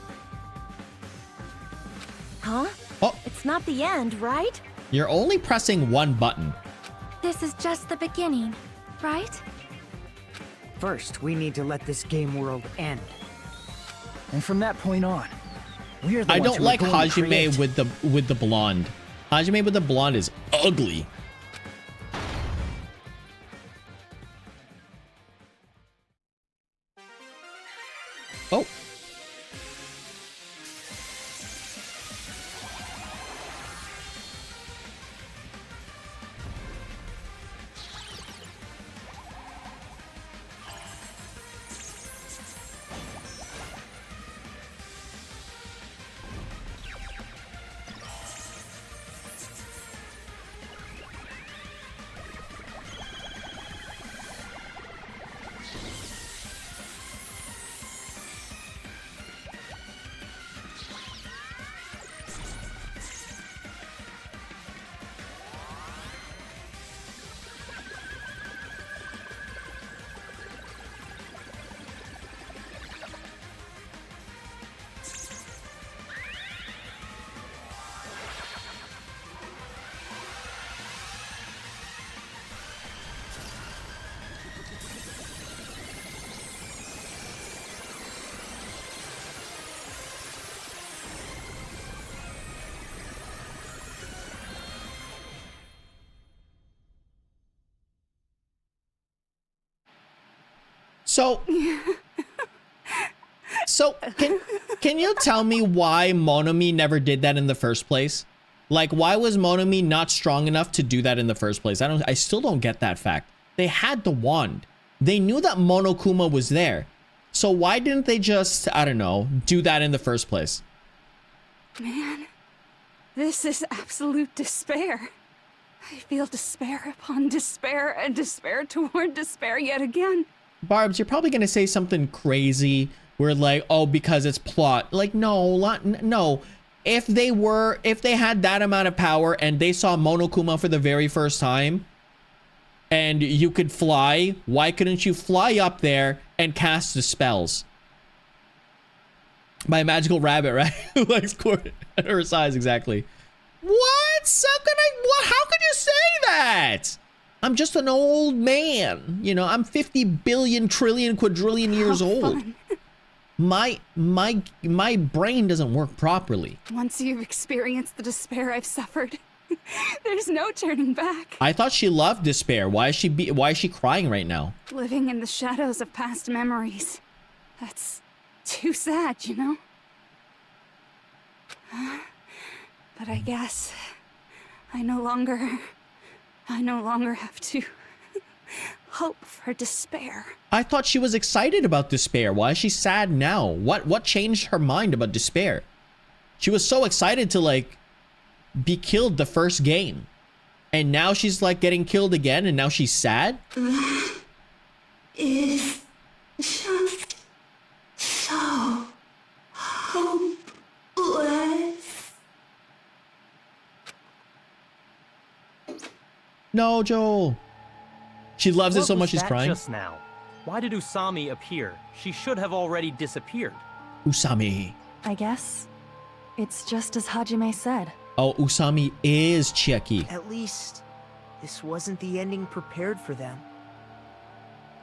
Huh? Oh. It's not the end, right? You're only pressing one button. This is just the beginning, right? First, we need to let this game world end. And from that point on, we're the I ones don't who like are going to Hajime create. with the blonde. Hajime with the blonde is ugly. Oh. So can you tell me why Monomi never did that in the first place? Like, why was Monomi not strong enough to do that in the first place? I still don't get that fact. They had the wand. They knew that Monokuma was there. So why didn't they just, I don't know, do that in the first place? Man, this is absolute despair. I feel despair upon despair and despair toward despair yet again. Barbs, you're probably going to say something crazy where like, oh, because it's plot. Like, no. If they had that amount of power and they saw Monokuma for the very first time and you could fly, why couldn't you fly up there and cast the spells? My magical rabbit, right? Who likes her size, exactly. What? How could you say that? I'm just an old man. You know, I'm 50 billion trillion quadrillion years old. My brain doesn't work properly. Once you've experienced the despair I've suffered, there's no turning back. I thought she loved despair. Why is she crying right now? Living in the shadows of past memories. That's too sad, you know? But I guess I no longer have to hope for despair. I thought she was excited about despair. Why is she sad now? What changed her mind about despair? She was so excited to like be killed the first game. And now she's like getting killed again and now she's sad? Is just so hopeless. No, Joel. She loves it so much she's crying. Just now. Why did Usami appear? She should have already disappeared. Usami. I guess it's just as Hajime said. Oh, Usami is Chiaki. At least this wasn't the ending prepared for them.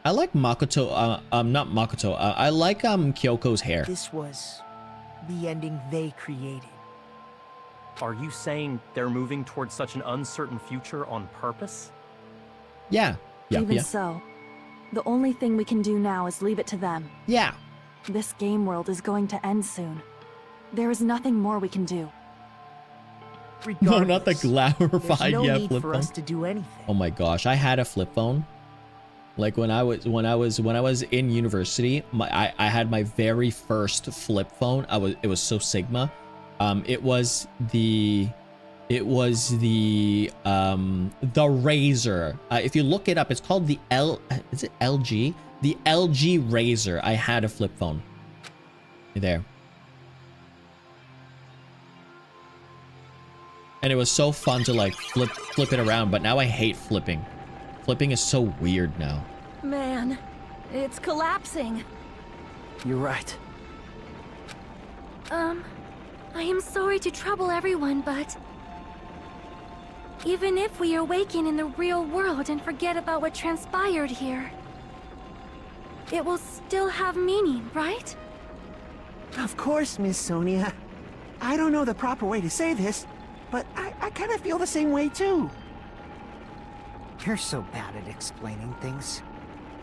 I like Makoto, not Makoto. I like Kyoko's hair. This was the ending they created. Are you saying they're moving towards such an uncertain future on purpose? Yeah. Even so, the only thing we can do now is leave it to them. Yeah. This game world is going to end soon. There is nothing more we can do. No, not the glorified there's no need flip for phone. us to do anything. Oh my gosh, I had a flip phone. Like when I was in university, I had my very first flip phone. It was so Sigma. It was the Razor. If you look it up, it's called the is it LG? The LG Razor. I had a flip phone. There. And it was so fun to like flip it around, but now I hate flipping. Flipping is so weird now. Man, it's collapsing. You're right. I am sorry to trouble everyone, but even if we awaken in the real world and forget about what transpired here, it will still have meaning, right? Of course, Miss Sonia. I don't know the proper way to say this, but I kind of feel the same way too. You're so bad at explaining things.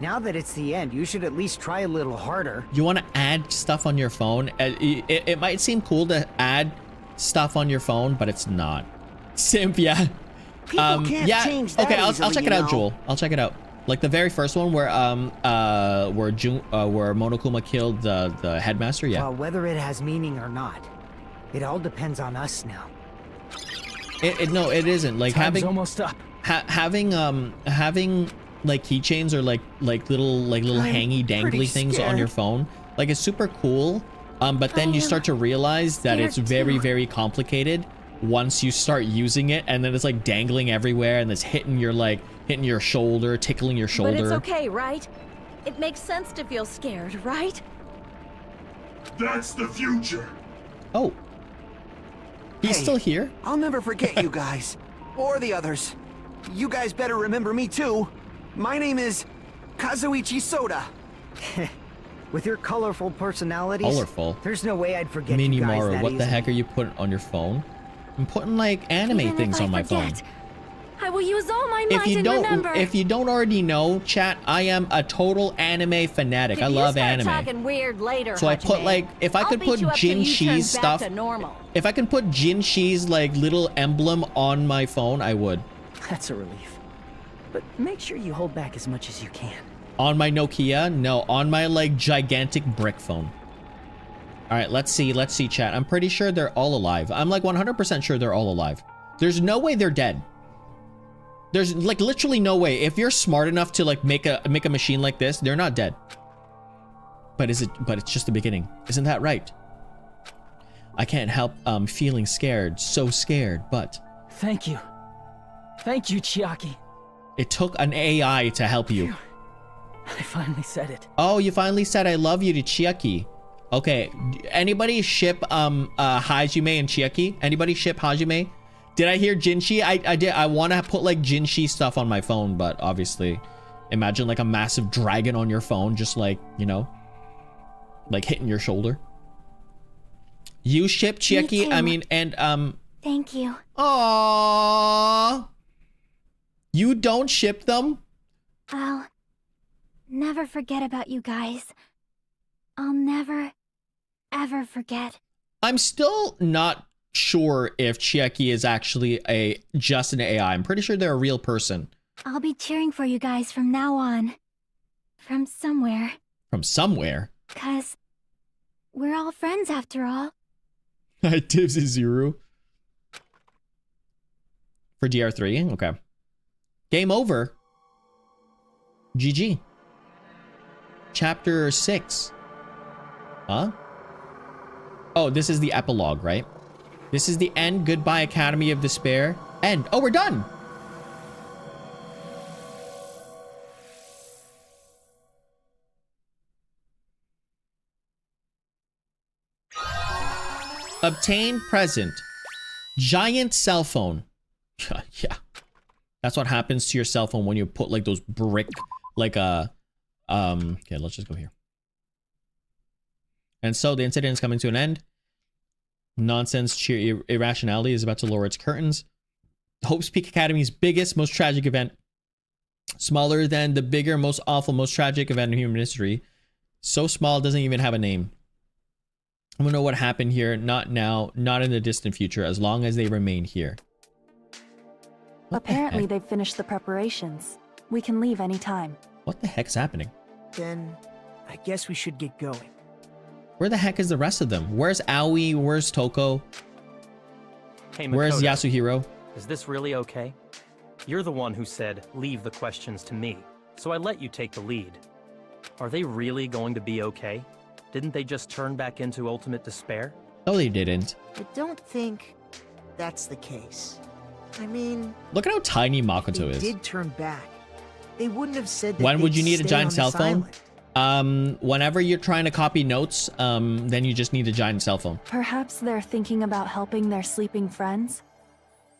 Now that it's the end, you should at least try a little harder. You want to add stuff on your phone? It might seem cool to add stuff on your phone, but it's not. Simp, yeah. People can't change that okay, I'll easily, check it out, Joel. I'll check it out. Like the very first one where Monokuma killed the headmaster, yeah. Well, whether it has meaning or not, it all depends on us now. No, it isn't. Like Time's having almost up. having like keychains or like little hangy dangly things on your phone, like it's super cool. But then you start to realize that it's very, very complicated once you start using it, and then it's like dangling everywhere and it's hitting your shoulder, tickling your shoulder. But it's okay, right? It makes sense to feel scared, right? That's the future. Oh. He's still here? I'll never forget you guys. Or the others. You guys better remember me too. My name is Kazuichi Soda. With your colorful personalities, Colorful? there's no way I'd forget Mini you guys Maru, that what the easily. heck are you putting on your phone? I'm putting like anime Even things if I on my phone. forget, I will use all my might and remember. If you don't already know, chat, I am a total anime fanatic. I love anime. Talking weird later, So I put like, if I could put Jin Shi's stuff, if I can put Jin Shi's like little emblem on my phone, I would. That's a relief. But make sure you hold back as much as you can. On my Nokia? No, on my like gigantic brick phone. All right, let's see, chat. I'm pretty sure they're all alive. I'm like 100% sure they're all alive. There's no way they're dead. There's like literally no way. If you're smart enough to like make a machine like this, they're not dead. But it's just the beginning. Isn't that right? I can't help feeling scared, so scared, but Thank you, Chiaki. It took an AI to help you. I finally said it. Oh, you finally said I love you to Chiaki. Okay, anybody ship Hajime and Chiaki? Anybody ship Hajime? Did I hear Jinshi? I did. I want to put like Jinshi stuff on my phone, but obviously, imagine like a massive dragon on your phone, just like, you know, like hitting your shoulder. You ship Chiaki? I mean, and Thank you. Aww. You don't ship them? I'll never forget about you guys. I'll never, ever forget. I'm still not sure if Chiaki is actually just an AI. I'm pretty sure they're a real person. I'll be cheering for you guys from now on. From somewhere. From somewhere? 'Cause we're all friends after all. Dibs is Zuru. For DR3? Okay. Game over. GG. Chapter 6. Huh? Oh, this is the epilogue, right? This is the end. Goodbye, Academy of Despair. End. Oh, we're done. Obtain present. Giant cell phone. Yeah. That's what happens to your cell phone when you put like those brick, like okay, let's just go here. And so the incident is coming to an end. Nonsense, sheer irrationality is about to lower its curtains. Hope's Peak Academy's biggest, most tragic event. Smaller than the bigger, most awful, most tragic event in human history. So small, it doesn't even have a name. I don't know what happened here. Not now, not in the distant future, as long as they remain here. Apparently they've finished the preparations. We can leave anytime. What the heck's happening? Then I guess we should get going. Where the heck is the rest of them? Where's Aoi? Where's Toko? Hey, Makoto, where's Yasuhiro? Is this really okay? You're the one who said, leave the questions to me, so I let you take the lead. Are they really going to be okay? Didn't they just turn back into ultimate despair? No, they didn't. I don't think that's the case. I mean, look at how tiny Makoto is. They did turn back. They wouldn't have said that. When would you need a giant cell phone? Whenever you're trying to copy notes, then you just need a giant cell phone. Perhaps they're thinking about helping their sleeping friends?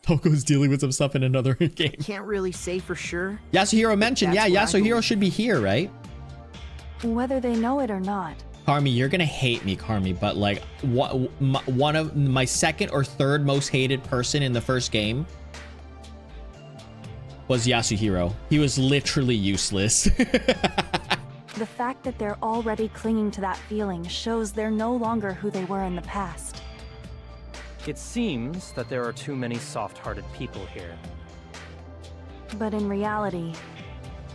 Toko's dealing with some stuff in another game. Can't really say for sure. Yasuhiro mentioned, yeah, Yasuhiro should be here, right? Whether they know it or not. Karmi, you're gonna hate me, Karmi, but like one of my second or third most hated person in the first game was Yasuhiro. He was literally useless. The fact that they're already clinging to that feeling shows they're no longer who they were in the past. It seems that there are too many soft-hearted people here. But in reality,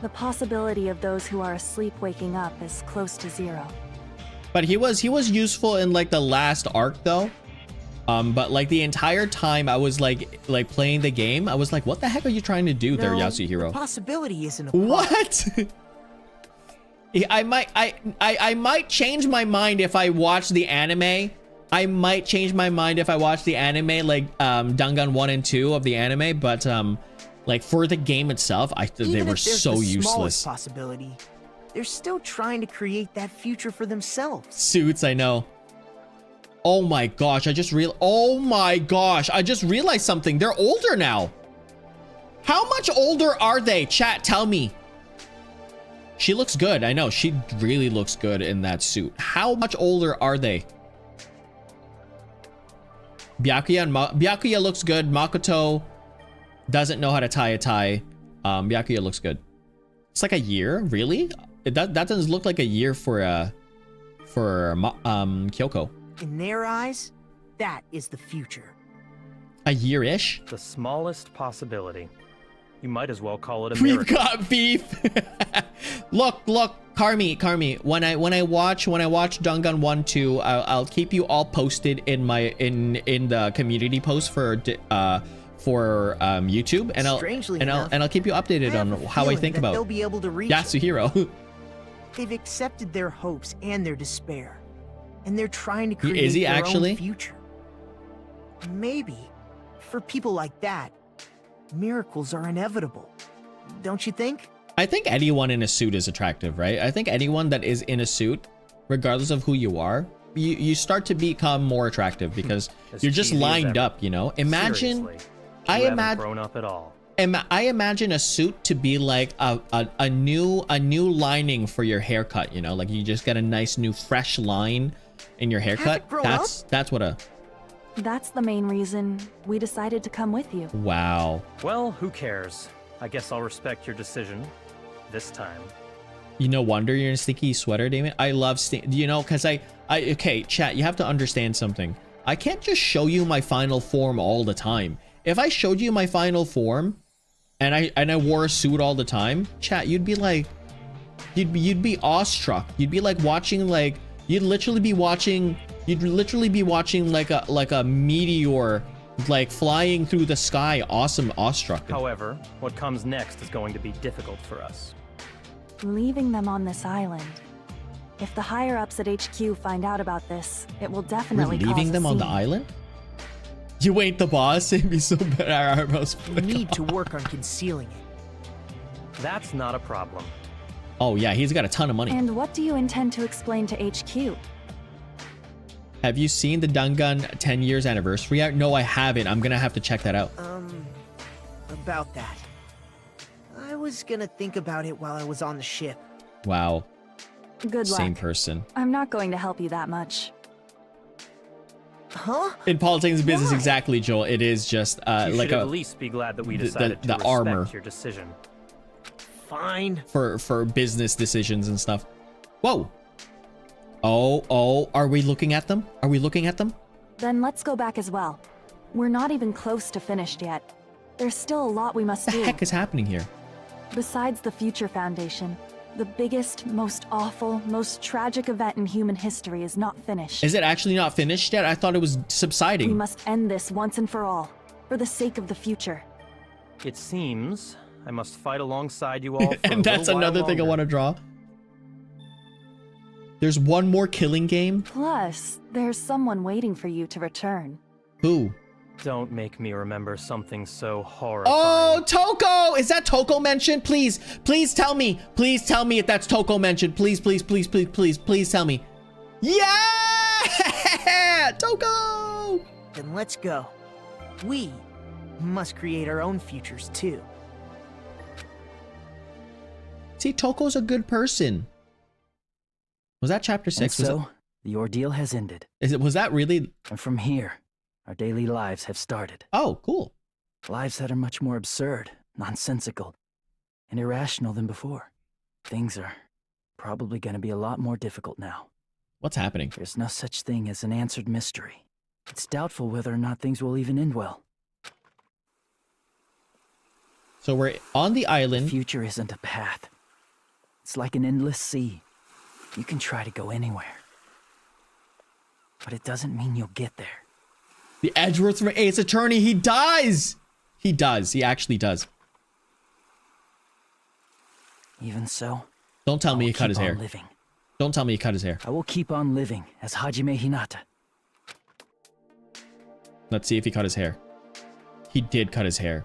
the possibility of those who are asleep waking up is close to zero. But he was useful in like the last arc though. But like the entire time I was like playing the game, I was like, what the heck are you trying to do there, Yasuhiro? The possibility isn't a what? I might change my mind if I watch the anime. I might change my mind if I watch the anime, like Dangan 1 and 2 of the anime, but like for the game itself, they were so useless. Possibility, they're still trying to create that future for themselves. Suits, I know. Oh my gosh, I just realized something. They're older now. How much older are they? Chat, tell me. She looks good. I know, she really looks good in that suit. How much older are they? Byakuya looks good. Makoto Doesn't know how to tie a tie. Byakuya looks good. It's like a year, really? That doesn't look like a year for Kyoko. In their eyes, that is the future. A year-ish? The smallest possibility. You might as well call it a We've miracle. got beef. Look, Karmi. When I watch Dangan 1, 2, I'll keep you all posted in my in the community post for YouTube, and I'll keep you updated on how I think about they'll be able to reach Yasuhiro. They've accepted their hopes and their despair, and they're trying to create Is he their actually? own future. Maybe, for people like that, miracles are inevitable. Don't you think? I think anyone in a suit is attractive, right? I think anyone that is in a suit, regardless of who you are, you start to become more attractive because you're just lined up, you know? Imagine, Seriously, I you haven't imagine, grown up at all. I imagine a suit to be like a new lining for your haircut, you know? Like you just get a nice new fresh line in your haircut. That's what a... That's the main reason we decided to come with you. Wow. Well, who cares? I guess I'll respect your decision. This time. You no wonder you're in a sticky sweater, Damien. I love you know, because okay, chat, you have to understand something. I can't just show you my final form all the time. If I showed you my final form and I wore a suit all the time, chat, you'd be like, you'd be awestruck. You'd be like watching, like, you'd literally be watching like a meteor like flying through the sky. Awesome, awestruck. However, what comes next is going to be difficult for us. Leaving them on this island. If the higher-ups at HQ find out about this, it will definitely We're leaving them on the island? You ain't the boss. It'd be so bad. Our eyebrows. We need to work on concealing it. That's not a problem. Oh yeah, he's got a ton of money. And what do you intend to explain to HQ? Have you seen the Dangan 10 years anniversary yet? No, I haven't. I'm gonna have to check that out. About that. I was gonna think about it while I was on the ship. Wow. Good luck. Same person. I'm not going to help you that much. Huh? In politics and business, exactly, Joel. It is just You like should at least be glad that we decided to the respect armor your decision. Fine. For business decisions and stuff. Whoa. Oh, are we looking at them? Are we looking at them? Then let's go back as well. We're not even close to finished yet. There's still a lot we must do. What the heck is happening here? Besides the Future Foundation, the biggest, most awful, most tragic event in human history is not finished. Is it actually not finished yet? I thought it was subsiding. We must end this once and for all, for the sake of the future. It seems I must fight alongside you all for And that's another thing I want to draw. There's one more killing game. Plus, there's someone waiting for you to return. Who? Don't make me remember something so horrifying. Oh, Toko! Is that Toko mentioned? Please tell me. Please tell me if that's Toko mentioned. Please tell me. Yeah! Toko! Then let's go. We must create our own futures too. See, Toko's a good person. Was that chapter 6? And so, the ordeal has ended. Was that really? And from here, our daily lives have started. Oh, cool. Lives that are much more absurd, nonsensical, and irrational than before. Things are probably going to be a lot more difficult now. What's happening? There's no such thing as an answered mystery. It's doubtful whether or not things will even end well. So we're on the island. The future isn't a path. It's like an endless sea. You can try to go anywhere. But it doesn't mean you'll get there. The Edgeworth from Ace Attorney, he dies! He does. He actually does. Even so, don't tell me he cut his hair. Living. Don't tell me he cut his hair. I will keep on living as Hajime Hinata. Let's see if he cut his hair. He did cut his hair.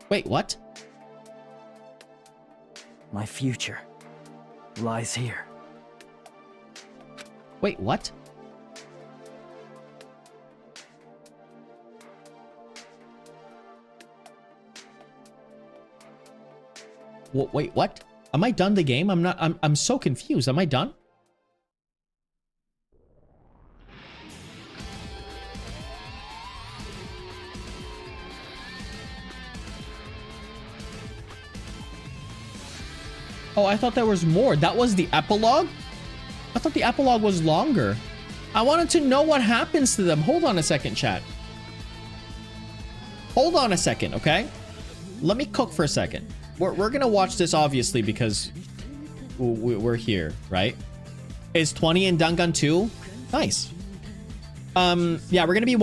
Wait, what? My future lies here. Wait, what? Wait, what? Am I done the game? I'm so confused. Am I done? Oh, I thought there was more. That was the epilogue? I thought the epilogue was longer. I wanted to know what happens to them. Hold on a second, chat. Hold on a second, okay? Let me cook for a second. We're gonna watch this, obviously, because we're here, right? Is 20 in Dangan 2? Nice. Yeah, I'm gonna be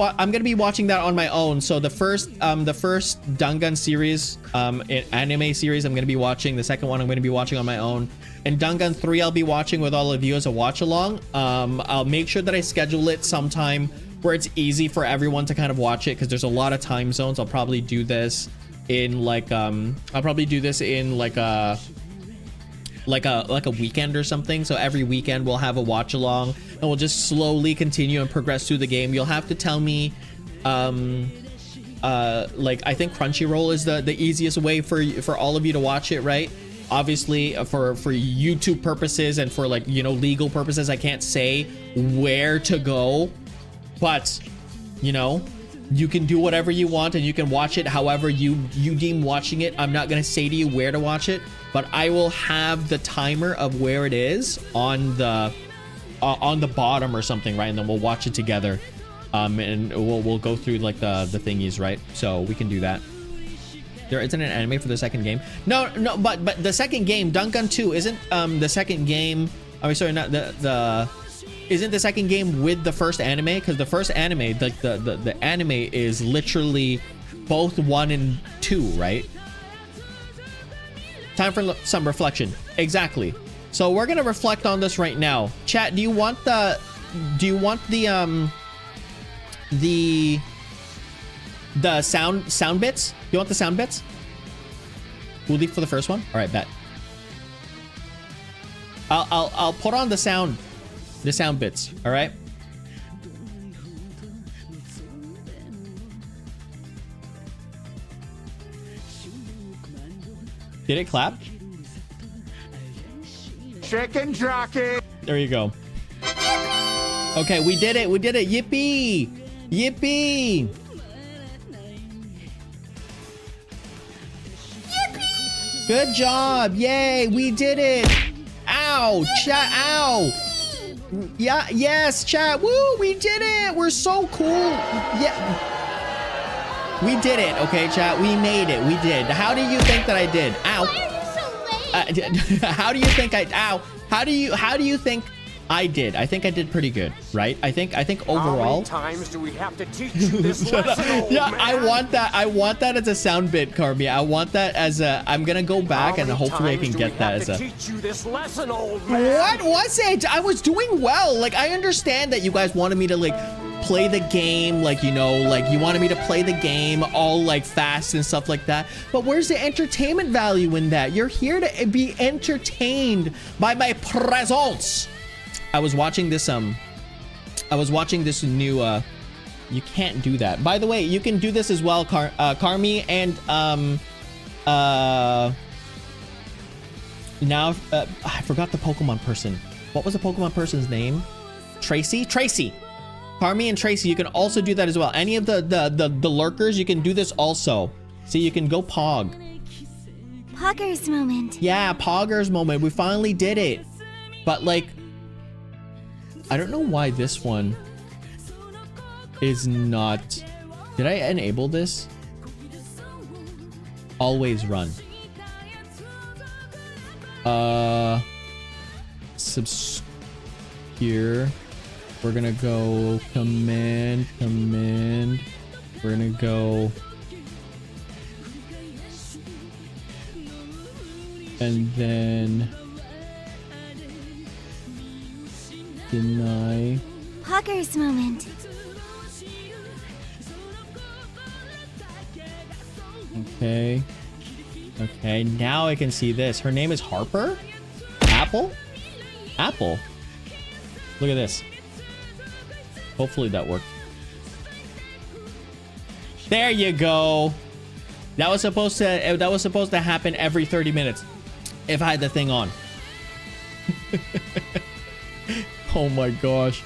watching that on my own. So the first Dangan series, anime series, I'm gonna be watching. The second one I'm gonna be watching on my own. And Dangan 3 I'll be watching with all of you as a watch along. I'll make sure that I schedule it sometime where it's easy for everyone to kind of watch it, because there's a lot of time zones. I'll probably do this in like a weekend or something. So every weekend we'll have a watch along, and we'll just slowly continue and progress through the game. You'll have to tell me like, I think Crunchyroll is the easiest way for all of you to watch it, right? Obviously for YouTube purposes and for, like, you know, legal purposes, I can't say where to go, but you know, you can do whatever you want and you can watch it however you deem watching it. I'm not gonna say to you where to watch it, but I will have the timer of where it is on the bottom or something, right? And then we'll watch it together, and we'll go through like the thingies, right? So we can do that. There isn't an anime for the second game. No, but the second game, Dangan 2, isn't the second game. I mean, sorry, not the isn't the second game with the first anime? Because the first anime, like the anime is literally both 1 and 2, right? Time for some reflection. Exactly. So we're gonna reflect on this right now. Chat, do you want the sound bits? You want the sound bits? We'll leave for the first one. All right, bet. I'll put on the sound bits. All right. Did it clap? Chicken jockey. There you go. Okay, we did it. We did it. Yippee! Yippee! Good job. Yay, we did it. Ow, chat, ow. Yeah, yes, chat. Woo, we did it. We're so cool. Yeah. We did it. Okay, chat, we made it. We did. How do you think that I did? Ow. How do you think ow. How do you think I did? I think I did pretty good, right? I think overall. How many times do we have to teach you this lesson, old yeah, man? I want that as a sound bit, Carmi. I want that as a. I'm gonna go back and hopefully I can get that as a. Teach you this lesson, old man. What was it? I was doing well. Like, I understand that you guys wanted me to like play the game, like, you know, like you wanted me to play the game all like fast and stuff like that. But where's the entertainment value in that? You're here to be entertained by my presence. I was watching this new you can't do that. By the way, you can do this as well, Carmi, and now I forgot the Pokemon person. What was the Pokemon person's name? Tracy? Carmi and Tracy, you can also do that as well. Any of the lurkers, you can do this also. See, you can go Pog. Poggers moment. Yeah, Poggers moment. We finally did it. But like, I don't know why this one is not. Did I enable this? Always run. Here. We're gonna go command. We're gonna go. And then deny. Poggers moment. Okay. Okay, now I can see this. Her name is Harper? Apple? Apple. Look at this. Hopefully that worked. There you go. That was supposed to happen every 30 minutes if I had the thing on. Oh my gosh.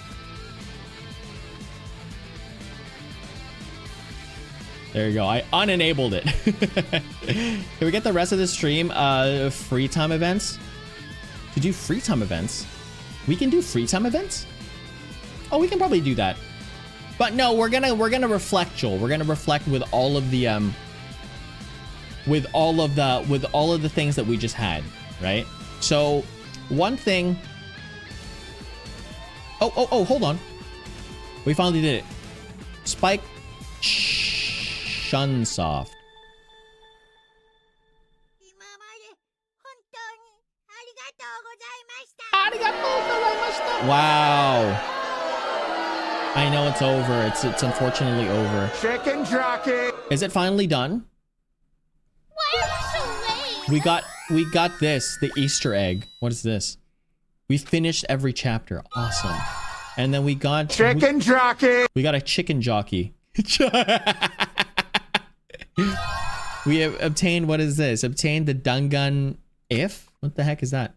There you go. I unenabled it. Can we get the rest of the stream free time events? To do free time events. We can do free time events? Oh, we can probably do that. But no, we're gonna reflect, Joel. We're gonna reflect with all of the with all of the things that we just had, right? So one thing. Oh, hold on. We finally did it. Spike Shunsoft. Wow. I know it's over. It's unfortunately over. Chicken jockey. Is it finally done? Why are you so late? We got this, the Easter egg. What is this? We finished every chapter. Awesome. And then we got chicken jockey. We got a chicken jockey. We have obtained, what is this? Obtained the Dangan if? What the heck is that?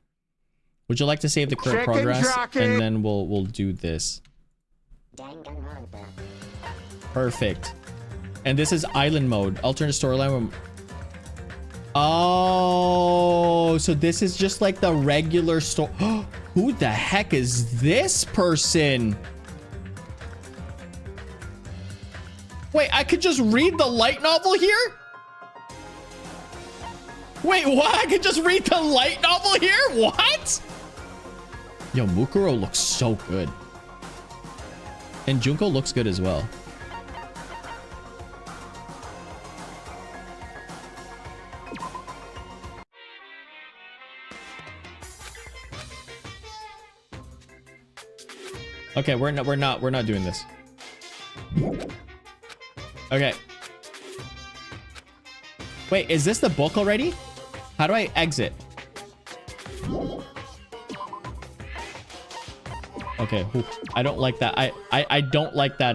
Would you like to save the current Chicken progress? jockey. And then we'll do this. Danganronpa. Perfect. And this is island mode. Alternate storyline. Oh, so this is just like the regular story. Who the heck is this person? Wait, I could just read the light novel here? Wait, what? I could just read the light novel here? What? Yo, Mukuro looks so good. And Junko looks good as well. Okay, we're not doing this. Okay. Wait, is this the book already? How do I exit? Okay, I don't like that. I don't like that.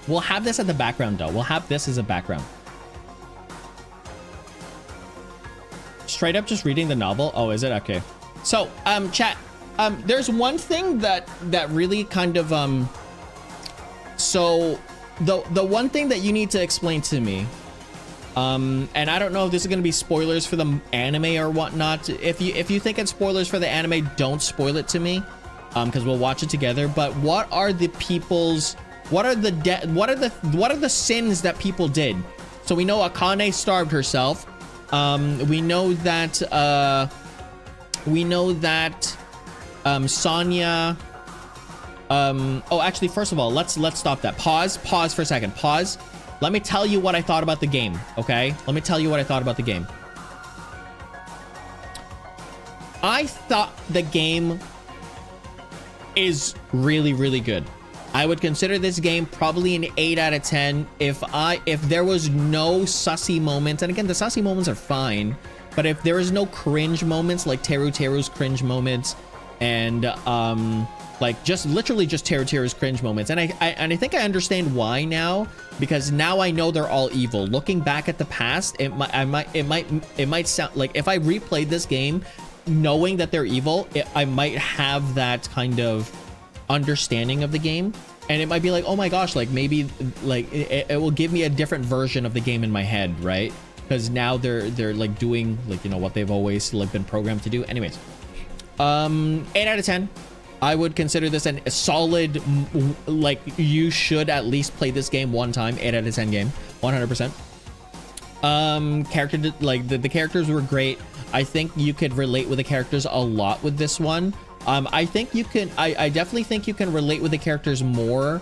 We'll have this at the background though. We'll have this as a background. Straight up just reading the novel. Oh, is it? Okay. So, chat, there's one thing that really kind of, so the one thing that you need to explain to me, and I don't know if this is going to be spoilers for the anime or whatnot. If you think it's spoilers for the anime, don't spoil it to me, because we'll watch it together. But what are the people's, what are the sins that people did? So we know Akane starved herself. We know that Sonya, oh, actually, first of all, let's stop that. Pause for a second. Pause. Let me tell you what I thought about the game, okay? Let me tell you what I thought about the game. I thought the game is really, really good. I would consider this game probably an 8 out of 10 if there was no sussy moments. And again, the sussy moments are fine, but if there is no cringe moments like Teru's cringe moments, and like literally just Teru's cringe moments, and I think I understand why now, because now I know they're all evil. Looking back at the past, it might sound like if I replayed this game knowing that they're evil, I might have that kind of understanding of the game, and it might be like, oh my gosh, like maybe like it will give me a different version of the game in my head, right? Because now they're like doing like, you know, what they've always like been programmed to do. Anyways, 8 out of 10. I would consider this a solid, like, you should at least play this game one time. 8 out of 10 game, 100%. Like the characters were great. I think you could relate with the characters a lot with this one. I think you can, I definitely think you can relate with the characters more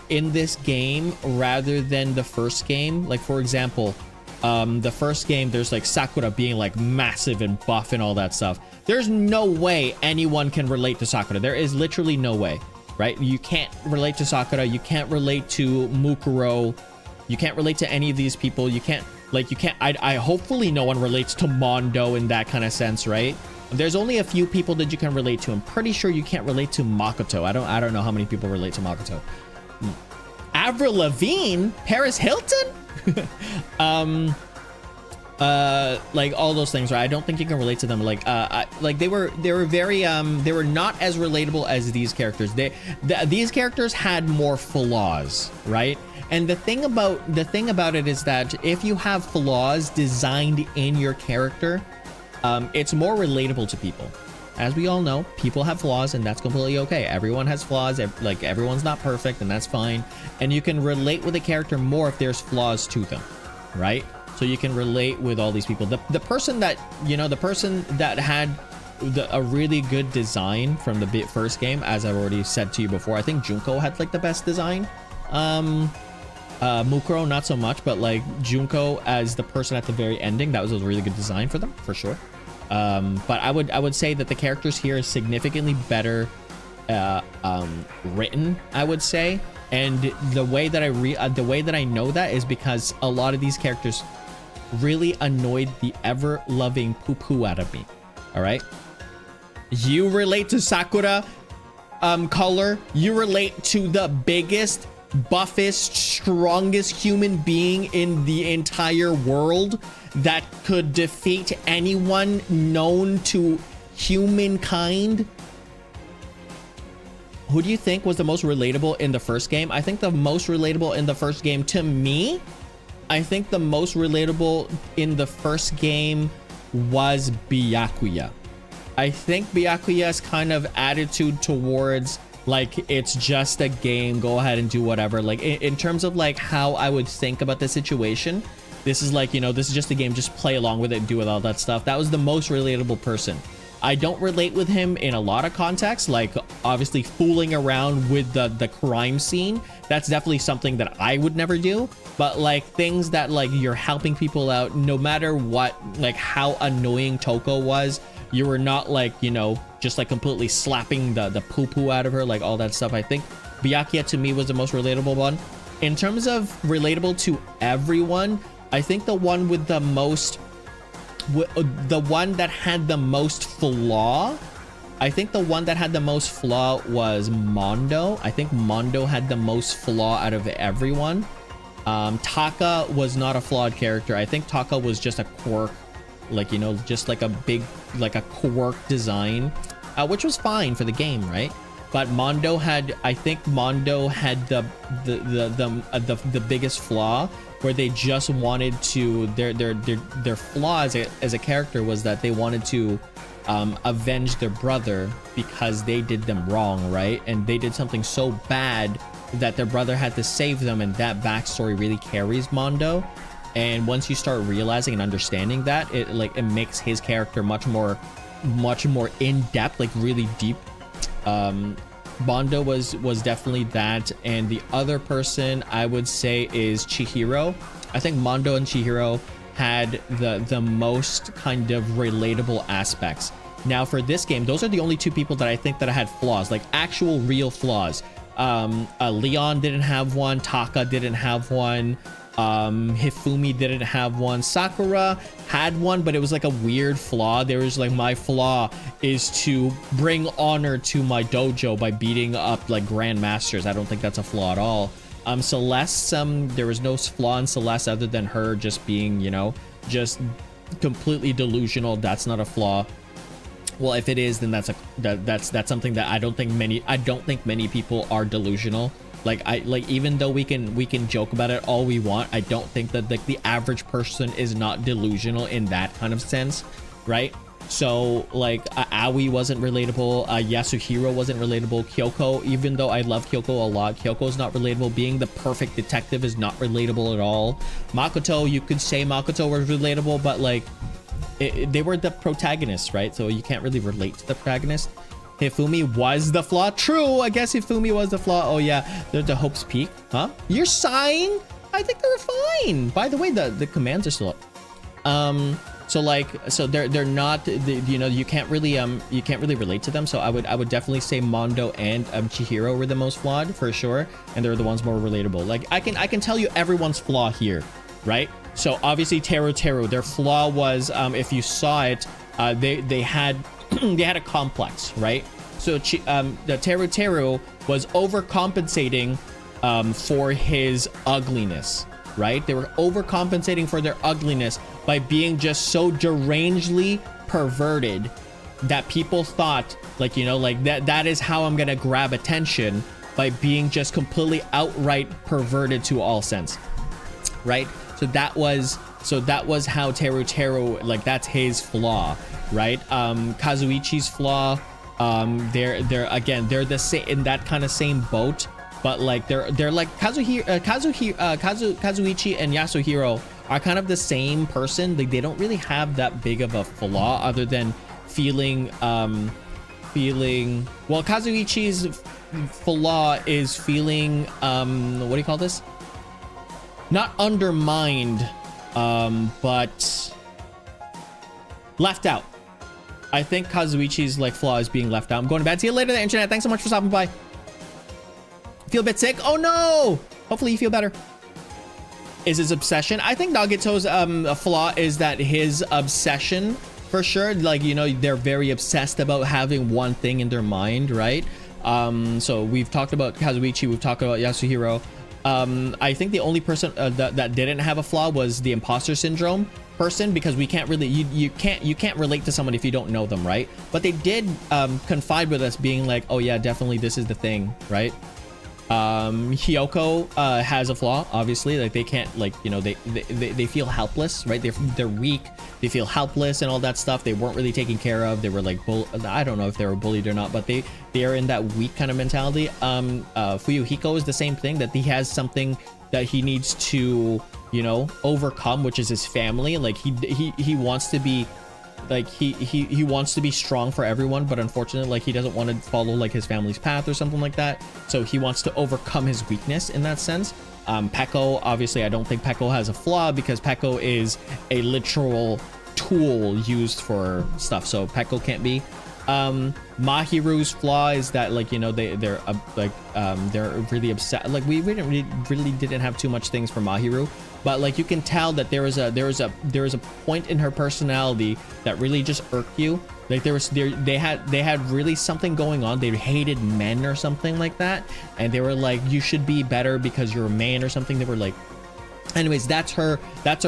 in this game rather than the first game. Like, for example, the first game, there's like Sakura being like massive and buff and all that stuff. There's no way anyone can relate to Sakura. There is literally no way, right? You can't relate to Sakura. You can't relate to Mukuro. You can't relate to any of these people. You can't, like, you can't, I hopefully no one relates to Mondo in that kind of sense, right? There's only a few people that you can relate to. I'm pretty sure you can't relate to Makoto. I don't know how many people relate to Makoto. Avril Lavigne? Paris Hilton? Like all those things, right? I don't think you can relate to them. Like, like they were very, they were not as relatable as these characters. These characters had more flaws, right? And the thing about it is that if you have flaws designed in your character, it's more relatable to people. As we all know, people have flaws, and that's completely okay. Everyone has flaws, like everyone's not perfect, and that's fine. And you can relate with a character more if there's flaws to them, right? So you can relate with all these people. The person that, you know, the person that had a really good design from the first game, as I've already said to you before, I think Junko had like the best design. Mukuro not so much, but like Junko as the person at the very ending, that was a really good design for them, for sure. But I would say that the characters here is significantly better written, I would say. And the way that I know that is because a lot of these characters really annoyed the ever-loving poo-poo out of me. All right, you relate to Sakura color. You relate to the biggest, buffest, strongest human being in the entire world that could defeat anyone known to humankind. Who do you think was the most relatable in the first game? I think the most relatable in the first game to me, I think the most relatable in the first game was Byakuya. I think Byakuya's kind of attitude towards like it's just a game, go ahead and do whatever, like in terms of like how I would think about the situation, this is like, you know, this is just a game, just play along with it and do with all that stuff. That was the most relatable person. I don't relate with him in a lot of contexts, like obviously fooling around with the crime scene. That's definitely something that I would never do. But like things that like you're helping people out, no matter what, like how annoying Toko was, you were not like, you know, just like completely slapping the poo-poo out of her, like all that stuff. I think Byakuya to me was the most relatable one. In terms of relatable to everyone, I think the one with the most, the one that had the most flaw, I think the one that had the most flaw was Mondo. I think Mondo had the most flaw out of everyone. Taka was not a flawed character. I think Taka was just a quirk, like, you know, just like a big, like a quirk design, which was fine for the game, right? But Mondo had, I think Mondo had the biggest flaw, where they just wanted to, their flaw as a character was that they wanted to avenge their brother because they did them wrong, right? And they did something so bad that their brother had to save them, and that backstory really carries Mondo. And once you start realizing and understanding that, it makes his character much more in depth, like really deep. Mondo was definitely that. And the other person I would say is Chihiro. I think Mondo and Chihiro had the most kind of relatable aspects. Now for this game, those are the only two people that I think that had flaws, like actual real flaws. Leon didn't have one, Taka didn't have one, Hifumi didn't have one. Sakura had one, but it was like a weird flaw. There was like, my flaw is to bring honor to my dojo by beating up like grandmasters. I don't think that's a flaw at all. Celeste, there was no flaw in Celeste other than her just being, you know, just completely delusional. That's not a flaw. Well, if it is, then that's something that I don't think many people are delusional. Like even though we can joke about it all we want, I don't think that like the average person is not delusional in that kind of sense, right? So like Aoi wasn't relatable, Yasuhiro wasn't relatable, Kyoko, even though I love Kyoko a lot, Kyoko's not relatable. Being the perfect detective is not relatable at all. Makoto, you could say Makoto was relatable, but like they were the protagonists, right? So you can't really relate to the protagonist. Hifumi was the flaw. True, I guess Hifumi was the flaw. Oh yeah, they're the Hope's Peak. Huh? You're sighing? I think they were fine. By the way, the commands are still up. So they're not, you know, you can't really relate to them. So I would definitely say Mondo and Chihiro were the most flawed for sure, and they're the ones more relatable. Like I can tell you everyone's flaw here, right? So obviously Teru, their flaw was, if you saw it, they had they had a complex, right? So the Teru was overcompensating for his ugliness, right? They were overcompensating for their ugliness by being just so derangedly perverted that people thought, like, you know, like that is how I'm gonna grab attention, by being just completely outright perverted to all sense, right? So that was So that was how Teru, like, that's his flaw, right? Kazuichi's flaw, they're the same in that kind of same boat, but like they're like Kazuichi and Yasuhiro are kind of the same person. Like, they don't really have that big of a flaw other than feeling well, Kazuichi's flaw is feeling what do you call this? Not undermined, but left out. I think Kazuichi's like flaw is being left out. I'm going to bed. See you later, the internet. Thanks so much for stopping by. Feel a bit sick? Oh no! Hopefully you feel better. Is his obsession? I think Nagito's flaw is that his obsession, for sure. Like, you know, they're very obsessed about having one thing in their mind, right? So we've talked about Kazuichi, we've talked about Yasuhiro. I think the only person that didn't have a flaw was the imposter syndrome person, because we can't really, you can't relate to someone if you don't know them, right? But they did confide with us, being like, oh yeah, definitely this is the thing, right? Hiyoko has a flaw, obviously. Like, they can't, like, you know, they feel helpless, right? They're weak, they feel helpless and all that stuff. They weren't really taken care of. They were like I don't know if they were bullied or not, but they are in that weak kind of mentality. Fuyuhiko is the same thing, that he has something that he needs to, you know, overcome, which is his family. Like, he wants to be, like, he wants to be strong for everyone, but unfortunately, like, he doesn't want to follow like his family's path or something like that. So he wants to overcome his weakness in that sense. Peko, obviously I don't think Peko has a flaw, because Peko is a literal tool used for stuff, so Peko can't be. Mahiru's flaw is that, like, you know, they're really upset. Like, we really didn't have too much things for Mahiru, but like, you can tell that there was a point in her personality that really just irked you. Like, they had really something going on. They hated men or something like that, and they were like, you should be better because you're a man or something. They were like, anyways, that's her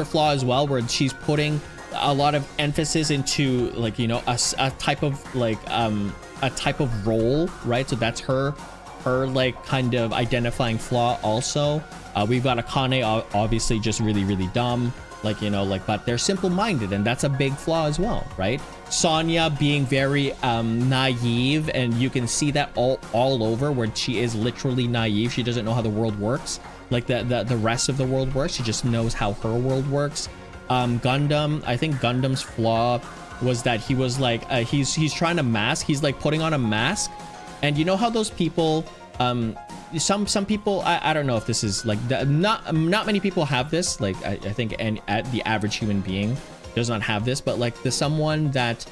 flaw as well, where she's putting a lot of emphasis into, like, you know, a type of like a type of role, right? So that's her like kind of identifying flaw also. We've got Akane, obviously just really dumb, like, you know, like, but they're simple-minded, and that's a big flaw as well, right? Sonya being very naive, and you can see that all over, where she is literally naive. She doesn't know how the world works, like the rest of the world works. She just knows how her world works. Gundam, I think Gundam's flaw was that he was like, he's trying to mask. He's like putting on a mask, and you know how those people, some people, I don't know if this is like, not many people have this. Like, I think, and the average human being does not have this, but like someone that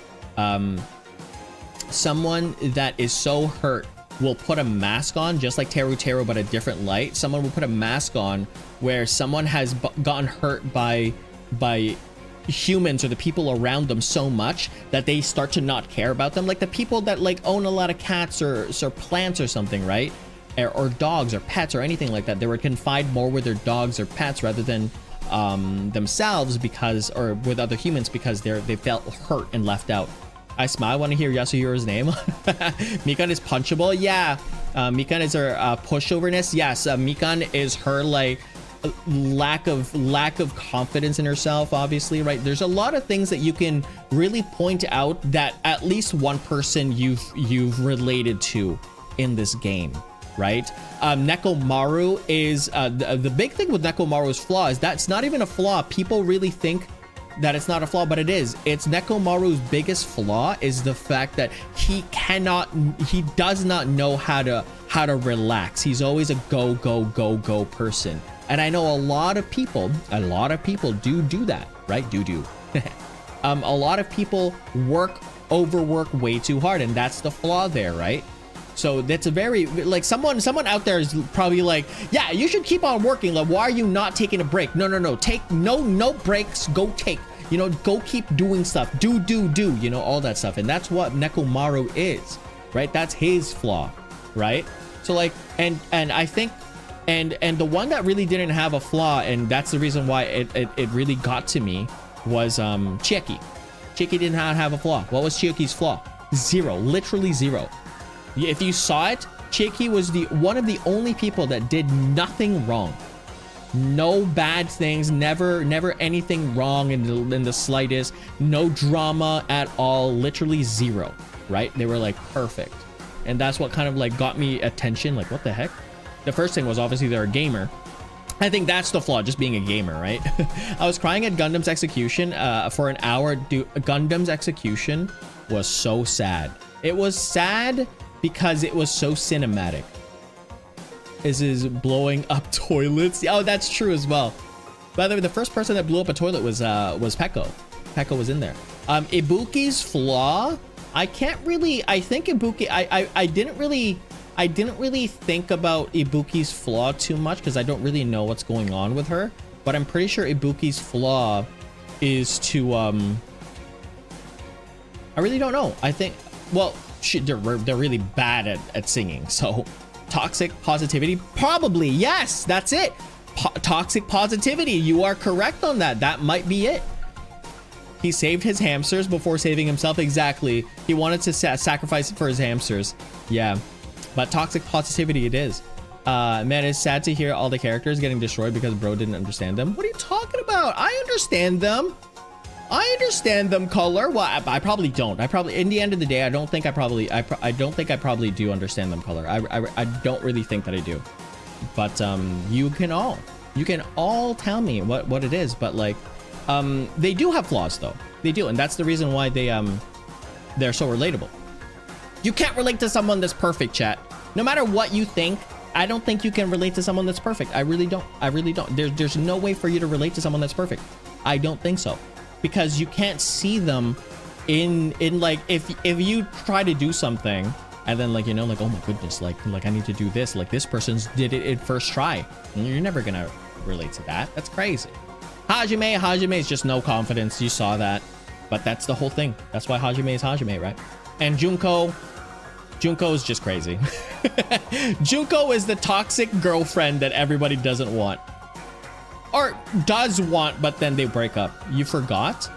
is so hurt will put a mask on, just like Teru, but a different light. Someone will put a mask on where someone has gotten hurt by humans or the people around them so much that they start to not care about them. Like the people that like own a lot of cats or plants or something, right? Or dogs or pets or anything like that. They would confide more with their dogs or pets rather than themselves, because, or with other humans, because they felt hurt and left out. I smile when I hear Yasuhiro's name. Mikan is punchable. Yeah. Mikan is her pushoverness. Yes. Mikan is her like lack of confidence in herself, obviously, right? There's a lot of things that you can really point out that at least one person you've related to in this game, right? Nekomaru is the big thing with Nekomaru's flaw is that's not even a flaw. People really think that it's not a flaw, but it is. It's Nekomaru's biggest flaw is the fact that he does not know how to relax. He's always a go person. And I know a lot of people do that, right? Do. A lot of people overwork way too hard, and that's the flaw there, right? So that's a very, like, someone out there is probably like, yeah, you should keep on working. Like, why are you not taking a break? No. Take no breaks. Go keep doing stuff. Do, you know, all that stuff. And that's what Nekomaru is, right? That's his flaw, right? So like, and I think, and the one that really didn't have a flaw, and that's the reason why it really got to me, was Chiaki. Chiaki did not have a flaw. What was Chiaki's flaw? Zero, literally zero. If you saw it, Chiaki was one of the only people that did nothing wrong. No bad things, never anything wrong in the slightest. No drama at all, literally zero, right? They were like perfect. And that's what kind of like got me attention. Like, what the heck? The first thing was obviously they're a gamer. I think that's the flaw, just being a gamer, right? I was crying at Gundam's execution for an hour. Dude, Gundam's execution was so sad. It was sad because it was so cinematic. This is blowing up toilets. Oh, that's true as well. By the way, the first person that blew up a toilet was Peko. Peko was in there. Ibuki's flaw, I think Ibuki, I didn't really think about Ibuki's flaw too much because I don't really know what's going on with her, but I'm pretty sure Ibuki's flaw is to I really don't know. I think, well, they're really bad at singing, so toxic positivity, probably. Yes, that's it. Toxic positivity, you are correct on that. That might be it. He saved his hamsters before saving himself. Exactly. He wanted to sacrifice it for his hamsters. Yeah, but toxic positivity it is. Man, it's sad to hear all the characters getting destroyed because bro didn't understand them. What are you talking about? I understand them. I understand them, Color. Well, I probably don't. In the end of the day, I don't think I probably do understand them, Color. I don't really think that I do. But you can all tell me what it is. But like, they do have flaws though. They do, and that's the reason why they're so relatable. You can't relate to someone that's perfect, chat. No matter what you think, I don't think you can relate to someone that's perfect. I really don't. There's no way for you to relate to someone that's perfect. I don't think so. Because you can't see them in like, if you try to do something and then like, you know, like, oh my goodness, like I need to do this, like this person's did it in first try, and you're never gonna relate to that. That's crazy. Hajime is just no confidence. You saw that, but that's the whole thing. That's why Hajime is Hajime, right? And Junko is just crazy. Junko is the toxic girlfriend that everybody doesn't want. Or does want, but then they break up. You forgot?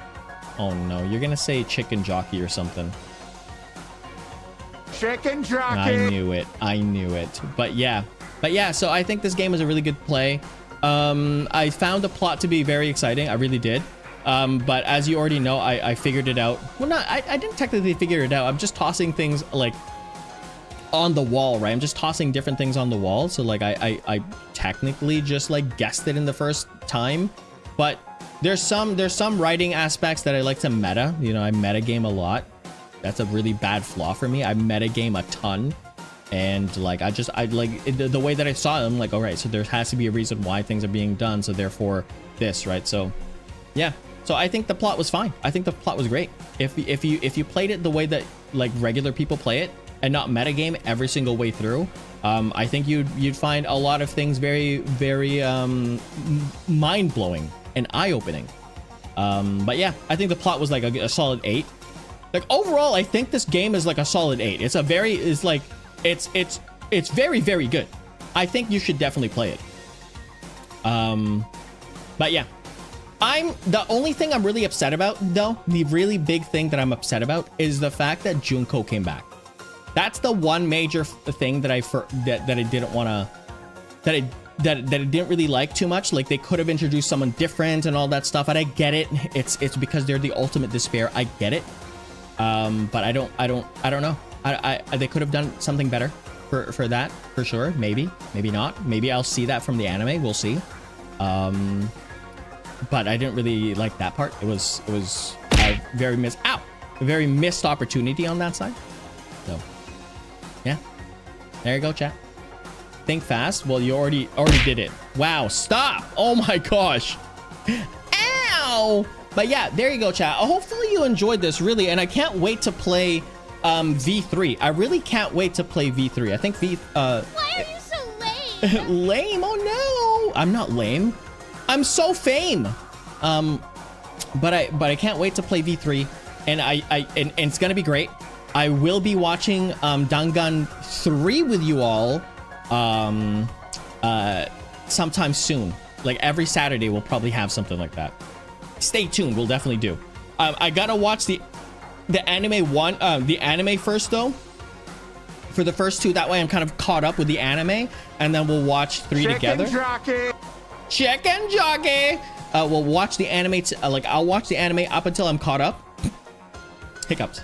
Oh no, you're gonna say chicken jockey or something. Chicken jockey! I knew it. But yeah, so I think this game is a really good play. I found the plot to be very exciting. I really did. But as you already know, I figured it out. Well, I didn't technically figure it out. I'm just tossing things like on the wall, right? I'm just tossing different things on the wall. So like I technically just like guessed it in the first time, but there's some writing aspects that I like to meta. You know, I meta game a lot. That's a really bad flaw for me. I meta game a ton, and like I like the way that I saw it, I'm like, all right, so there has to be a reason why things are being done, so therefore this, right? So yeah, so I think the plot was fine. I think the plot was great. If you played it the way that like regular people play it and not metagame every single way through, I think you'd find a lot of things very, very mind-blowing and eye-opening. But yeah, I think the plot was like a solid 8. Like overall, I think this game is like a solid 8. It's very, very good. I think you should definitely play it. But yeah, the only thing I'm really upset about though, the really big thing that I'm upset about is the fact that Junko came back. That's the one major thing that I didn't want to, that I didn't really like too much. Like they could have introduced someone different and all that stuff, and I get it. It's because they're the ultimate despair. I get it. But I don't know. They could have done something better for that, for sure. Maybe not. Maybe I'll see that from the anime. We'll see. But I didn't really like that part. It was a very missed opportunity on that side. So yeah, there you go, chat. Think fast. Well, you already did it. Wow, stop. Oh my gosh. Ow. But yeah, there you go, chat. Hopefully you enjoyed this, really, and I can't wait to play V3. I really can't wait to play V3. I think Why are you so lame? Lame? Oh no, I'm not lame. I'm so fame. But I can't wait to play V3, and and it's gonna be great. I will be watching Dangan 3 with you all sometime soon. Like every Saturday we'll probably have something like that. Stay tuned, we'll definitely do. I gotta watch the anime first though, for the first 2. That way I'm kind of caught up with the anime, and then we'll watch 3 together. Chicken jockey. We'll watch the anime. Like I'll watch the anime up until I'm caught up. Hiccups.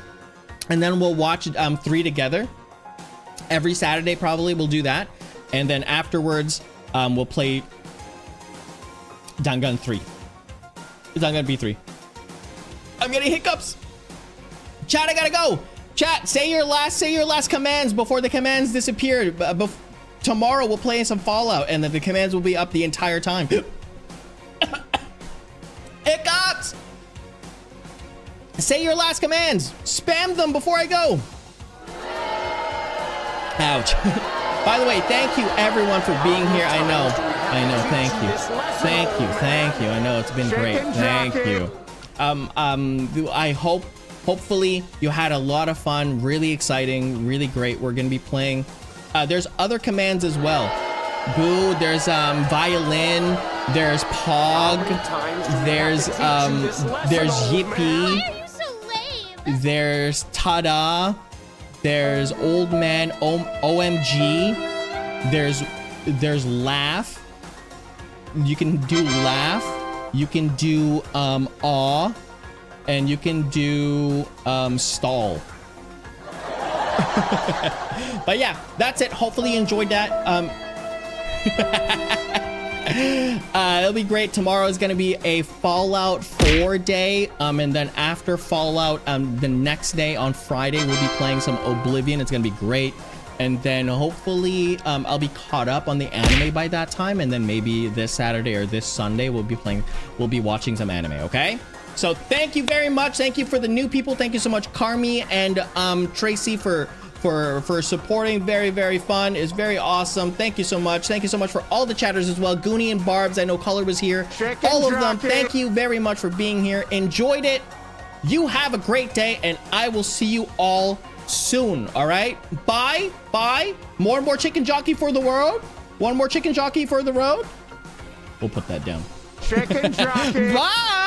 And then we'll watch 3 together. Every Saturday probably we'll do that. And then afterwards we'll play Dangan 3. Dangan B3. I'm getting hiccups. Chat, I gotta go. Chat, say your last commands before the commands disappear. Tomorrow we'll play some Fallout and then the commands will be up the entire time. Hiccups! Say your last commands. Spam them before I go. Ouch. By the way, thank you everyone for being here. I know. Thank you. I know it's been great. Thank you. I hopefully you had a lot of fun. Really exciting, really great. We're gonna be playing. There's other commands as well. Boo. There's violin. There's Pog. There's Yippee. There's Tada. There's Old Man OMG. There's Laugh. You can do Laugh. You can do Awe. And you can do Stall. But yeah, that's it. Hopefully you enjoyed that. It'll be great. Tomorrow is going to be a Fallout 4 day. And then after Fallout, the next day on Friday, we'll be playing some Oblivion. It's going to be great. And then hopefully I'll be caught up on the anime by that time. And then maybe this Saturday or this Sunday, we'll be watching some anime. Okay. So thank you very much. Thank you for the new people. Thank you so much, Carmi and Tracy for supporting. Very, very fun. It's very awesome. Thank you so much. Thank you so much for all the chatters as well. Goonie and Barbs. I know Color was here. All of them. Thank you very much for being here. Enjoyed it. You have a great day, and I will see you all soon. All right. Bye. Bye. More and more chicken jockey for the world. One more chicken jockey for the road. We'll put that down. Chicken jockey. Bye.